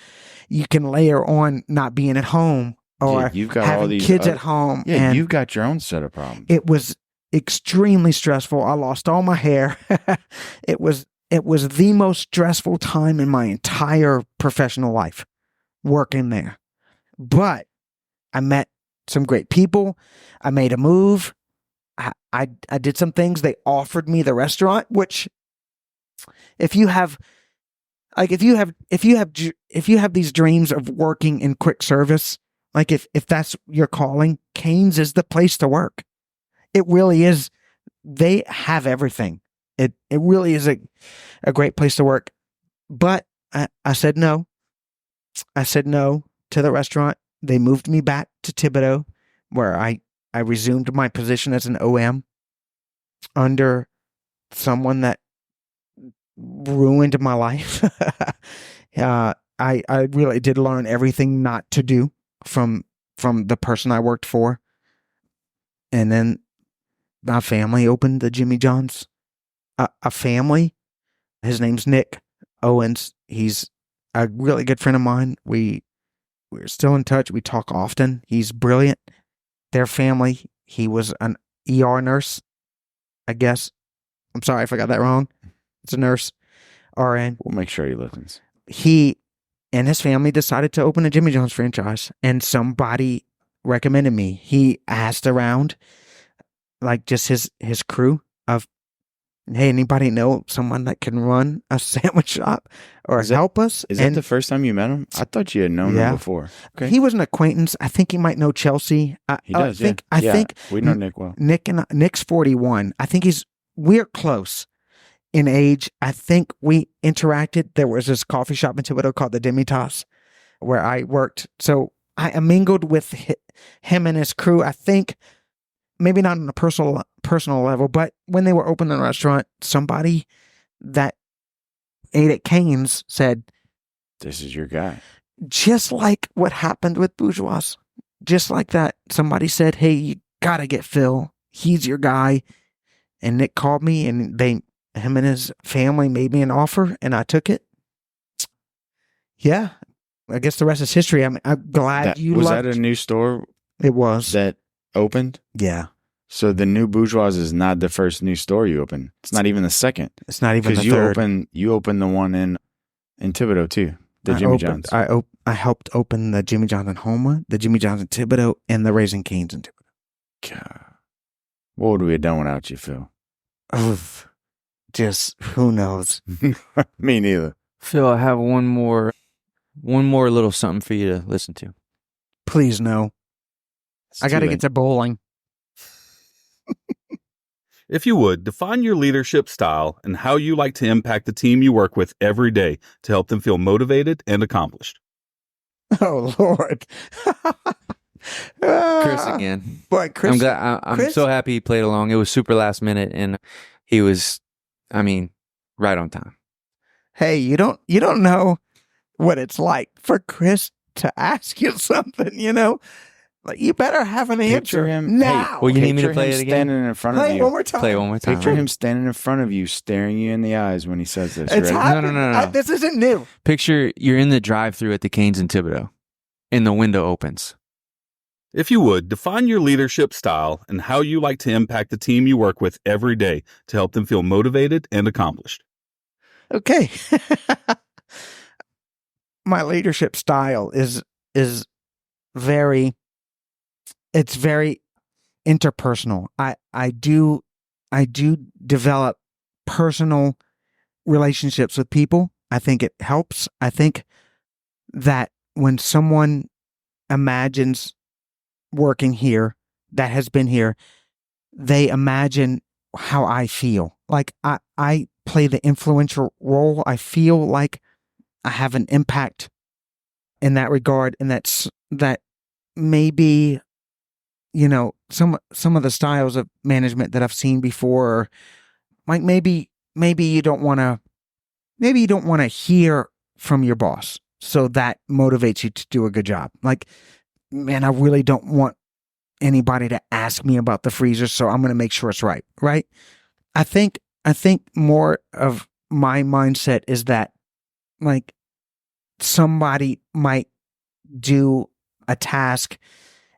Speaker 2: you can layer on not being at home or
Speaker 3: you've got
Speaker 2: having
Speaker 3: all these
Speaker 2: kids at home.
Speaker 3: Yeah,
Speaker 2: and
Speaker 3: you've got your own set of problems.
Speaker 2: it was extremely stressful. I lost all my hair. It was the most stressful time in my entire professional life working there. But I met some great people. I made a move. I did some things. They offered me the restaurant, which if you have these dreams of working in quick service, like if that's your calling, Cane's is the place to work. It really is. They have everything. It really is a great place to work. But I said no. I said no to the restaurant. They moved me back to Thibodaux, where I resumed my position as an OM under someone that ruined my life. I really did learn everything not to do from the person I worked for. And then my family opened the Jimmy John's. A family. His name's Nick Owens. He's a really good friend of mine. We're still in touch. We talk often. He's brilliant. Their family. He was an ER nurse, I guess. I'm sorry if I got that wrong. It's a nurse. RN.
Speaker 3: We'll make sure he listens.
Speaker 2: He and his family decided to open a Jimmy John's franchise, and somebody recommended me. He asked around, like just his crew of, hey, anybody know someone that can run a sandwich shop or help us?
Speaker 3: Is that the first time you met him? I thought you had known him before. Okay.
Speaker 2: He was an acquaintance. I think he might know Chelsea.
Speaker 3: He does.
Speaker 2: I think
Speaker 3: we know Nick well.
Speaker 2: Nick's 41. I think we're close in age. I think we interacted. There was this coffee shop in Thibodaux called the Demi-Tasse where I worked. So I mingled with him and his crew. I think maybe not on a personal level, but when they were opening the restaurant, somebody that ate at Cane's said,
Speaker 3: "This is your guy."
Speaker 2: Just like what happened with Bourgeois. Just like that. Somebody said, hey, you gotta get Phil. He's your guy. And Nick called me, and him and his family made me an offer, and I took it. Yeah. I guess the rest is history. I'm glad you
Speaker 3: was
Speaker 2: loved.
Speaker 3: that a new store
Speaker 2: It was.
Speaker 3: that opened?
Speaker 2: Yeah.
Speaker 3: So the new Bourgeois is not the first new store you opened. It's not even the second.
Speaker 2: It's not even the
Speaker 3: Because
Speaker 2: third.
Speaker 3: you opened the one in Thibodaux too. The Jimmy John's.
Speaker 2: I helped open the Jimmy John's in Houma, the Jimmy John's in Thibodaux, and the Raising Cane's in Thibodaux.
Speaker 3: God. What would we have done without you, Phil?
Speaker 2: Oof. Just who knows?
Speaker 3: Me neither.
Speaker 1: Phil, I have one more little something for you to listen to.
Speaker 2: Please no. I got to get to bowling.
Speaker 4: If you would, define your leadership style and how you like to impact the team you work with every day to help them feel motivated and accomplished.
Speaker 2: Oh, Lord.
Speaker 1: Chris again.
Speaker 2: Boy, Chris.
Speaker 1: I'm glad. I'm
Speaker 2: Chris?
Speaker 1: so happy he played along. It was super last minute, and he was, right on time.
Speaker 2: Hey, you don't know what it's like for Chris to ask you something, Like, you better have an answer
Speaker 3: Picture him
Speaker 2: now.
Speaker 3: Hey,
Speaker 1: Well, you need me to
Speaker 3: picture
Speaker 1: play
Speaker 3: him
Speaker 1: it again?
Speaker 3: standing in front
Speaker 2: Play
Speaker 3: of
Speaker 2: it
Speaker 3: you.
Speaker 2: one more time.
Speaker 1: Play it one more time.
Speaker 3: Picture him standing in front of you, staring you in the eyes when he says this.
Speaker 2: It's
Speaker 3: Ready?
Speaker 2: happened.
Speaker 1: No.
Speaker 2: This isn't new.
Speaker 1: Picture you're in the drive-thru at the Cane's in Thibodaux, and the window opens.
Speaker 4: If you would, define your leadership style and how you like to impact the team you work with every day to help them feel motivated and accomplished.
Speaker 2: Okay. My leadership style is very interpersonal. I do develop personal relationships with people. I think it helps. I think that when someone imagines working here, that has been here, they imagine how I feel. Like I play the influential role. I feel like I have an impact in that regard, and that maybe, some of the styles of management that I've seen before, are like maybe you don't want to hear from your boss, so that motivates you to do a good job. Like, man, I really don't want anybody to ask me about the freezer, so I'm going to make sure it's right. Right? I think more of my mindset is that, like, somebody might do a task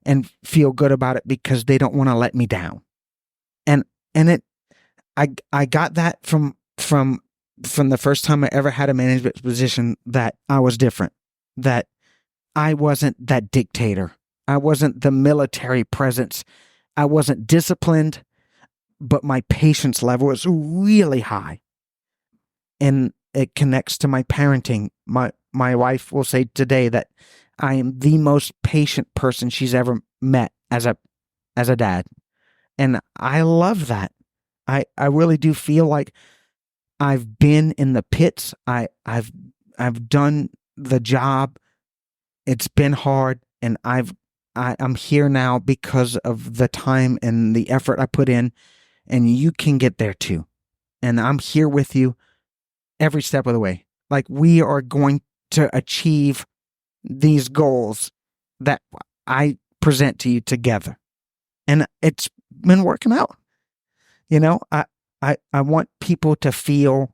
Speaker 2: and feel good about it because they don't want to let me down. And I got that from the first time I ever had a management position, that I was different, that I wasn't that dictator. I wasn't the military presence. I wasn't disciplined, but my patience level is really high. And it connects to my parenting. My wife will say today that I am the most patient person she's ever met as a dad. And I love that. I really do feel like I've been in the pits. I've done the job. It's been hard, and I'm here now because of the time and the effort I put in, and you can get there too. And I'm here with you every step of the way. Like, we are going to achieve these goals that I present to you together. And it's been working out. You know, I want people to feel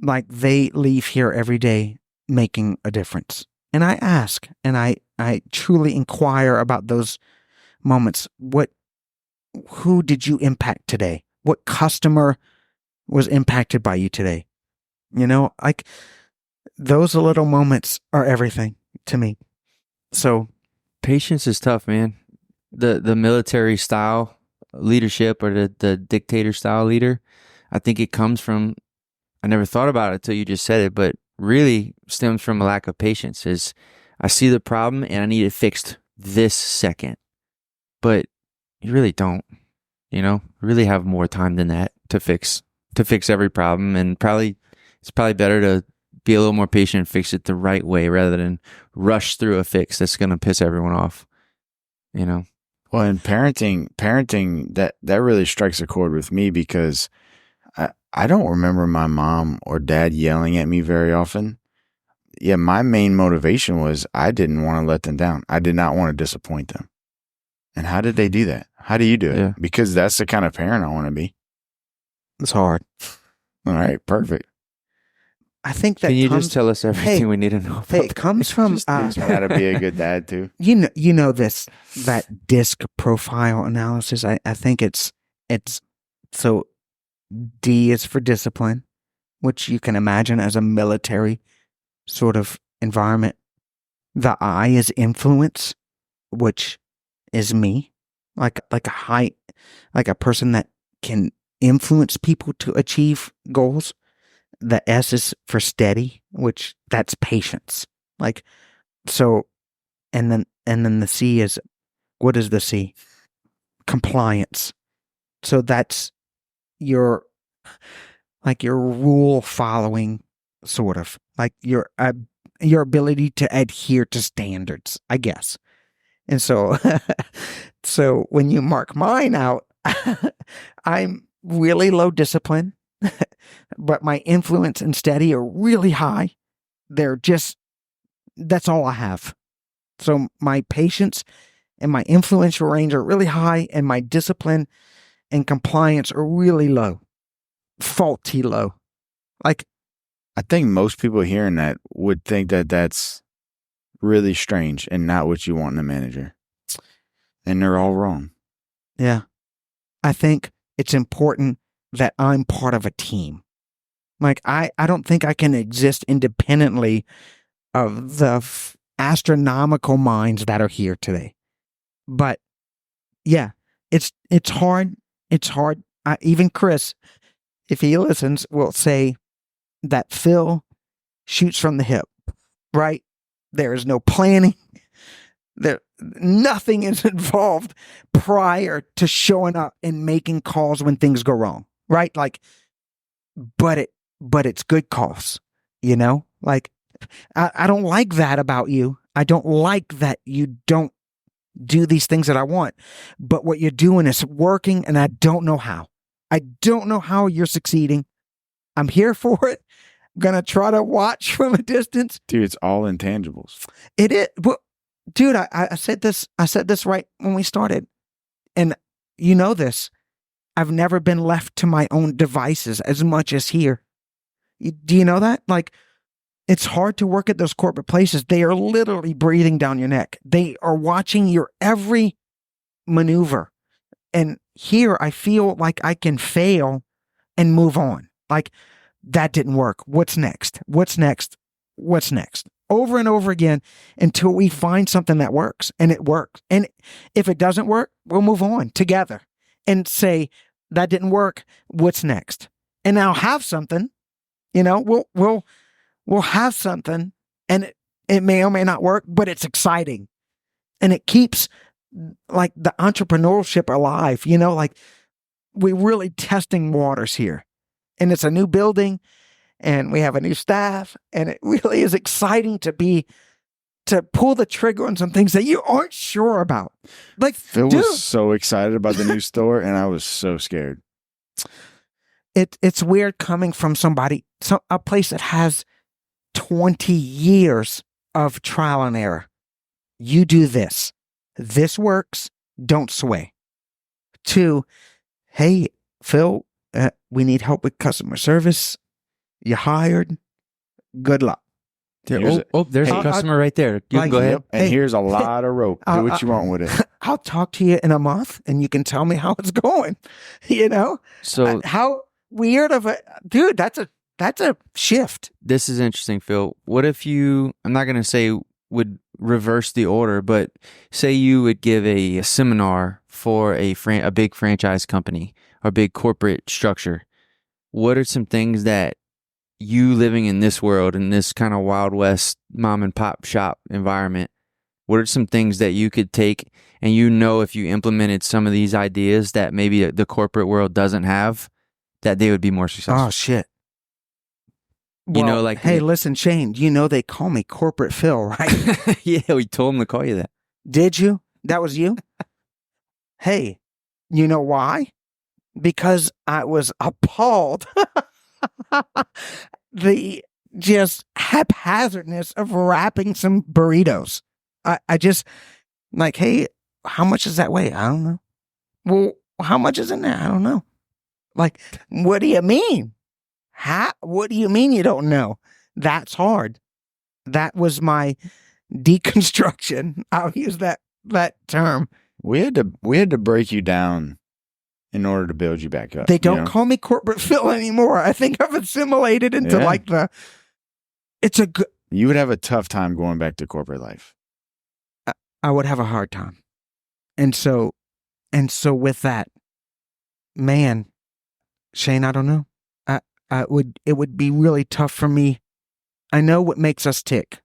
Speaker 2: like they leave here every day making a difference. And I ask, and I truly inquire about those moments. Who did you impact today? What customer was impacted by you today? You know, like those little moments are everything to me. So
Speaker 1: Patience is tough, man. The military style leadership or the dictator style leader, I think it comes from, I never thought about it till you just said it, but really stems from a lack of patience. Is I see the problem and I need it fixed this second. But you really don't, really have more time than that to fix every problem. And it's probably better to be a little more patient and fix it the right way rather than rush through a fix that's going to piss everyone off,
Speaker 3: Well, in parenting that really strikes a chord with me because I don't remember my mom or dad yelling at me very often. Yeah, my main motivation was I didn't want to let them down. I did not want to disappoint them. And how did they do that? How do you do it?
Speaker 1: Yeah.
Speaker 3: Because that's the kind of parent I want to be.
Speaker 2: it's hard.
Speaker 3: All right, perfect.
Speaker 2: I think that
Speaker 1: Can you just tell us everything we need to know?
Speaker 2: Hey, it comes from
Speaker 3: Just gotta be a good dad too.
Speaker 2: you know that disc profile analysis. I think it's so D is for discipline, which you can imagine as a military sort of environment. The I is influence, which is me, like a person that can influence people to achieve goals. The S is for steady, which that's patience. Like, so, and then the C is, what is the C? Compliance. So that's your rule following, sort of like your ability to adhere to standards, I guess. And so, so when you mark mine out, I'm really low discipline. But my influence and steady are really high. That's all I have. So my patience and my influential range are really high, and my discipline and compliance are really low. Faulty low. Like,
Speaker 3: I think most people hearing that would think that that's really strange and not what you want in a manager. And they're all wrong.
Speaker 2: yeah. I think it's important that I'm part of a team. Like, I don't think I can exist independently of the astronomical minds that are here today. But yeah, it's hard. It's hard. Even Chris, if he listens, will say that Phil shoots from the hip, right? There is no planning. Nothing is involved prior to showing up and making calls when things go wrong, right? Like, but it's good calls, Like, I don't like that about you. I don't like that you don't do these things that I want. But what you're doing is working, and I don't know how. I don't know how you're succeeding. I'm here for it. I'm gonna try to watch from a distance.
Speaker 3: Dude, it's all intangibles.
Speaker 2: It is. Well, dude, I said this. I said this right when we started, and you know this. I've never been left to my own devices as much as here. Do you know that? Like, it's hard to work at those corporate places. They are literally breathing down your neck. They are watching your every maneuver. And here I feel like I can fail and move on. Like, that didn't work. What's next? What's next? What's next? Over and over again until we find something that works, and it works. And if it doesn't work, we'll move on together and say, that didn't work. What's next? And I'll have something, we'll have something, and it may or may not work, but it's exciting. And it keeps like the entrepreneurship alive, like we're really testing waters here. And it's a new building, and we have a new staff, and it really is exciting to pull the trigger on some things that you aren't sure about. Like,
Speaker 3: Phil
Speaker 2: dude,
Speaker 3: was so excited about the new store, and I was so scared.
Speaker 2: It's weird coming from a place that has 20 years of trial and error. You do this. This works. Don't sway. 2, hey, Phil, we need help with customer service. You hired. Good luck.
Speaker 3: Here's
Speaker 1: There's a customer right there. You can go ahead.
Speaker 3: And here's a lot of rope. Do what you want with it.
Speaker 2: I'll talk to you in a month and you can tell me how it's going.
Speaker 1: So
Speaker 2: how weird of a dude, that's a shift.
Speaker 1: this is interesting, Phil. What if you, I'm not going to say would reverse the order, but say you would give a seminar for a big franchise company or big corporate structure. What are some things that you living in this world, in this kind of Wild West mom and pop shop environment, what are some things that you could take and if you implemented some of these ideas that maybe the corporate world doesn't have, that they would be more successful?
Speaker 2: Oh, shit.
Speaker 1: Well,
Speaker 2: hey, listen, Shane, they call me Corporate Phil, right?
Speaker 1: Yeah, we told them to call you that.
Speaker 2: Did you? That was you? Hey, you know why? Because I was appalled. The just haphazardness of wrapping some burritos. I just hey, how much does that weigh? I don't know. Well, how much is in there? I don't know. What do you mean? What do you mean you don't know? That's hard. That was my deconstruction. I'll use that term.
Speaker 3: We had to break you down in order to build you back up.
Speaker 2: They don't call me Corporate Phil anymore. I think I've assimilated into it's a good.
Speaker 3: You would have a tough time going back to corporate life.
Speaker 2: I would have a hard time. And so with that, man, Shane, I don't know. It would be really tough for me. I know what makes us tick.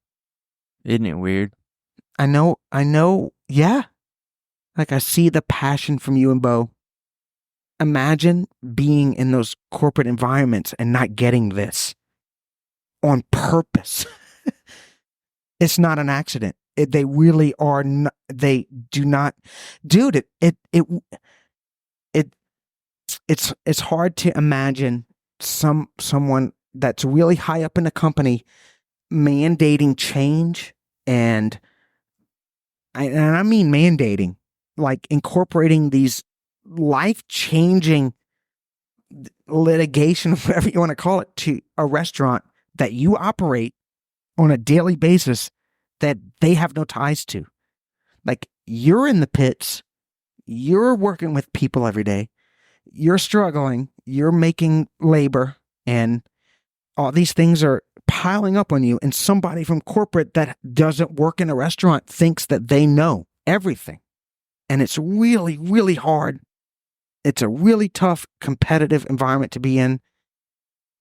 Speaker 1: Isn't it weird?
Speaker 2: I know, yeah. I see the passion from you and Beau. Imagine being in those corporate environments and not getting this on purpose. It's not an accident. They really are. They do not, dude. It's hard to imagine someone that's really high up in a company mandating change, and I mean mandating, incorporating these life-changing litigation, whatever you want to call it, to a restaurant that you operate on a daily basis that they have no ties to. You're in the pits, you're working with people every day, you're struggling, you're making labor, and all these things are piling up on you, and somebody from corporate that doesn't work in a restaurant thinks that they know everything. And it's really, really hard. It's a really tough, competitive environment to be in.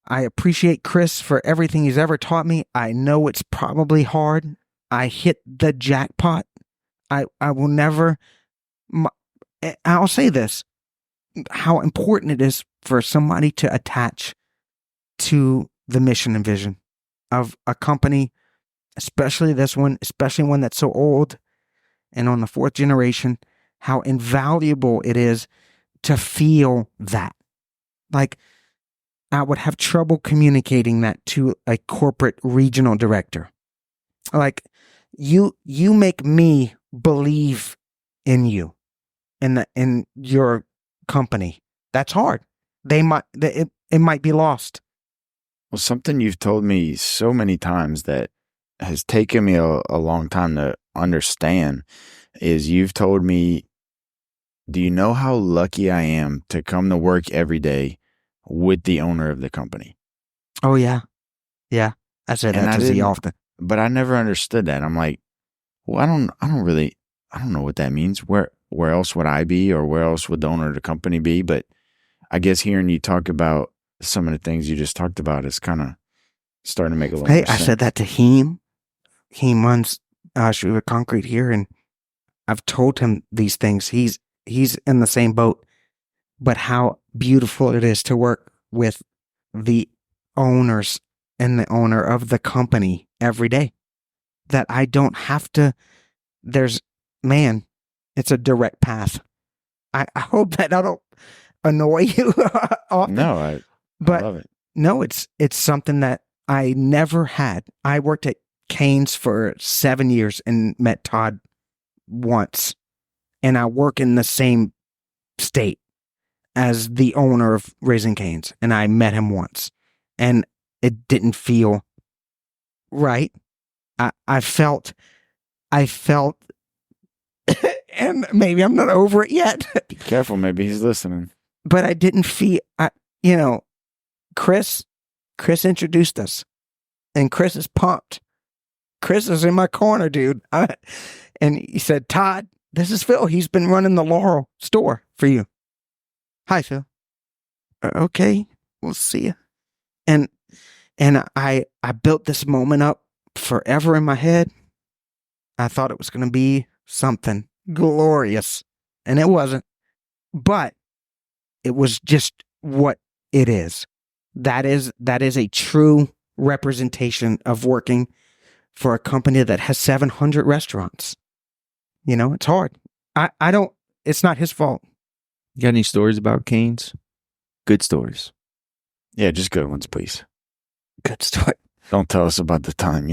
Speaker 2: I appreciate Chris for everything he's ever taught me. I know it's probably hard. I hit the jackpot. I will never... I'll say this, how important it is for somebody to attach to the mission and vision of a company, especially this one, especially one that's so old and on the fourth generation, how invaluable it is to feel that. I would have trouble communicating that to a corporate regional director. You make me believe in you, in your company. That's hard. It might be lost.
Speaker 3: Well, something you've told me so many times that has taken me a long time to understand is you've told me, do you know how lucky I am to come to work every day with the owner of the company?
Speaker 2: Oh, yeah. Yeah. I said that to Z often.
Speaker 3: But I never understood that. I'm like, well, I don't know what that means. Where else would I be, or where else would the owner of the company be? But I guess hearing you talk about some of the things you just talked about is kind of starting to make a little more sense.
Speaker 2: I said that to Heem. Heem runs Sugar Concrete here, and I've told him these things. He's in the same boat, but how beautiful it is to work with the owners and the owner of the company every day. That I don't have to, it's a direct path. I hope that I don't annoy you often.
Speaker 3: No, I love it.
Speaker 2: No, it's something that I never had. I worked at Cane's for 7 years and met Todd once, and I work in the same state. as the owner of Raising Cane's, and I met him once, and it didn't feel right. I felt, and maybe I'm not over it yet.
Speaker 3: Be careful, maybe he's listening.
Speaker 2: But I didn't feel, Chris introduced us, and Chris is pumped. Chris is in my corner, dude. And he said, Todd, this is Phil. He's been running the Laurel store for you. Hi, Phil. Okay, we'll see you. And I built this moment up forever in my head. I thought it was going to be something glorious, and it wasn't. But it was just what it is. That is a true representation of working for a company that has 700 restaurants. It's hard. I don't, it's not his fault.
Speaker 1: You got any stories about Cane's? Good stories.
Speaker 3: Yeah, just good ones, please.
Speaker 2: Good story.
Speaker 3: Don't tell us about the time,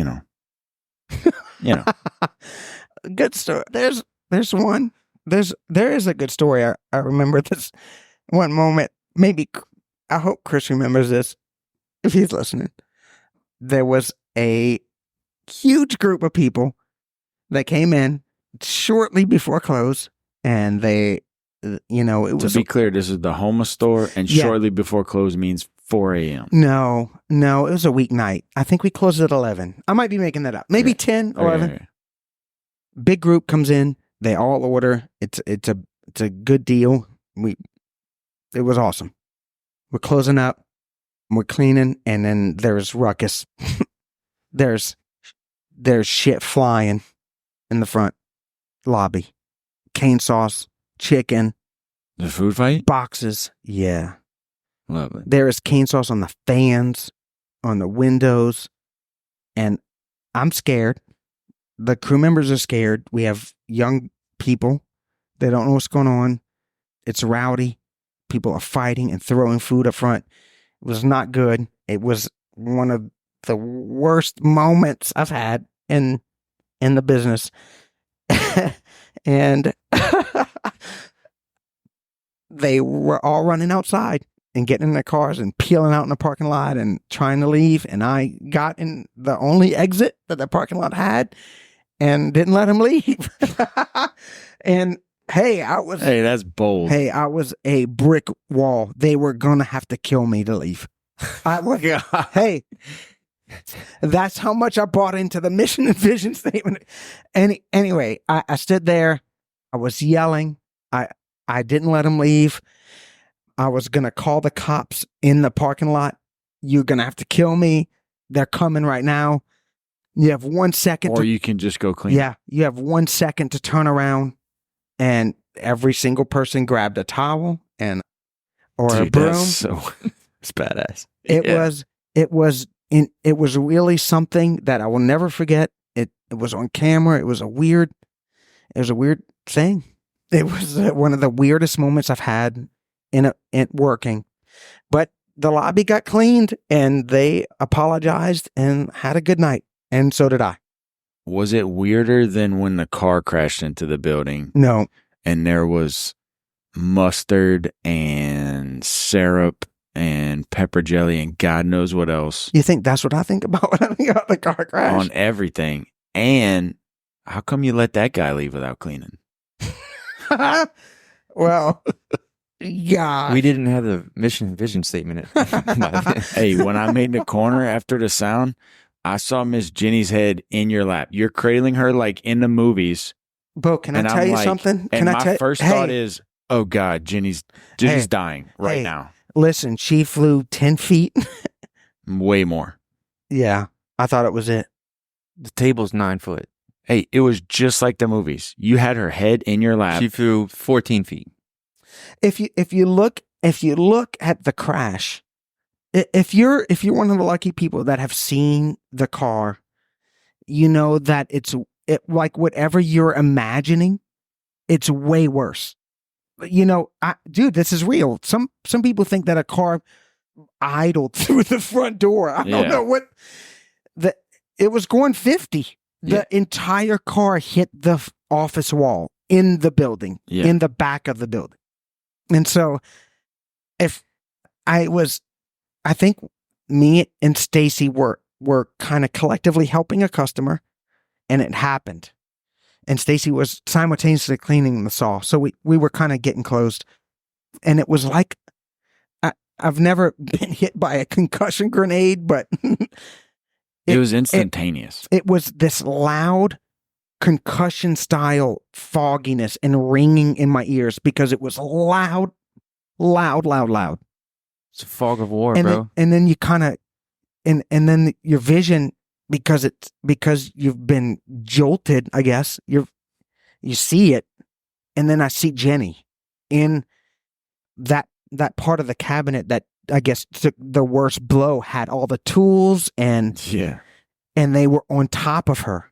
Speaker 2: Good story. There's one. There is a good story. I remember this one moment. Maybe, I hope Chris remembers this if he's listening. There was a huge group of people that came in shortly before close, and they, it was.
Speaker 3: To be clear, this is the Homa store, and shortly before close means 4 a.m.
Speaker 2: No, it was a weeknight. I think we closed at 11. I might be making that up. Maybe 10, 11.
Speaker 3: Yeah.
Speaker 2: Big group comes in. They all order. It's a good deal. It was awesome. We're closing up. We're cleaning, and then there's ruckus. there's shit flying in the front lobby. Cane sauce, chicken.
Speaker 3: The food fight?
Speaker 2: Boxes. Yeah.
Speaker 3: Lovely.
Speaker 2: There is cane sauce on the fans, on the windows, and I'm scared. The crew members are scared. We have young people. They don't know what's going on. It's rowdy. People are fighting and throwing food up front. It was not good. It was one of the worst moments I've had in the business. And they were all running outside and getting in their cars and peeling out in the parking lot and trying to leave. And I got in the only exit that the parking lot had and didn't let them leave. And hey,
Speaker 3: that's bold.
Speaker 2: Hey, I was a brick wall. They were going to have to kill me to leave. Hey, that's how much I bought into the mission and vision statement. Anyway, I stood there. I was yelling. I didn't let them leave. I was going to call the cops in the parking lot. You're going to have to kill me. They're coming right now. You have 1 second.
Speaker 3: Or you can just go clean.
Speaker 2: Yeah. You have 1 second to turn around. And every single person grabbed a towel or a broom.
Speaker 1: It's badass.
Speaker 2: It was really something that I will never forget. It was on camera. It was a weird thing. It was one of the weirdest moments I've had in working. But the lobby got cleaned, and they apologized and had a good night, and so did I.
Speaker 3: Was it weirder than when the car crashed into the building?
Speaker 2: No.
Speaker 3: And there was mustard and syrup and pepper jelly and God knows what else.
Speaker 2: You think that's what I think about when I think about the car crash?
Speaker 3: On everything. And how come you let that guy leave without cleaning?
Speaker 2: Well, yeah.
Speaker 1: We didn't have the mission and vision statement.
Speaker 3: Hey, when I made the corner after the sound, I saw Miss Jenny's head in your lap. You're cradling her like in the movies.
Speaker 2: Bo, can I tell you something?
Speaker 3: My first thought is, oh God, Jenny's dying right now.
Speaker 2: Listen, she flew 10 feet.
Speaker 3: Way more.
Speaker 2: Yeah, I thought it was it.
Speaker 1: The table's 9 foot.
Speaker 3: Hey, it was just like the movies. You had her head in your lap.
Speaker 1: She flew 14 feet.
Speaker 2: If you look at the crash, if you're one of the lucky people that have seen the car, you know that it like whatever you're imagining, it's way worse. Dude, this is real. Some people think that a car idled through the front door. I don't know what it was going 50. The entire car hit the office wall in the building, in the back of the building. And so if I think me and Stacy were kind of collectively helping a customer, and it happened. And Stacy was simultaneously cleaning the saw. So we were kind of getting closed. And it was like, I've never been hit by a concussion grenade, but
Speaker 3: it was instantaneous.
Speaker 2: It was this loud concussion style fogginess and ringing in my ears because it was loud.
Speaker 1: It's a fog of war,
Speaker 2: and
Speaker 1: bro.
Speaker 2: Then you kind of, and then your vision, because you've been jolted, I guess, you see it. And then I see Jenny in that part of the cabinet that I guess took the worst blow, had all the tools and they were on top of her.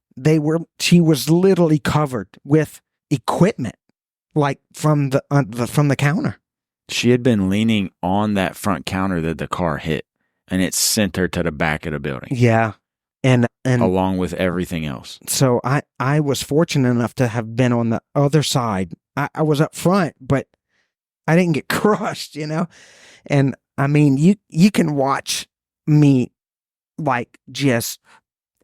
Speaker 2: She was literally covered with equipment, like from the counter.
Speaker 3: She had been leaning on that front counter that the car hit, and it sent her to the back of the building.
Speaker 2: Yeah. And
Speaker 3: along with everything else.
Speaker 2: So I was fortunate enough to have been on the other side. I was up front, but I didn't get crushed, you know? And I mean, you can watch me like just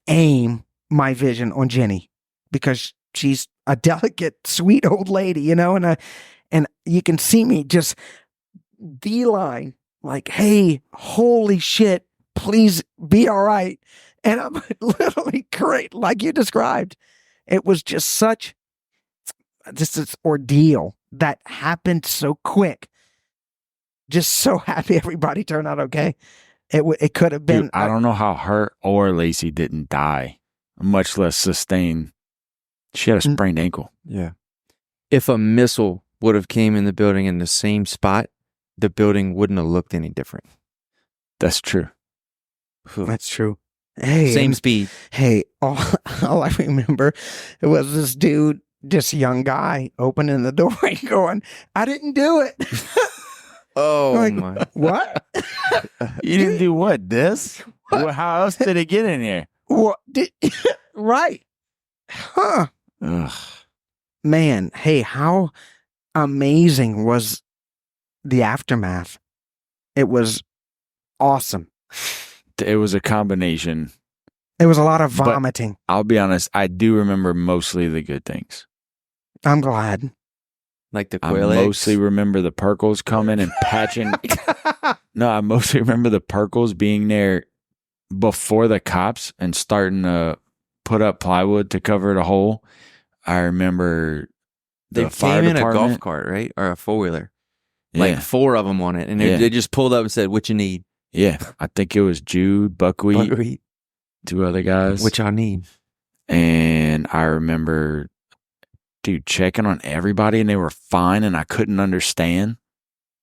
Speaker 2: aim my vision on Jenny because she's a delicate, sweet old lady, you know? And you can see me just beeline like, hey, holy shit, please be all right. And I'm literally great, like you described. It was just this ordeal that happened so quick. Just so happy everybody turned out okay. It could have been.
Speaker 3: Dude, I don't know how her or Lacey didn't die, much less sustain. She had a sprained ankle.
Speaker 1: Yeah. If a missile would have came in the building in the same spot, the building wouldn't have looked any different.
Speaker 3: That's true.
Speaker 2: That's true. Hey,
Speaker 1: same speed.
Speaker 2: Hey, all I remember it was this dude, this young guy, opening the door and going, "I didn't do it."
Speaker 1: Oh
Speaker 2: like,
Speaker 1: my!
Speaker 2: What?
Speaker 3: You didn't do what? This? Well, how else did it get in here?
Speaker 2: What? Right? Huh?
Speaker 3: Ugh.
Speaker 2: Man, hey, how amazing was the aftermath? It was awesome.
Speaker 3: It was a combination.
Speaker 2: It was a lot of vomiting.
Speaker 3: But I'll be honest, I do remember mostly the good things.
Speaker 2: I'm glad.
Speaker 1: Like the
Speaker 3: I
Speaker 1: quail eggs?
Speaker 3: mostly remember the Perkles coming and patching. No, I mostly remember the Perkles being there before the cops and starting to put up plywood to cover the hole. I remember
Speaker 1: they
Speaker 3: fire
Speaker 1: came in
Speaker 3: department.
Speaker 1: a golf cart, right? Or a four-wheeler.
Speaker 3: Yeah.
Speaker 1: Like 4 of them on it. And they just pulled up and said, "What you need?"
Speaker 3: Yeah, I think it was Jude, Buckwheat, 2 other guys.
Speaker 1: Which I need.
Speaker 3: And I remember, dude, checking on everybody and they were fine and I couldn't understand.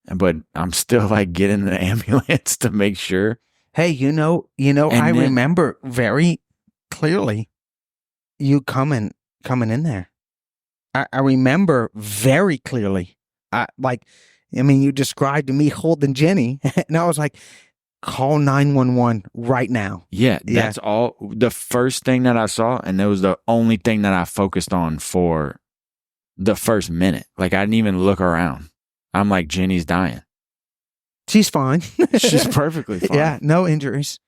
Speaker 3: But I'm still like getting in the ambulance to make sure.
Speaker 2: Hey, you know, I remember very clearly you coming in there. I remember very clearly. You described me holding Jenny, and I was like, call 911 right now.
Speaker 3: Yeah, that's all. The first thing that I saw, and that was the only thing that I focused on for the first minute. Like, I didn't even look around. I'm like, Jenny's dying.
Speaker 2: She's fine.
Speaker 3: She's perfectly fine.
Speaker 2: Yeah, no injuries.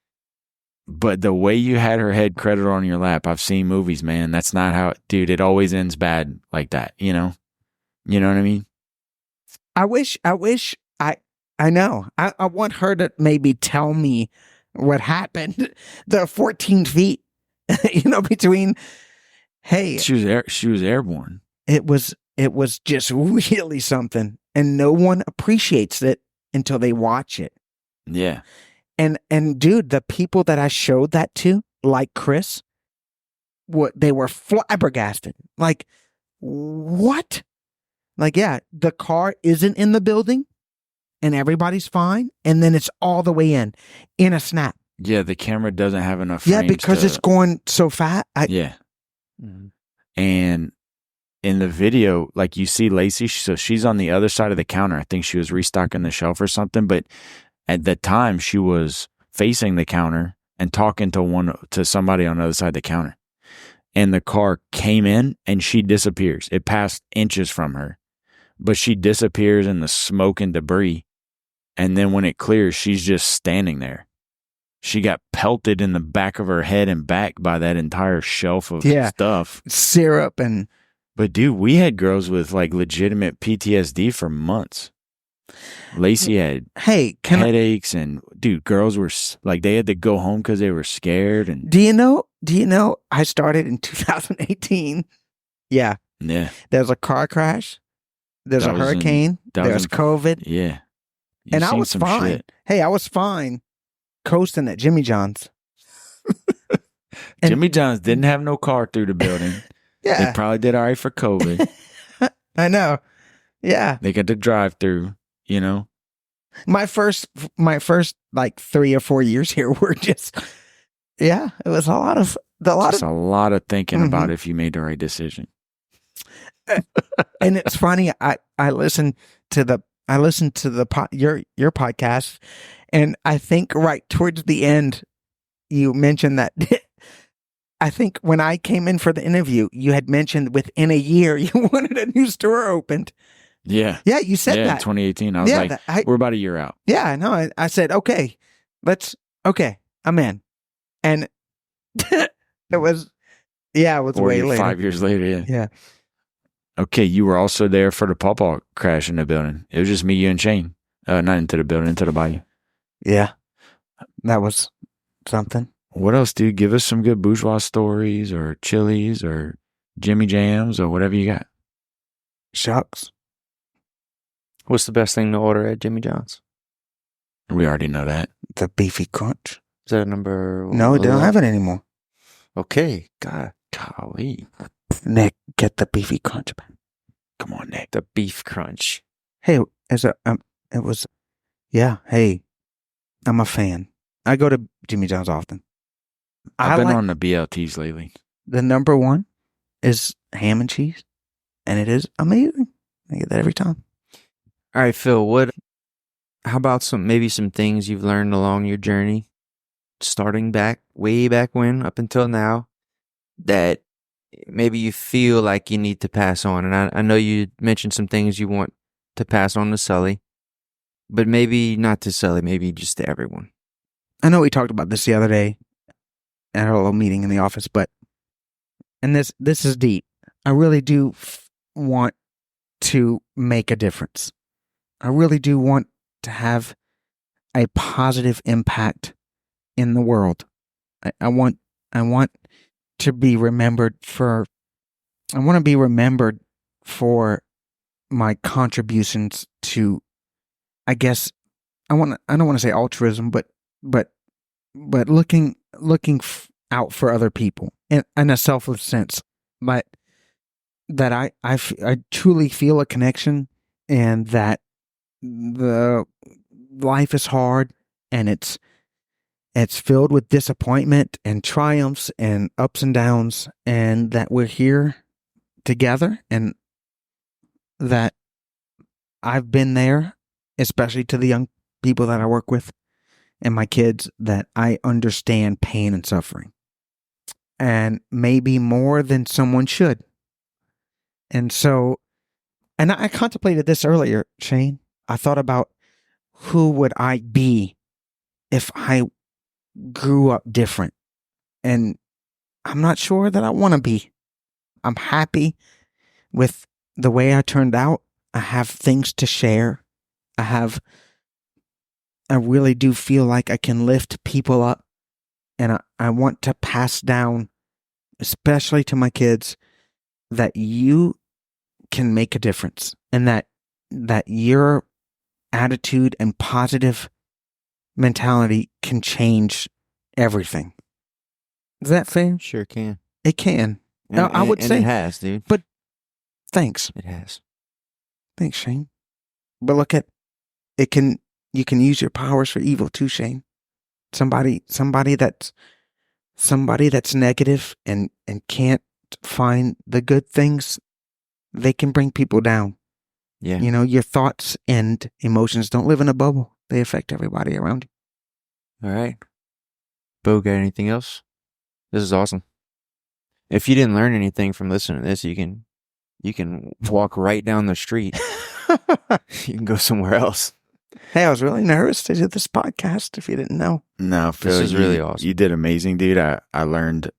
Speaker 3: But the way you had her head cradled on your lap, I've seen movies, man. That's not how, dude, it always ends bad like that, you know? You know what I mean?
Speaker 2: I know. I want her to maybe tell me what happened. The 14 feet, between. Hey,
Speaker 3: she was airborne.
Speaker 2: It was just really something, and no one appreciates it until they watch it.
Speaker 3: Yeah.
Speaker 2: And dude, the people that I showed that to, like Chris, they were flabbergasted. Like, what? Like, yeah, the car isn't in the building and everybody's fine. And then it's all the way in a snap.
Speaker 3: Yeah, the camera doesn't have enough frames.
Speaker 2: Yeah, because it's going so fast.
Speaker 3: Yeah. Mm-hmm. And in the video, like you see Lacey, so she's on the other side of the counter. I think she was restocking the shelf or something. But at the time, she was facing the counter and talking to somebody on the other side of the counter. And the car came in and she disappears. It passed inches from her. But she disappears in the smoke and debris. And then when it clears, she's just standing there. She got pelted in the back of her head and back by that entire shelf of stuff.
Speaker 2: Syrup and...
Speaker 3: But dude, we had girls with like legitimate PTSD for months. Lacey had headaches and dude, girls were like, they had to go home because they were scared. And
Speaker 2: do you know, I started in 2018. Yeah.
Speaker 3: Yeah.
Speaker 2: There's a car crash. There's a hurricane. There's COVID.
Speaker 3: Yeah.
Speaker 2: And I was fine. Shit. Hey, I was fine coasting at Jimmy John's.
Speaker 3: Jimmy John's didn't have no car through the building.
Speaker 2: Yeah.
Speaker 3: They probably did all right for COVID.
Speaker 2: I know. Yeah.
Speaker 3: They got to drive through, you know.
Speaker 2: My first like 3 or 4 years here were just, it was a lot of thinking
Speaker 3: about if you made the right decision.
Speaker 2: And it's funny. I listened to your podcast, and I think right towards the end, you mentioned that. I think when I came in for the interview, you had mentioned within a year you wanted a new store opened.
Speaker 3: Yeah.
Speaker 2: Yeah, you said that.
Speaker 3: In 2018. I was like, we're about a year out.
Speaker 2: Yeah, I know. I said, okay, I'm in. And it was way later.
Speaker 3: 5 years later, yeah.
Speaker 2: Yeah.
Speaker 3: Okay, you were also there for the pawpaw crash in the building. It was just me, you, and Shane. Not into the building, into the bayou.
Speaker 2: Yeah. That was something.
Speaker 3: What else, dude? Give us some good bourgeois stories or chilies or Jimmy Jams or whatever you got.
Speaker 2: Shucks.
Speaker 1: What's the best thing to order at Jimmy John's?
Speaker 3: We already know that.
Speaker 2: The beefy crunch.
Speaker 1: Is that number?
Speaker 2: No, they don't have it anymore.
Speaker 1: Okay. Golly.
Speaker 2: Nick, get the beefy crunch back.
Speaker 3: Come on, Nick.
Speaker 1: The beef crunch.
Speaker 2: Hey, hey, I'm a fan. I go to Jimmy John's often.
Speaker 3: I've been on the BLTs lately.
Speaker 2: The number one is ham and cheese, and it is amazing. I get that every time.
Speaker 1: All right, Phil, how about some things you've learned along your journey, starting way back when, up until now, that maybe you feel like you need to pass on? And I know you mentioned some things you want to pass on to Sully, but maybe not to Sully, maybe just to everyone.
Speaker 2: I know we talked about this the other day at our little meeting in the office, and this is deep. I really do want to make a difference. I really do want to have a positive impact in the world. I want to be remembered for. I want to be remembered for my contributions to. I guess I don't want to say altruism, but looking out for other people in a selfless sense, but that I truly feel a connection, and that the life is hard, and it's filled with disappointment and triumphs and ups and downs, and that we're here together, and that I've been there, especially to the young people that I work with and my kids, that I understand pain and suffering, and maybe more than someone should. And so, and I contemplated this earlier, Shane. I thought about who would I be if I grew up different. And I'm not sure that I want to be. I'm happy with the way I turned out. I have things to share. I really do feel like I can lift people up, and I want to pass down, especially to my kids, that you can make a difference, and that your attitude and positive mentality can change everything. Is that fair?
Speaker 1: Sure can.
Speaker 2: It can. I would say
Speaker 1: it has, dude.
Speaker 2: But thanks.
Speaker 1: It has.
Speaker 2: Thanks, Shane. But look at it. You can use your powers for evil too, Shane. Somebody that's negative and can't find the good things, they can bring people down.
Speaker 1: Yeah.
Speaker 2: You know, your thoughts and emotions don't live in a bubble. They affect everybody around you.
Speaker 1: All right. Bo, got anything else? This is awesome. If you didn't learn anything from listening to this, you can walk right down the street. You can go somewhere else.
Speaker 2: Hey, I was really nervous to do this podcast, if you didn't know.
Speaker 3: No, Phil,
Speaker 1: is really awesome.
Speaker 3: You did amazing, dude. I learned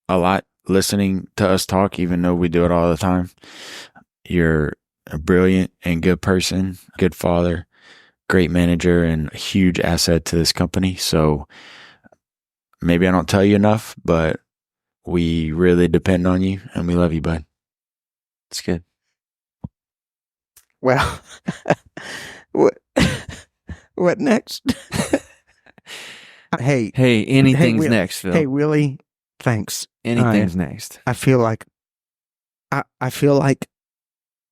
Speaker 3: a lot listening to us talk, even though we do it all the time. You're a brilliant and good person, good father, great manager, and a huge asset to this company. So maybe I don't tell you enough, but we really depend on you and we love you, bud.
Speaker 1: It's good.
Speaker 2: Well, what next? Hey,
Speaker 1: Anything's
Speaker 2: Will-
Speaker 1: next, Phil.
Speaker 2: hey, Willie, thanks.
Speaker 1: Anything's next.
Speaker 2: I feel like I feel like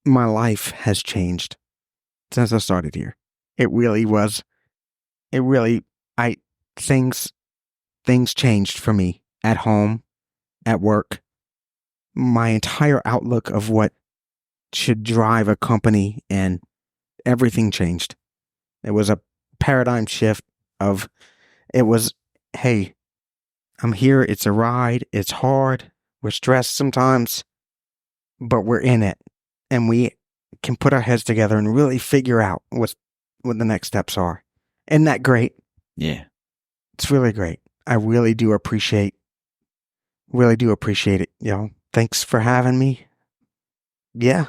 Speaker 2: my life has changed since I started here. It really was. Things changed for me at home, at work. My entire outlook of what should drive a company and everything changed. It was a paradigm shift of, hey, I'm here. It's a ride. It's hard. We're stressed sometimes, but we're in it. And we can put our heads together and really figure out what the next steps are. Isn't that great?
Speaker 3: Yeah.
Speaker 2: It's really great. I really do appreciate it. Thanks for having me. Yeah.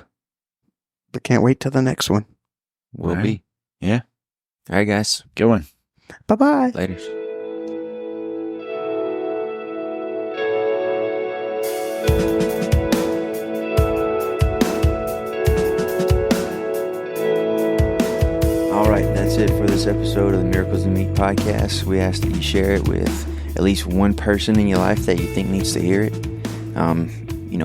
Speaker 2: But can't wait till the next one.
Speaker 1: Will
Speaker 3: All right.
Speaker 1: be.
Speaker 3: Yeah.
Speaker 1: All right, guys.
Speaker 3: Good one.
Speaker 2: Bye-bye.
Speaker 1: Later. All right, that's it for this episode of the Miracles in Meat podcast. We ask that you share it with at least one person in your life that you think needs to hear it.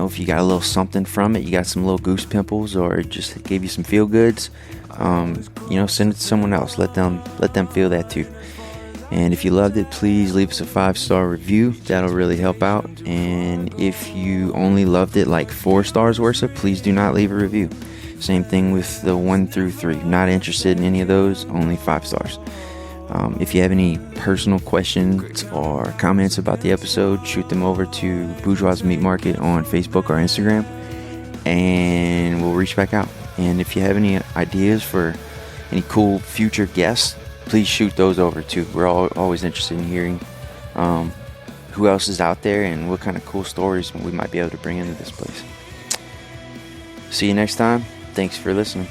Speaker 1: If you got a little something from it, you got some little goose pimples, or it just gave you some feel goods, send it to someone else. Let them feel that too. And if you loved it, please leave us a 5-star review. That'll really help out. And if you only loved it like 4 stars worth of, please do not leave a review. Same thing with the 1 through 3. Not interested in any of those, only 5 stars. If you have any personal questions or comments about the episode, shoot them over to Bourgeois Meat Market on Facebook or Instagram, and we'll reach back out. And if you have any ideas for any cool future guests, please shoot those over too. We're always interested in hearing who else is out there and what kind of cool stories we might be able to bring into this place. See you next time. Thanks for listening.